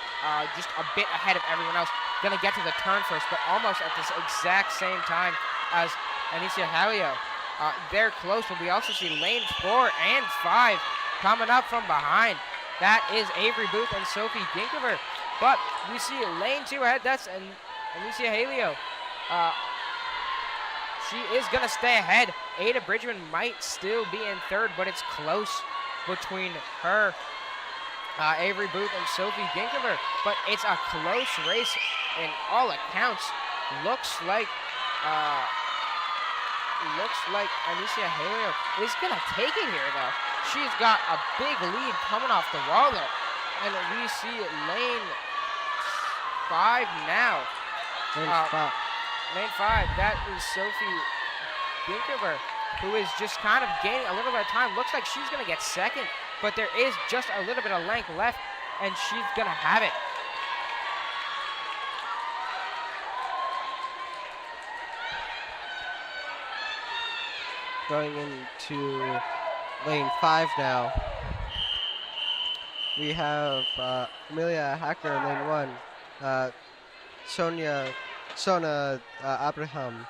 just a bit ahead of everyone else. Gonna get to the turn first, but almost at this exact same time as Anicia Halio. They're close, but we also see lane 4 and 5 coming up from behind. That is Avery Booth and Sophie Ginkover. But we see lane 2 ahead. That's Anicia Halio. She is going to stay ahead. Ada Bridgman might still be in third, but it's close between her, Avery Booth, and Sophie Ginkover. But it's a close race in all accounts. Looks like Anicia Halio is going to take it here, though. She's got a big lead coming off the wall, though. And we see lane 5 now. Lane 5. Lane 5, that is Sophie Ginkover. who is just kind of gaining a little bit of time. Looks like she's going to get second, but there is just a little bit of length left, and she's going to have it. Going into lane 5 now. We have Amelia Hacker in lane 1. Sona Abraham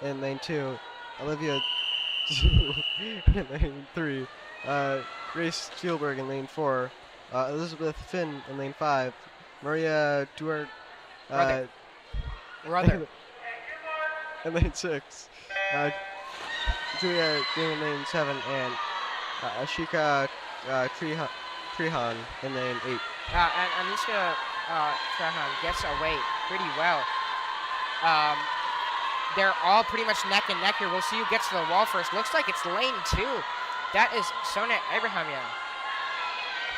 in lane 2. Olivia in lane 3. Grace Spielberg in lane 4. Elizabeth Finn in lane 5. Maria Duarte Brother. in lane 6. Julia in lane 7 and Ashika Trehan in lane 8. And Anushka Trehan gets away pretty well. They're all pretty much neck and neck here. We'll see who gets to the wall first. Looks like it's lane 2. That is Sona Abrahamian.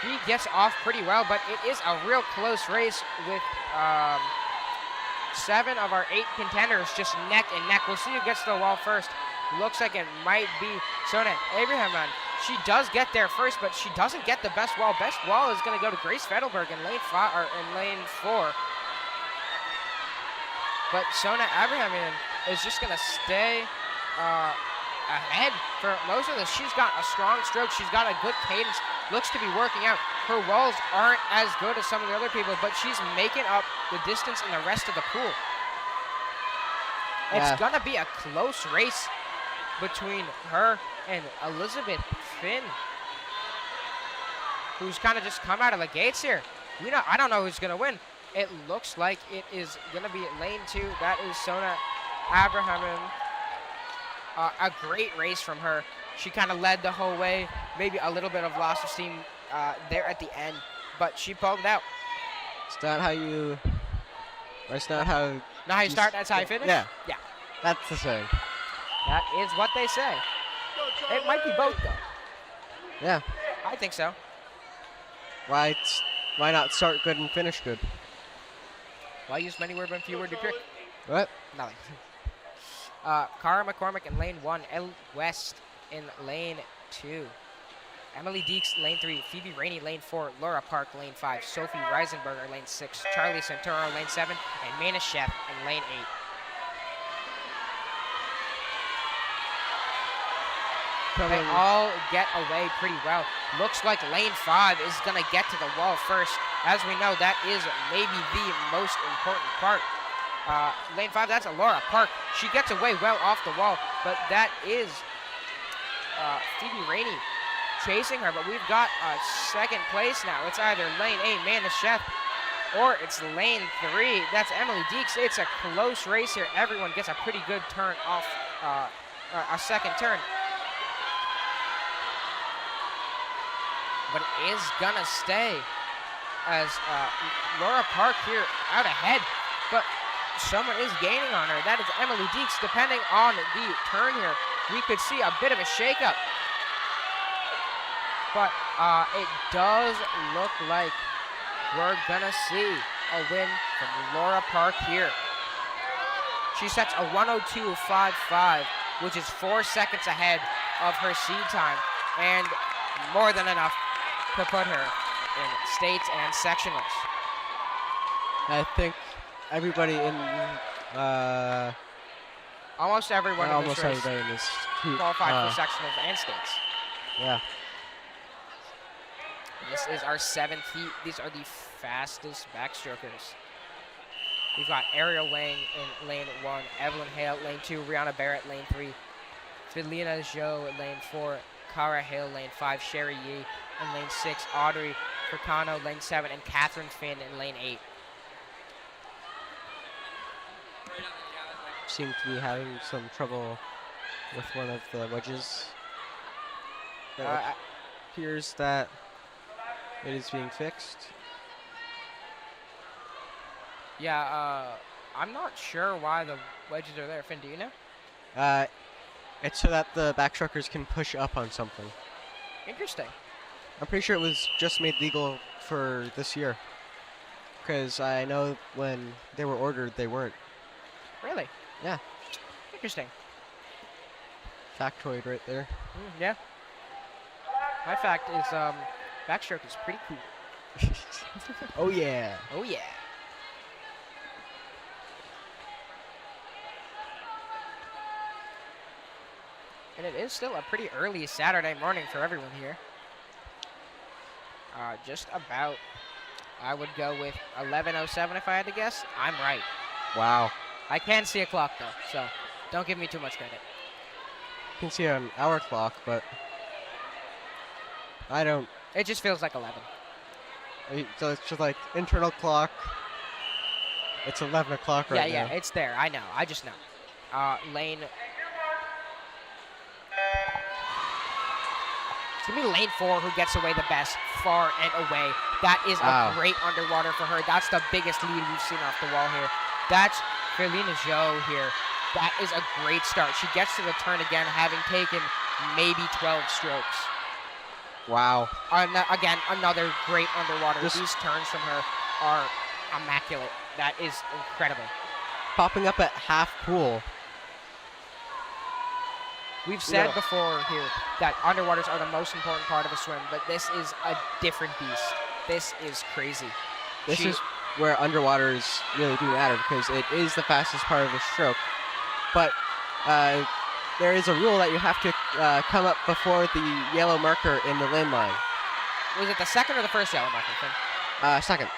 He gets off pretty well, but it is a real close race with 7 of our 8 contenders just neck and neck. We'll see who gets to the wall first. Looks like it might be Sona Abrahamian. She does get there first, but she doesn't get the best wall. Best wall is going to go to Grace Fettelberg in lane 4. But Sona Abrahamian is just going to stay ahead for most of this. She's got a strong stroke. She's got a good cadence. Looks to be working out. Her walls aren't as good as some of the other people, but she's making up the distance in the rest of the pool. It's going to be a close race between her and Elizabeth Finn, who's kind of just come out of the gates here. I don't know who's going to win. It looks like it is going to be lane 2. That is Sona Abrahamian. A great race from her. She kind of led the whole way. Maybe a little bit of loss of steam there at the end, but she pulled it out. It's not how you... It's not how... Not how you start, that's how you finish? Yeah. Yeah. That's the saying. That is what they say. It might be both, though. Yeah. I think so. Why not start good and finish good? Why use many words when few words do trick? What? Nothing. Cara McCormick in lane 1. Elle West in lane 2. Emily Deeks, lane 3. Phoebe Rainey, lane 4. Laura Park, lane 5. Sophie Reisenberger, lane 6. Charlie Santoro, lane 7. And Mana Chef in lane 8. They all get away pretty well. Looks like lane 5 is going to get to the wall first. As we know, that is maybe the most important part. Lane 5, that's a Laura Park. She gets away well off the wall, but that is Phoebe Rainey chasing her. But we've got second place now. It's either lane 8, Mana Chef, or it's lane 3. That's Emily Deeks. It's a close race here. Everyone gets a pretty good turn off, a second turn. But it is gonna stay as Laura Park here out ahead, but someone is gaining on her. That is Emily Deeks. Depending on the turn here, we could see a bit of a shakeup. But it does look like we're gonna see a win from Laura Park here. She sets a 1:02.55, which is 4 seconds ahead of her seed time, and more than enough to put her in states and sectionals. I think everybody in almost everyone in this race everybody in this heat, qualified for sectionals and states. Yeah. This is our 7th heat. These are the fastest backstrokers. We've got Ariel Wang in lane 1, Evelyn Hale lane 2, Rihanna Barrett lane 3, Felina Zhou lane 4, Cara Hale lane 5, Sherry Yee in lane 6, Audrey Fricano lane 7, and Catherine Finn in lane 8. Seem to be having some trouble with one of the wedges. It appears that it is being fixed. Yeah, I'm not sure why the wedges are there. Finn, do you know? It's so that the backstrokers can push up on something. Interesting. I'm pretty sure it was just made legal for this year. Because I know when they were ordered, they weren't. Really? Yeah. Interesting. Factoid right there. Yeah. My fact is backstroke is pretty cool. Oh yeah. Oh yeah. And it is still a pretty early Saturday morning for everyone here. Just about, I would go with 11:07 if I had to guess. I'm right. Wow. I can see a clock though, so don't give me too much credit. You can see an hour clock, but I don't. It just feels like 11. So it's just like internal clock. It's 11 o'clock right Yeah, now. it's there. I know. I just know. Lane. It's going to be lane 4 who gets away the best, far and away. That is a great underwater for her. That's the biggest lead we've seen off the wall here. That's Felina Jo here. That is a great start. She gets to the turn again, having taken maybe 12 strokes. Wow. Again, another great underwater. These turns from her are immaculate. That is incredible. Popping up at half pool. We've said before here that underwaters are the most important part of a swim, but this is a different beast. This is crazy. This is where underwaters really do matter because it is the fastest part of the stroke. But there is a rule that you have to come up before the yellow marker in the lane line. Was it the second or the first yellow marker, Finn? Second.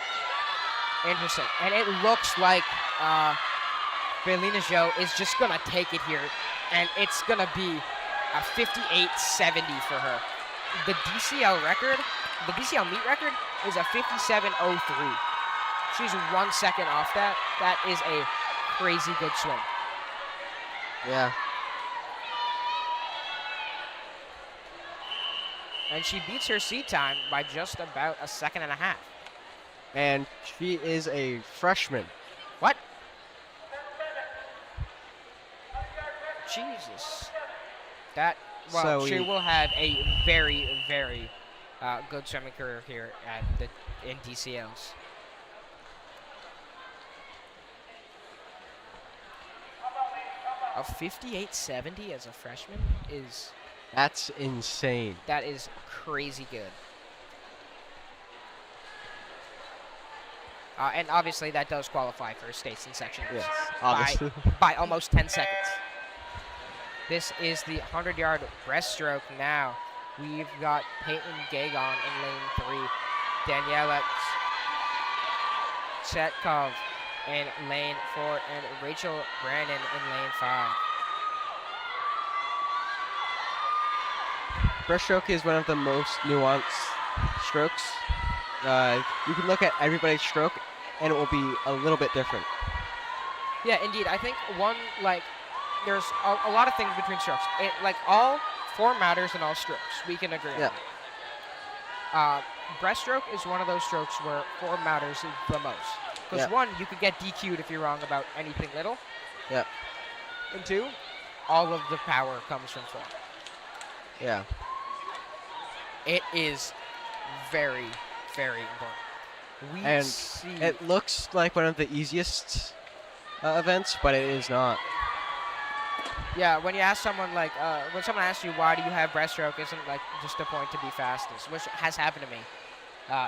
Interesting. And it looks like Felina Jo is just going to take it here. And it's going to be a 58.70 for her. The DCL record, the DCL meet record, is a 57.03. She's 1 second off that. That is a crazy good swim. Yeah. And she beats her seat time by just about a second and a half. And she is a freshman. What? Jesus. That, well, So she will have a very, very good swimming career here in DCLs. A 58.70 as a freshman is... That's insane. That is crazy good. And obviously that does qualify for states and sections. Yes, obviously. By almost 10 seconds. This is the 100-yard breaststroke now. We've got Peyton Gagon in lane 3. Daniela Chetkov in lane 4. And Rachel Brandon in lane 5. Breaststroke is one of the most nuanced strokes. You can look at everybody's stroke, and it will be a little bit different. Yeah, indeed. I think there's a lot of things between strokes. All form matters in all strokes. We can agree on that. Breaststroke is one of those strokes where form matters the most. Because one, you could get DQ'd if you're wrong about anything little. Yeah. And two, all of the power comes from form. Yeah. It is very, very important. And it looks like one of the easiest events, but it is not. Yeah, when you ask someone when someone asks you why do you have breaststroke, isn't just a point to be fastest, which has happened to me.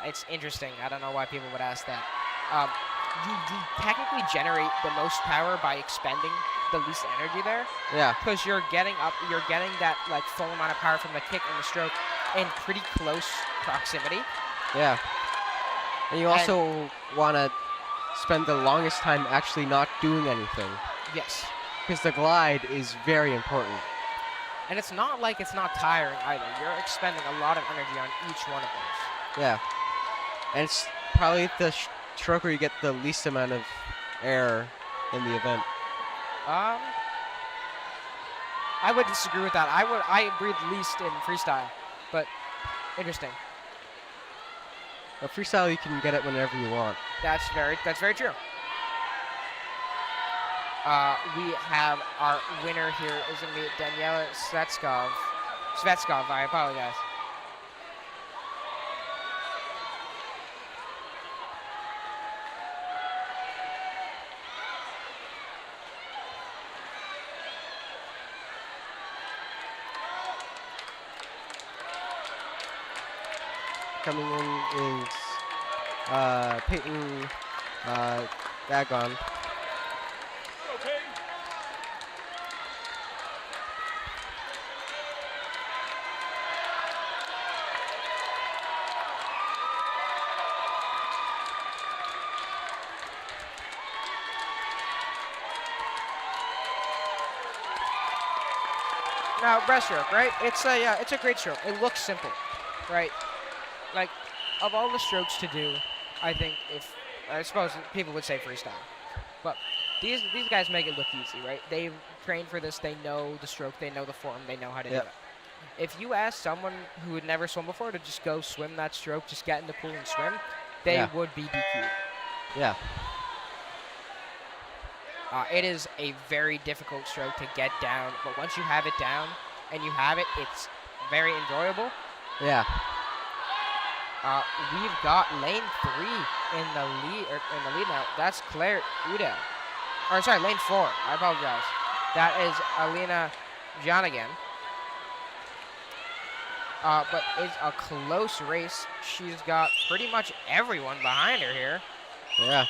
It's interesting. I don't know why people would ask that. You technically generate the most power by expending the least energy there. Yeah. Because you're getting that full amount of power from the kick and the stroke in pretty close proximity. Yeah. And you also want to spend the longest time actually not doing anything. Yes. Because the glide is very important. And it's not like it's not tiring either. You're expending a lot of energy on each one of those. Yeah. And it's probably the stroke where you get the least amount of air in the event. I would disagree with that. I breathe least in freestyle, but interesting. But freestyle, you can get it whenever you want. That's very true. We have our winner here is going to be Daniela Svetskov, I apologize. coming in is Peyton Dagon. Now, breaststroke, right? It's a great stroke. It looks simple, right? Like, of all the strokes to do, I think I suppose people would say freestyle, but these guys make it look easy, right? They've trained for this. They know the stroke. They know the form. They know how to do it. If you ask someone who had never swum before to just go swim that stroke, just get in the pool and swim, they would be DQ'd. Yeah. It is a very difficult stroke to get down, but once you have it down and you have it, it's very enjoyable. Yeah. We've got lane 3 in the lead now. That's Claire Uda. Or sorry, lane 4. I apologize. That is Alina Janigan. But it's a close race. She's got pretty much everyone behind her here. Yeah.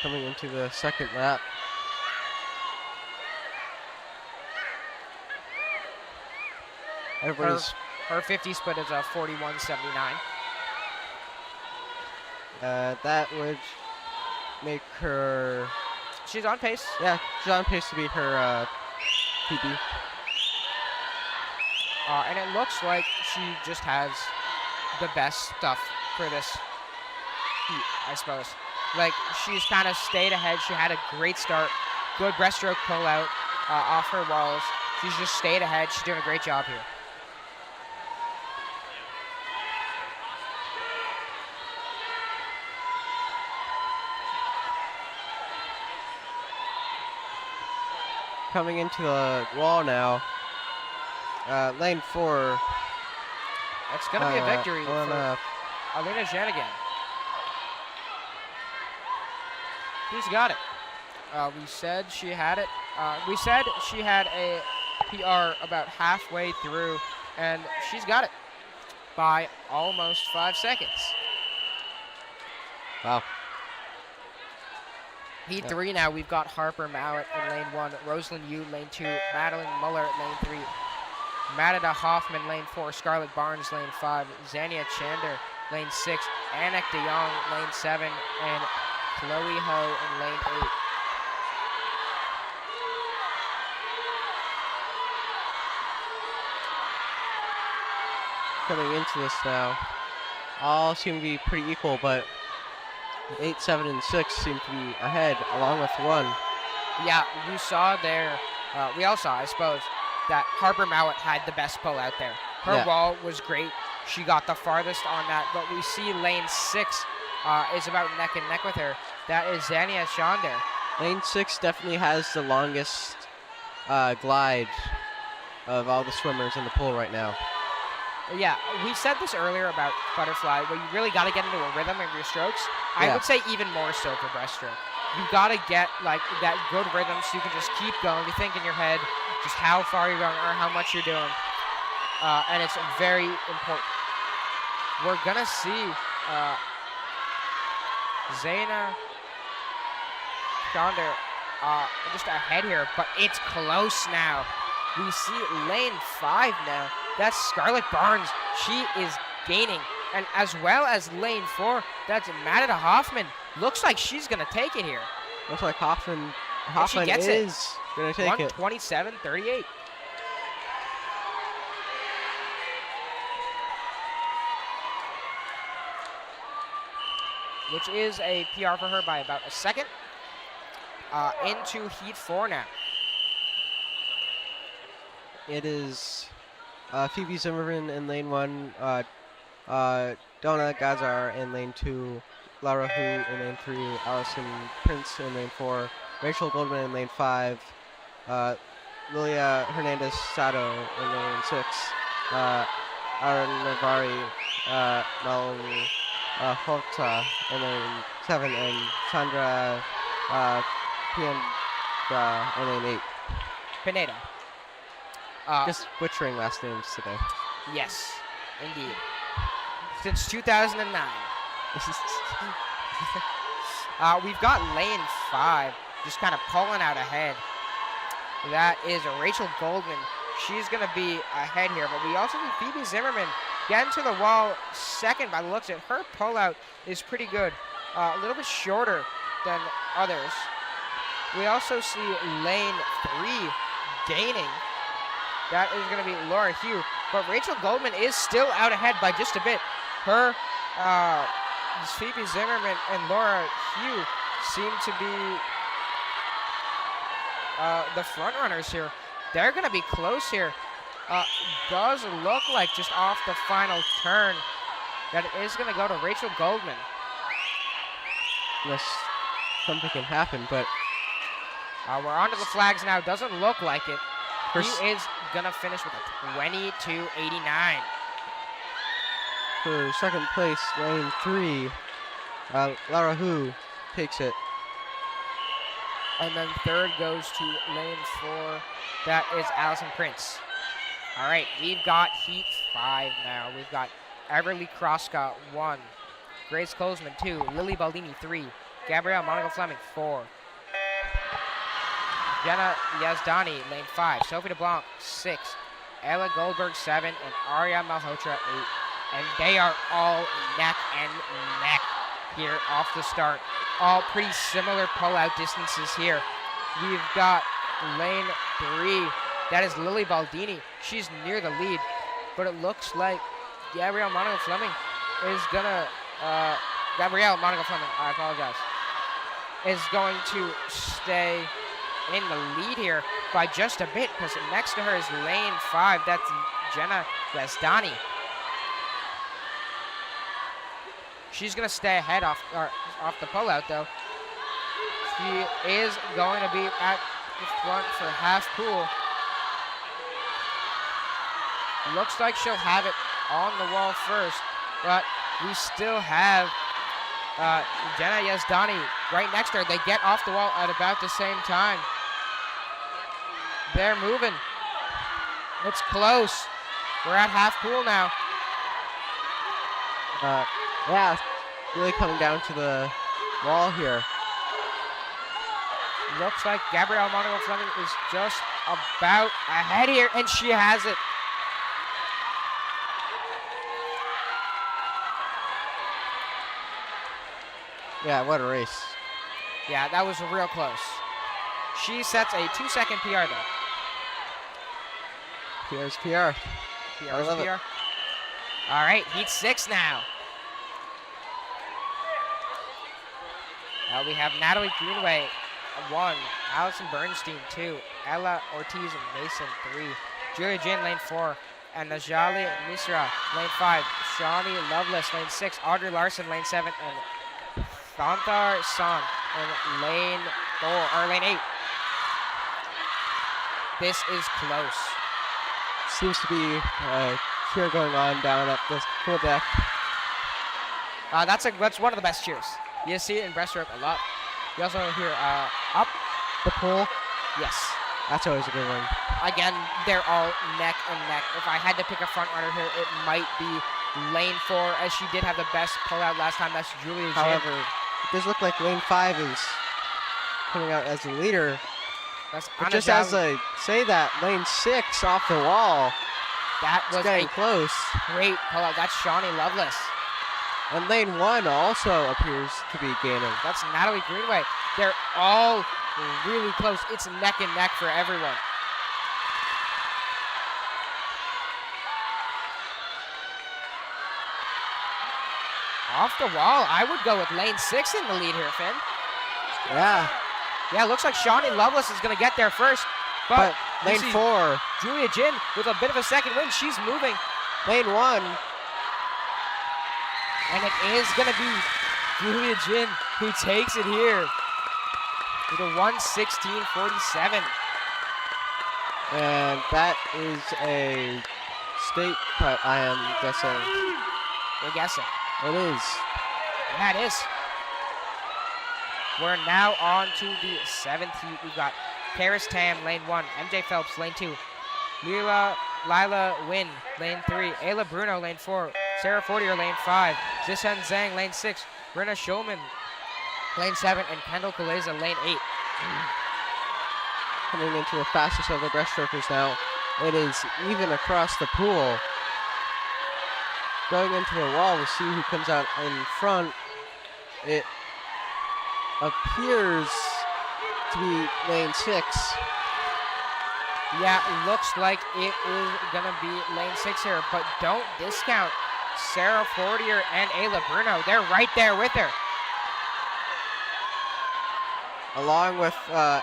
Coming into the second lap. Everybody's Her 50 split is a 41.79. that would make her. She's on pace. Yeah, she's on pace to beat her PB. And it looks like she just has the best stuff for this heat, I suppose. Like, she's kind of stayed ahead. She had a great start. Good breaststroke pull out off her walls. She's just stayed ahead. She's doing a great job here. Coming into the wall now. Lane 4. That's going to be a victory for Alina Janigan. Who's got it? We said she had it. We said she had a PR about halfway through, and she's got it by almost 5 seconds. Wow. Heat 3 now, we've got Harper Mallett in lane 1, Rosalind Yu lane 2, Madeline Muller at lane 3, Madida Hoffman lane 4, Scarlett Barnes lane 5, Zania Chander lane 6, Anik de Jong lane 7, and Chloe Ho in lane 8. Coming into this now. All seem to be pretty equal, but 8, 7, and 6 seem to be ahead, along with 1. Yeah, you saw there, we all saw, I suppose, that Harper Mallett had the best pull out there. Her wall was great. She got the farthest on that, but we see lane 6 is about neck and neck with her. That is Zania Chander. Lane 6 definitely has the longest glide of all the swimmers in the pool right now. Yeah, we said this earlier about butterfly, where you really got to get into a rhythm of your strokes. I would say even more so for breaststroke. You got to get like that good rhythm so you can just keep going. You think in your head just how far you're going or how much you're doing. And it's very important. We're going to see Zaina Chander just ahead here, but it's close now. We see lane 5 now. That's Scarlett Barnes. She is gaining. And as well as lane 4, that's Madida Hoffman. Looks like she's going to take it here. Looks like Hoffman gets is going to take it. 1:27.38. Which is a PR for her by about a second. Into heat 4 now. It is Phoebe Zimmerman in lane 1, Donna Gazar in lane 2, Laura Hu in lane 3, Allison Prince in lane 4, Rachel Goldman in lane 5, Lilia Hernandez Sato in lane 6, Aaron Navari, Melanie Holta in lane 7, and Sandra Pineda in lane 8. Pineda. Just butchering last names today. Yes. Indeed. Since 2009. We've got lane 5 just kind of pulling out ahead. That is Rachel Goldman. She's going to be ahead here, but we also see Phoebe Zimmerman getting to the wall second by the looks of it. Her pullout is pretty good, a little bit shorter than others. We also see lane 3 gaining. That is going to be Laura Hugh, but Rachel Goldman is still out ahead by just a bit. Her, Phoebe Zimmerman and Laura Hugh seem to be the front runners here. They're going to be close here. Does look like just off the final turn that it is going to go to Rachel Goldman. Unless something can happen, but We're on to the flags now. Doesn't look like it. He First- is going to finish with a 22.89. for second place, lane 3, Lara Hu takes it. And then third goes to lane 4. That is Allison Prince. All right, we've got heat 5 now. We've got Everly Kroska 1, Grace Kolsman 2, Lily Baldini 3, Gabrielle Monica Fleming 4, Jenna Yazdani lane 5, Sophie DeBlanc 6, Ella Goldberg 7, and Arya Malhotra 8. And they are all neck and neck here off the start. All pretty similar pull-out distances here. We've got lane 3. That is Lily Baldini. She's near the lead, but it looks like Gabrielle Monica Fleming is gonna, Gabrielle Monica Fleming, I apologize, is going to stay in the lead here by just a bit, because next to her is lane 5. That's Jenna Yazdani. She's gonna stay ahead off the pullout though. She is going to be at the front for half pool. Looks like she'll have it on the wall first, but we still have Jenna Yazdani right next to her. They get off the wall at about the same time. They're moving. It's close. We're at half pool now. Yeah, really coming down to the wall here. Looks like Gabrielle Monica Fleming is just about ahead here, and she has it. Yeah, what a race. Yeah, that was real close. She sets a 2-second PR though. PR's PR. PR's love it. PR. All right, heat 6 now. We have Natalie Greenway 1, Allison Bernstein 2, Ella Ortiz and Mason 3, Julia Jin lane 4, and Najali Misra lane 5, Shawnee Lovelace lane 6, Audrey Larson lane 7, and Thanthar San in lane 8. This is close. Seems to be a cheer going on down at this pool deck. That's one of the best cheers. You see it in breaststroke a lot. You also hear up. The pool, Yes. that's always a good one. Again, they're all neck and neck. If I had to pick a front runner here, it might be lane 4, as she did have the best pullout last time. That's Julia Jin. However, it does look like lane 5 is coming out as the leader. That's But just as I say that, lane 6 off the wall, that it's was getting a close. great pullout. That's Shawnee Lovelace. And lane 1 also appears to be gaining. That's Natalie Greenway. They're all really close. It's neck and neck for everyone. Off the wall, I would go with lane 6 in the lead here, Finn. Yeah, Yeah, looks like Shawnee Lovelace is going to get there first. but you lane see 4, Julia Jin with a bit of a second win. She's moving. lane 1, And it is going to be Julia Jin who takes it here with a 1:16.47. and that is a state cut, I am guessing. We're guessing. It is. Yeah, it is. We're now on to the 7th heat. We've got Paris Tam, lane 1, MJ Phelps, lane 2, Lila Lila Wynn, lane 3. Ayla Bruno, lane 4. Sarah Fortier, lane 5. Zishen Zhang, lane 6. Brenna Schulman, lane 7. And Kendall Kaleza, lane 8. Coming into the fastest of the breaststrokers now. It is even across the pool. Going into the wall, we'll see who comes out in front. It appears to be lane 6. Yeah, it looks like it is going to be lane 6 here, but don't discount Sarah Fortier and Ayla Bruno. They're right there with her. Along with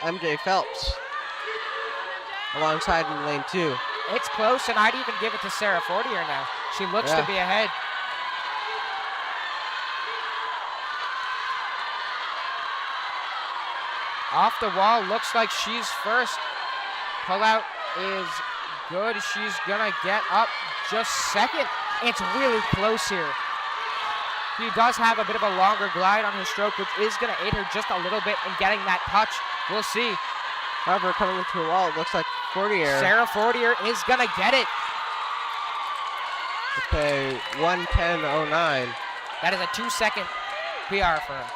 MJ Phelps. Alongside in lane 2. It's close, and I'd even give it to Sarah Fortier now. She looks to be ahead. Off the wall, looks like she's first. Pullout is good. She's gonna get up just second. It's really close here. She does have a bit of a longer glide on her stroke, which is gonna aid her just a little bit in getting that touch. We'll see. However, coming into the wall, it looks like Fortier. Sarah Fortier is gonna get it. Okay, 1:10.09. That is a 2-second PR for her.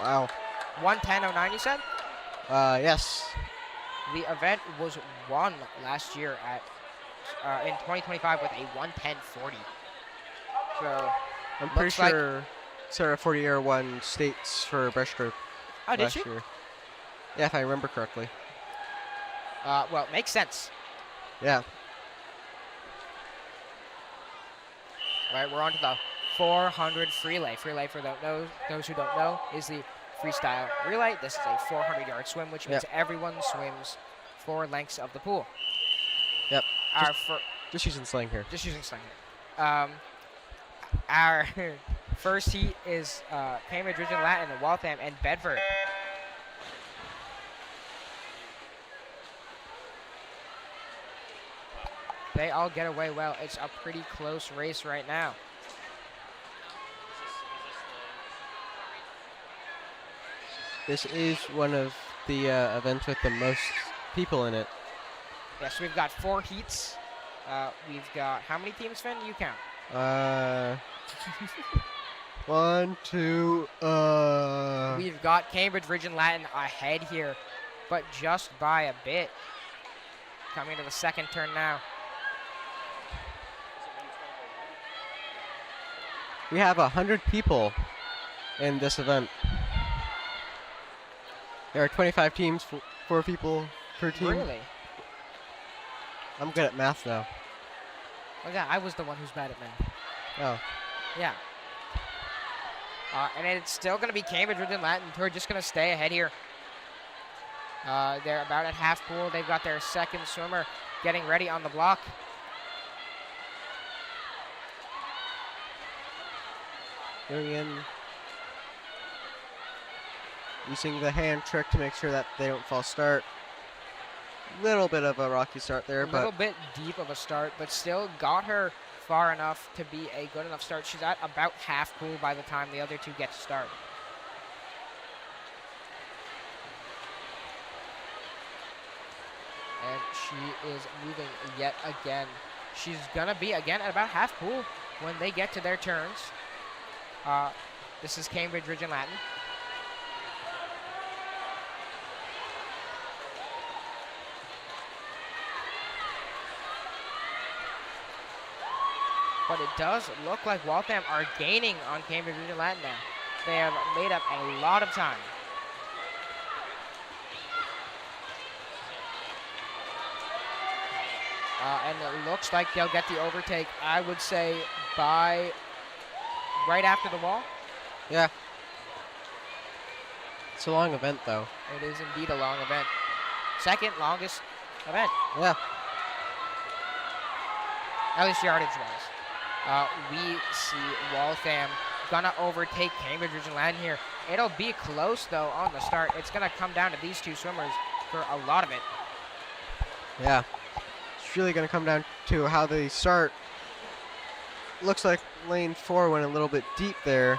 Wow. 1:10.09, you said? Yes. The event was won last year at in 2025 with a 1:10.40. So I'm pretty looks like- sure Sarah Fortier won states for breaststroke Oh, did last she? year. Yeah, if I remember correctly. Well, it makes sense. Yeah. All right, we're on to the 400 relay. Relay, for those who don't know, is the freestyle relay. This is a 400-yard swim, which means everyone swims 4 lengths of the pool. Yep. Our Just using slang here. just using slang here. Our first heat is Cambridge Region Latin, Waltham, and Bedford. They all get away well. It's a pretty close race right now. This is one of the events with the most people in it. Yes, we've got 4 heats. We've got, how many teams, Finn? You count. 1, 2, We've got Cambridge Region Latin ahead here, but just by a bit. Coming to the second turn now. We have 100 people in this event. There are 25 teams, 4 people per team. Really? I'm good at math now. Oh yeah, I was the one who's bad at math. Oh. Yeah. And it's still going to be Cambridge Region Latin who are just going to stay ahead here. They're about at half pool. They've got their second swimmer getting ready on the block. Going in. Using the hand trick to make sure that they don't false start. Little bit of a rocky start there, A little bit deep of a start, but still got her far enough to be a good enough start. She's at about half pool by the time the other two get to start. And she is moving yet again. She's gonna be again at about half pool when they get to their turns. This is Cambridge Region Latin. But it does look like Waltham are gaining on Cambridge Region Latin now. They have made up a lot of time. And it looks like they'll get the overtake, I would say, by right after the wall. Yeah. It's a long event, though. It is indeed a long event. Second longest event, Yeah. at least yardage-wise. We see Waltham gonna overtake Cambridge Region Latin here. It'll be close, though, on the start. It's gonna come down to these two swimmers for a lot of it. Yeah. It's really going to come down to how they start. Looks like lane 4 went a little bit deep there.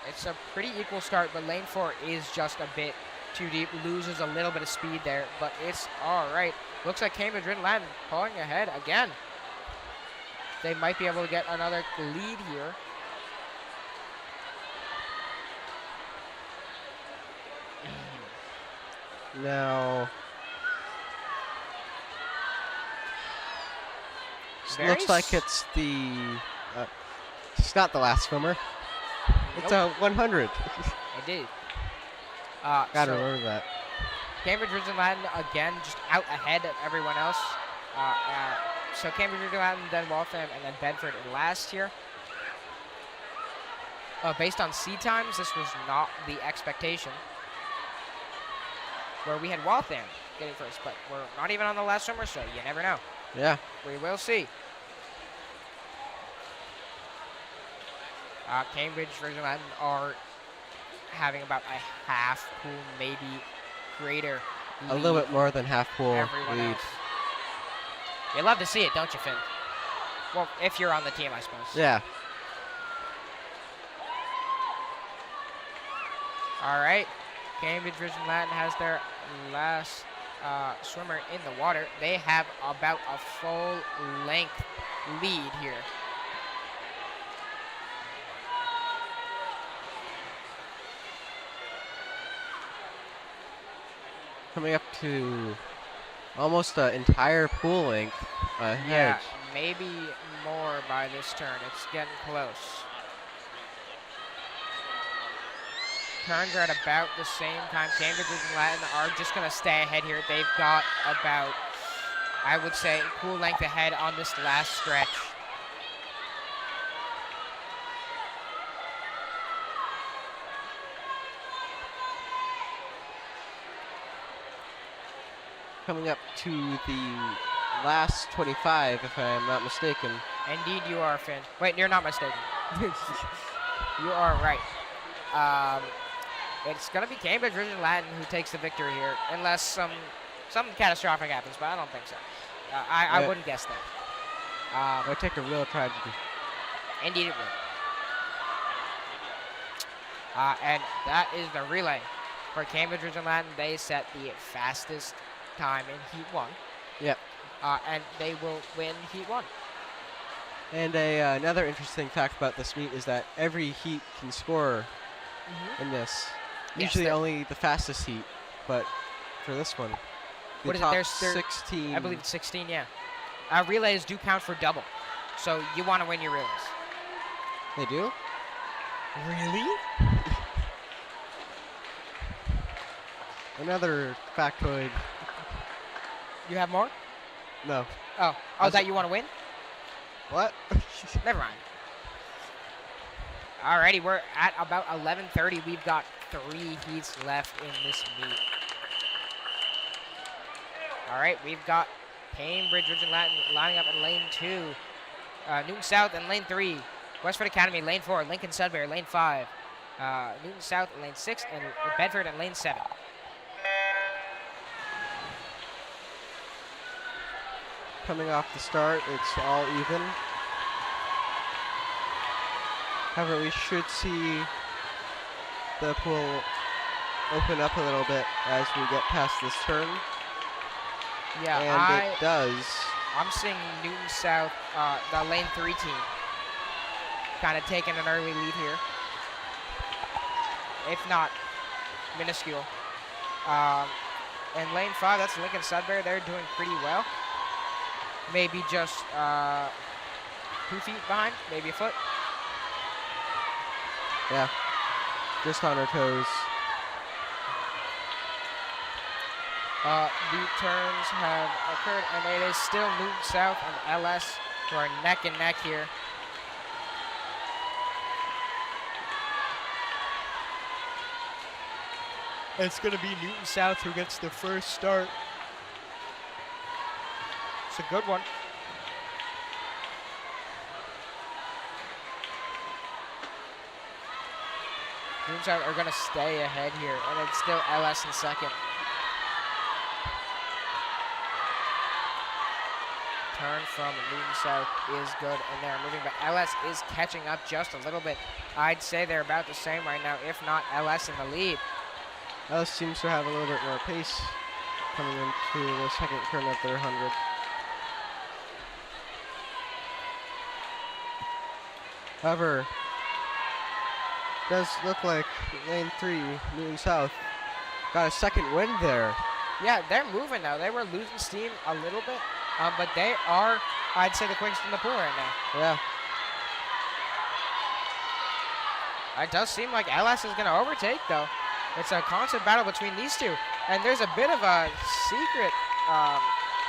It's a pretty equal start, but lane 4 is just a bit too deep. Loses a little bit of speed there, but it's all right. Looks like Cambridge Ridgeland pulling ahead again. They might be able to get another lead here. Now, Very looks like it's it's not the last swimmer. It's a 100. Indeed. Gotta So remember that. Cambridge Ridgeland again just out ahead of everyone else. So Cambridge Ridgeland, then Waltham, and then Bedford in last here. Based on seed times, this was not the expectation. Where we had Waltham getting first, but we're not even on the last swimmer, so you never know. Yeah. We will see. Cambridge Ridgeland are having about a half pool, maybe greater. A little lead bit more than half pool everyone lead. else. You love to see it, don't you, Finn? Well, if you're on the team, I suppose. Yeah. All right. Cambridge Ridgeland has their last swimmer in the water. They have about a full length lead here. Coming up to almost an entire pool length ahead. Yeah, maybe more by this turn. It's getting close. Turns are at about the same time. Cambridge and Latin are just going to stay ahead here. They've got about, I would say, pool length ahead on this last stretch. Coming up to the last 25, if I am not mistaken. Indeed, you are, Finn. Wait, you're not mistaken. You are right. It's going to be Cambridge Ridgeland Latin who takes the victory here, unless something catastrophic happens, but I don't think so. I wouldn't guess that. It would take a real tragedy. Indeed it would. And that is the relay for Cambridge Ridgeland Latin. They set the fastest time in Heat 1. Yep. And they will win Heat 1. And another interesting fact about this meet is that every heat can score in this. Yes, Usually there- only the fastest heat, but for this one, the What is it? top There's 16. I believe it's 16, yeah. Relays do count for double, so you want to win your relays. They do? Really? Another factoid. You have more? No. Oh, that you want to win? What? Never mind. Alrighty, we're at about 11:30. We've got 3 heats left in this meet. All right, we've got Cambridge Ridgeland Latin lining up in lane 2. Newton South in lane 3. Westford Academy lane 4. Lincoln Sudbury lane 5. Newton South in lane 6. And Bedford in lane 7. Coming off the start, it's all even. However, we should see the pool open up a little bit as we get past this turn. Yeah, And it does. I'm seeing Newton South, the lane 3 team, kind of taking an early lead here. If not minuscule. And lane 5, that's Lincoln Sudbury. They're doing pretty well. Maybe just 2 feet behind, maybe a foot. Yeah. Just on her toes. The turns have occurred, and it is still Newton South and LS who are neck and neck here. It's going to be Newton South who gets the first start. It's a good one. Newton South are going to stay ahead here, and it's still LS in second. Turn from Newton South is good, and they're moving, but LS is catching up just a little bit. I'd say they're about the same right now, if not LS in the lead. Alice seems to have a little bit more pace. coming into the second turn of their 100. However, does look like lane 3, Newton South, got a second win there. Yeah, they're moving now. They were losing steam a little bit, but they are, I'd say, the quickest in the pool right now. Yeah. It does seem like LS is going to overtake, though. It's a constant battle between these two. And there's a bit of a secret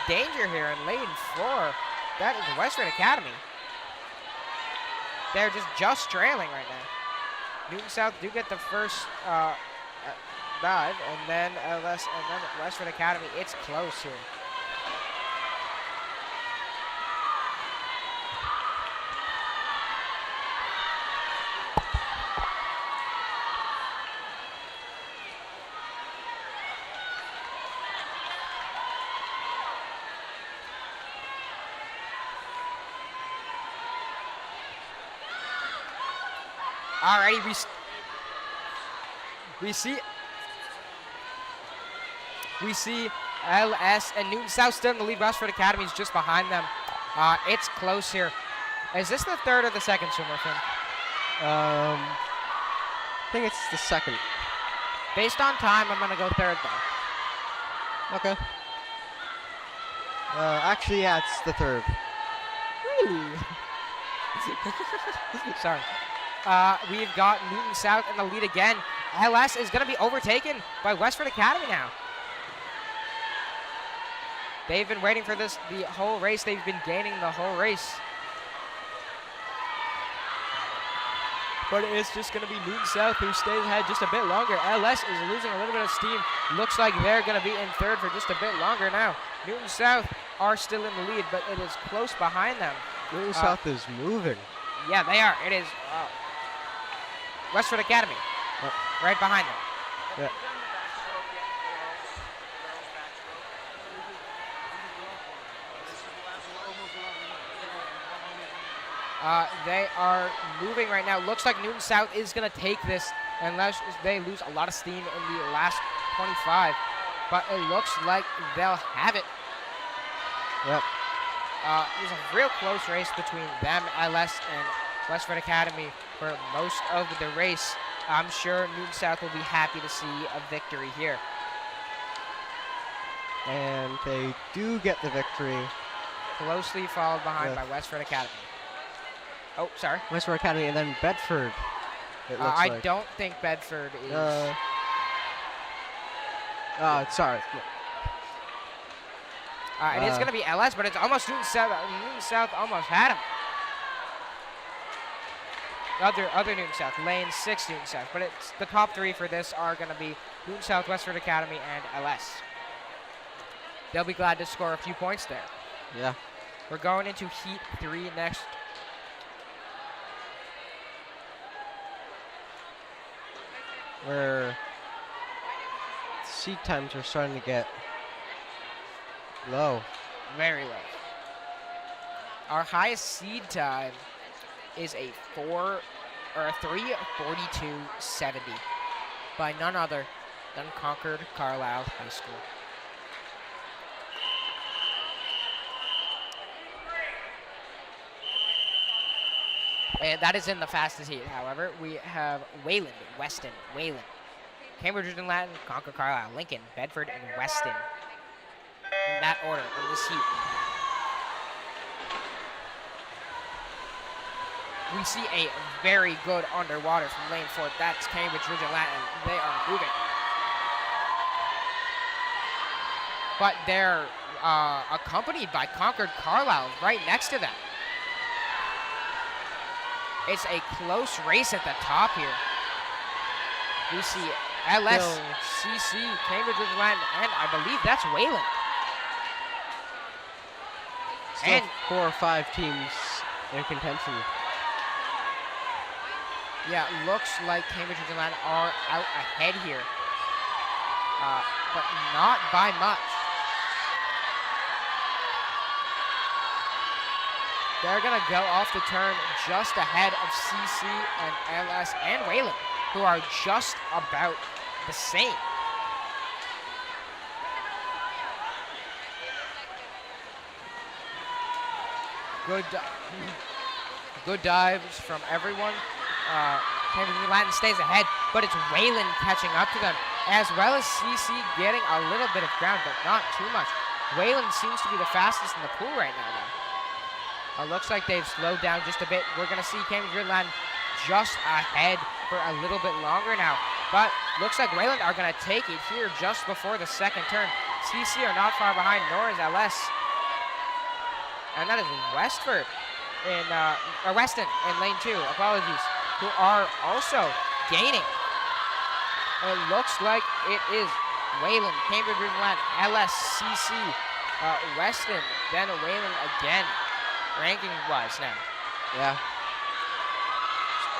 danger here in lane 4. That is Westford Academy. They're just trailing right now. Newton South do get the first dive, and then LS, and then Westford Academy. It's close here. Alrighty, we see LS and Newton South still in the lead. Westford Academy is just behind them. It's close here. Is this the third or the second swimmer, Finn? I think it's the second. Based on time, I'm gonna go third though. Okay. Actually, yeah, it's the third. Sorry. We've got Newton South in the lead again. LS is going to be overtaken by Westford Academy now. They've been waiting for this the whole race. They've been gaining the whole race. But it's just going to be Newton South who stays ahead just a bit longer. LS is losing a little bit of steam. Looks like they're going to be in third for just a bit longer now. Newton South are still in the lead, but it is close behind them. Newton South is moving. Yeah, they are. It is Westford Academy, right behind them. Yeah. They are moving right now. Looks like Newton South is going to take this unless they lose a lot of steam in the last 25. But it looks like they'll have it. Yep. It was a real close race between them, LS, and Westford Academy for most of the race. I'm sure Newton South will be happy to see a victory here. And they do get the victory. Closely followed behind by Westford Academy. Oh, sorry. Westford Academy and then Bedford, it looks I like. don't think Bedford is. Sorry. It is going to be LS, but it's almost Newton South. Newton South almost had him. Other Newton South, lane 6 Newton South. But it's the top 3 for this are going to be Newton South, Westford Academy, and LS. They'll be glad to score a few points there. Yeah. We're going into Heat 3 next. Where seat times are starting to get low. Very low. Our highest seed time is a 3:42:70 by none other than Concord Carlisle High School. And that is in the fastest heat. However, we have Wayland, Weston, Wayland, Cambridge and Latin, Concord Carlisle, Lincoln, Bedford, and Weston. In that order in this heat. We see a very good underwater from lane 4. That's Cambridge Ridge and Latin. They are moving. But they're accompanied by Concord Carlisle right next to them. It's a close race at the top here. We see LS, CC, Cambridge Ridge and Latin, and I believe that's Wayland. Still And 4 or 5 teams in contention. yeah, looks like Cambridge and Latin are out ahead here, but not by much. They're gonna go off the turn just ahead of CC and LS and Wayland, who are just about the same. good dives from everyone. Cambridge Latin stays ahead, but it's Wayland catching up to them, as well as CC getting a little bit of ground, but not too much. Wayland seems to be the fastest in the pool right now, though. Looks like they've slowed down just a bit. We're going to see Cambridge Latin just ahead for a little bit longer now, but looks like Wayland are going to take it here just before the second turn. CC are not far behind, nor is LS. And that is Westford or Weston in lane 2, apologies, who are also gaining. It looks like it is Wayland, Cambridge Latin, LS, CC, Weston, then Wayland again, ranking-wise now. Yeah.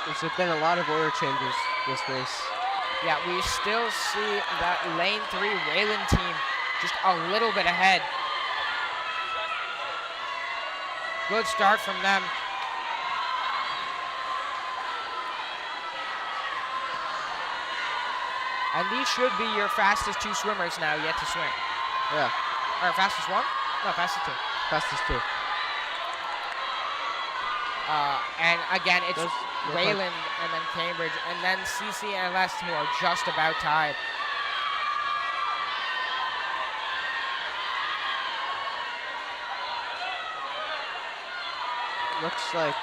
There's been a lot of order changes this race. Yeah, we still see that lane 3 Wayland team just a little bit ahead. Good start from them. And these should be your fastest 2 swimmers now yet to swim. Yeah. Or fastest 1? No, fastest 2. Fastest 2. And again, it's Those Wayland and then Cambridge, and then CC and LS who are just about tied. Looks like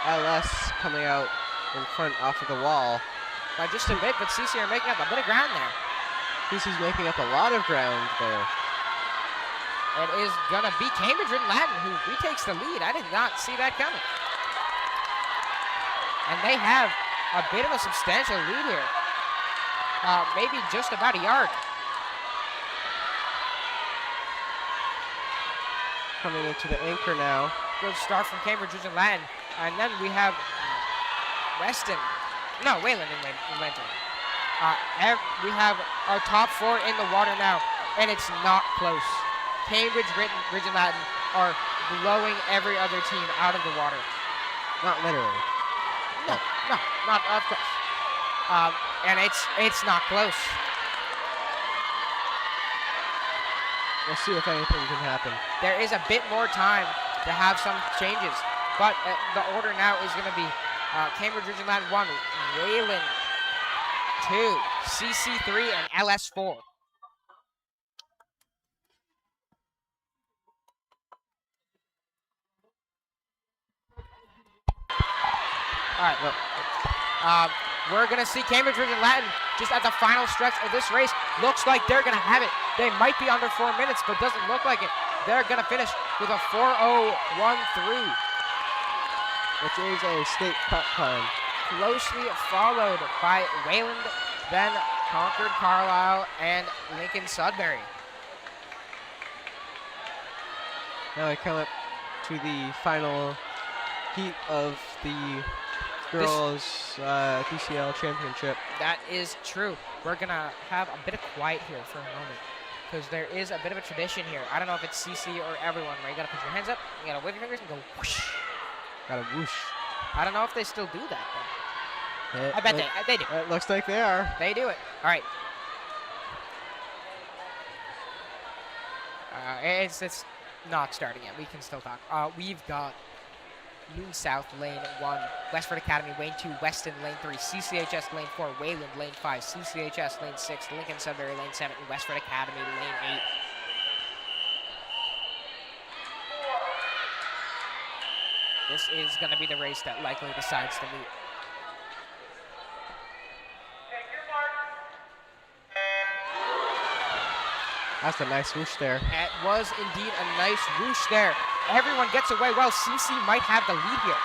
LS coming out in front off of the wall. By just a bit, but CC are making up a bit of ground there. CC's making up a lot of ground there. It is going to be Cambridge Latin who retakes the lead. I did not see that coming. And they have a bit of a substantial lead here. Maybe just about a yard. Coming into the anchor now. Good start from Cambridge Latin. And then we have Weston. No, Wayland in lane 3. We have our top 4 in the water now, and it's not close. Cambridge Latin are blowing every other team out of the water. Not literally. No, not of course. And it's not close. We'll see if anything can happen. There is a bit more time to have some changes, but the order now is going to be Cambridge Latin 1, Wayland 2, CC 3, and LS 4. All right, well, we're going to see Cambridge Latin just at the final stretch of this race. Looks like they're going to have it. They might be under 4 minutes, but doesn't look like it. They're going to finish with a 4:01.3. Which is a state cut time. Closely followed by Wayland, then Concord, Carlisle, and Lincoln Sudbury. Now we come up to the final heat of the girls DCL Championship. That is true. We're going to have a bit of quiet here for a moment, because there is a bit of a tradition here. I don't know if it's CC or everyone, where you got to put your hands up, you got to wave your fingers and go whoosh. Got a whoosh. I don't know if they still do that, though. I bet they do. It looks like they are. They do it. All right. It's not starting yet. We can still talk. We've got New South lane 1, Westford Academy lane 2, Weston lane 3, CCHS lane 4, Wayland lane 5, CCHS lane 6, Lincoln Sudbury lane 7, and Westford Academy lane 8. This is going to be the race that likely decides the meet. That's a nice whoosh there. It was indeed a nice whoosh there. Everyone gets away well. CC might have the lead here.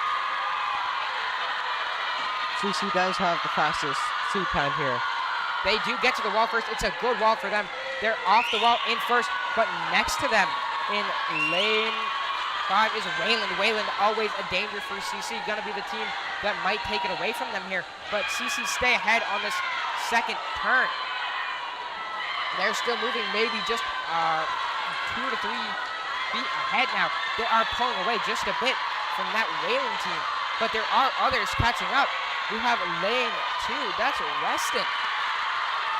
CC does have the fastest seat time here. They do get to the wall first. It's a good wall for them. They're off the wall in first, but next to them in lane 5 is Wayland. Wayland, always a danger for CC. Gonna be the team that might take it away from them here, but CC stay ahead on this second turn. They're still moving maybe just 2 to 3 feet ahead now. They are pulling away just a bit from that Wayland team, but there are others catching up. We have lane 2, that's Weston.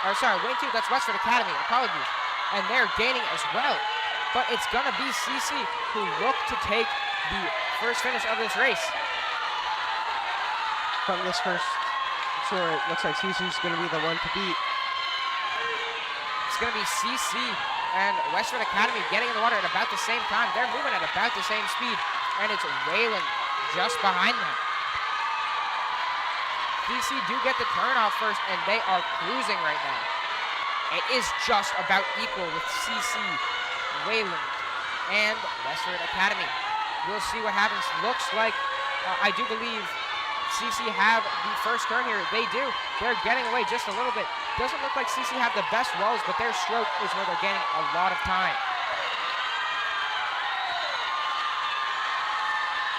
Or sorry, lane 2, that's Westford Academy, apologies. And they're gaining as well. But it's gonna be CC who look to take the first finish of this race. From this first score, it looks like CC's going to be the one to beat. It's going to be CC and Westford Academy getting in the water at about the same time. They're moving at about the same speed, and it's Wayland just behind them. DC do get the turn off first, and they are cruising right now. It is just about equal with CC, Wayland, and Westford Academy. We'll see what happens. Looks like, I do believe CC have the first turn here. They do. They're getting away just a little bit. Doesn't look like CC have the best walls, but their stroke is where they're gaining a lot of time.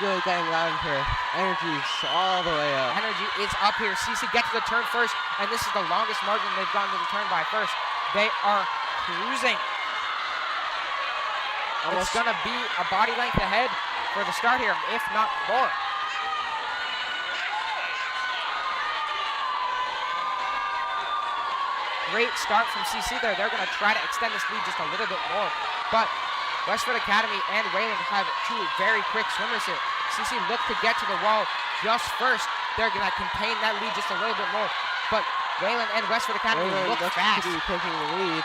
Really getting loud here. Energy's all the way up. Energy is up here. CC get to the turn first, and this is the longest margin they've gone to the turn by first. They are cruising. It's going to be a body length ahead for the start here, if not more. Great start from CC there. They're going to try to extend this lead just a little bit more. But Westford Academy and Wayland have two very quick swimmers here. CC look to get to the wall just first. They're going to contain that lead just a little bit more. But Wayland and Westford Academy look fast. To be taking the lead.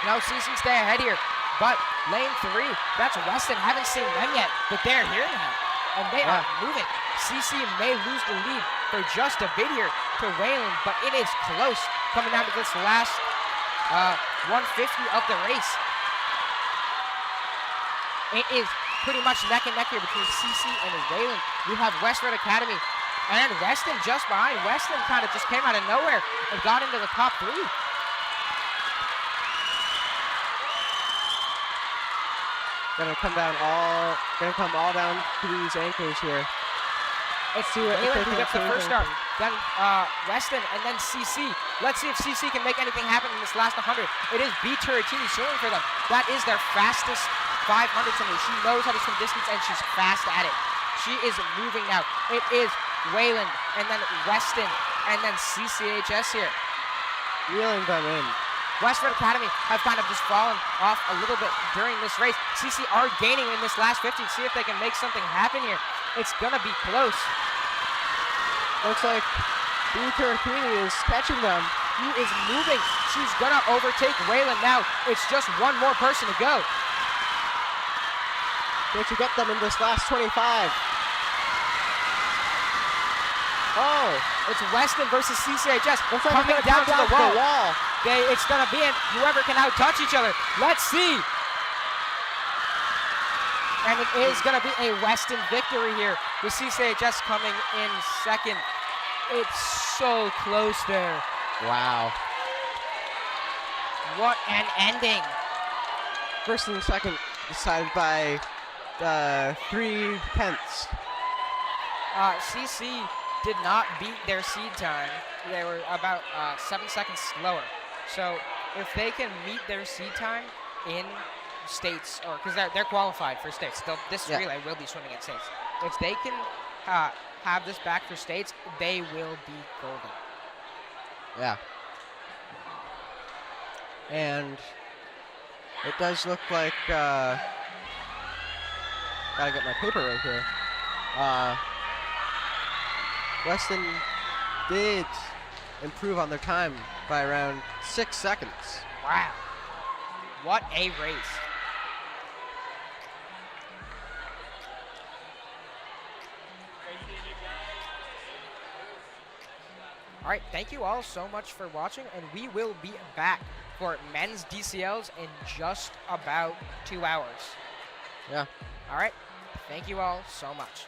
No, CC stay ahead here. But lane 3, that's Weston. Haven't seen them yet, but they're here now. And they are moving. CC may lose the lead for just a bit here to Wayland, but it is close coming down to this last 150 of the race. It is pretty much neck and neck here between CC and Wayland. We have Westford Academy and Weston just behind. Weston kind of just came out of nowhere and got into the top 3. Gonna come all down to these anchors here. Let's see what Wayland who gets the first start. Then Weston and then CC. Let's see if CC can make anything happen in this last 100. It is B Turrettini swimming for them. That is their fastest 500 swimmer. She knows how to swim distance and she's fast at it. She is moving now. It is Wayland and then Weston and then CCHS here. Reeling them in. Westford Academy have kind of just fallen off a little bit during this race. CC are gaining in this last 50. See if they can make something happen here. It's gonna be close. Looks like B Turrettini is catching them. He is moving. She's gonna overtake Wayland now. It's just one more person to go. Can she get them in this last 25? Oh, it's Weston versus CCHS Looks like coming it's down gonna to the wall. It's gonna be whoever can out-touch each other. Let's see. And it is gonna be a Weston victory here with CCHS coming in second. It's so close there. Wow. What an ending. First and second decided by 3/10. CC did not beat their seed time. They were about 7 seconds slower. So if they can meet their seed time in states, or because they're qualified for states, this relay will be swimming at states. If they can have this back for states, they will be golden. Yeah. And it does look like gotta get my paper right here. Weston did improve on their time by around 6 seconds. Wow. What a race. All right, thank you all so much for watching, and we will be back for men's DCLs in just about 2 hours. Yeah. All right, thank you all so much.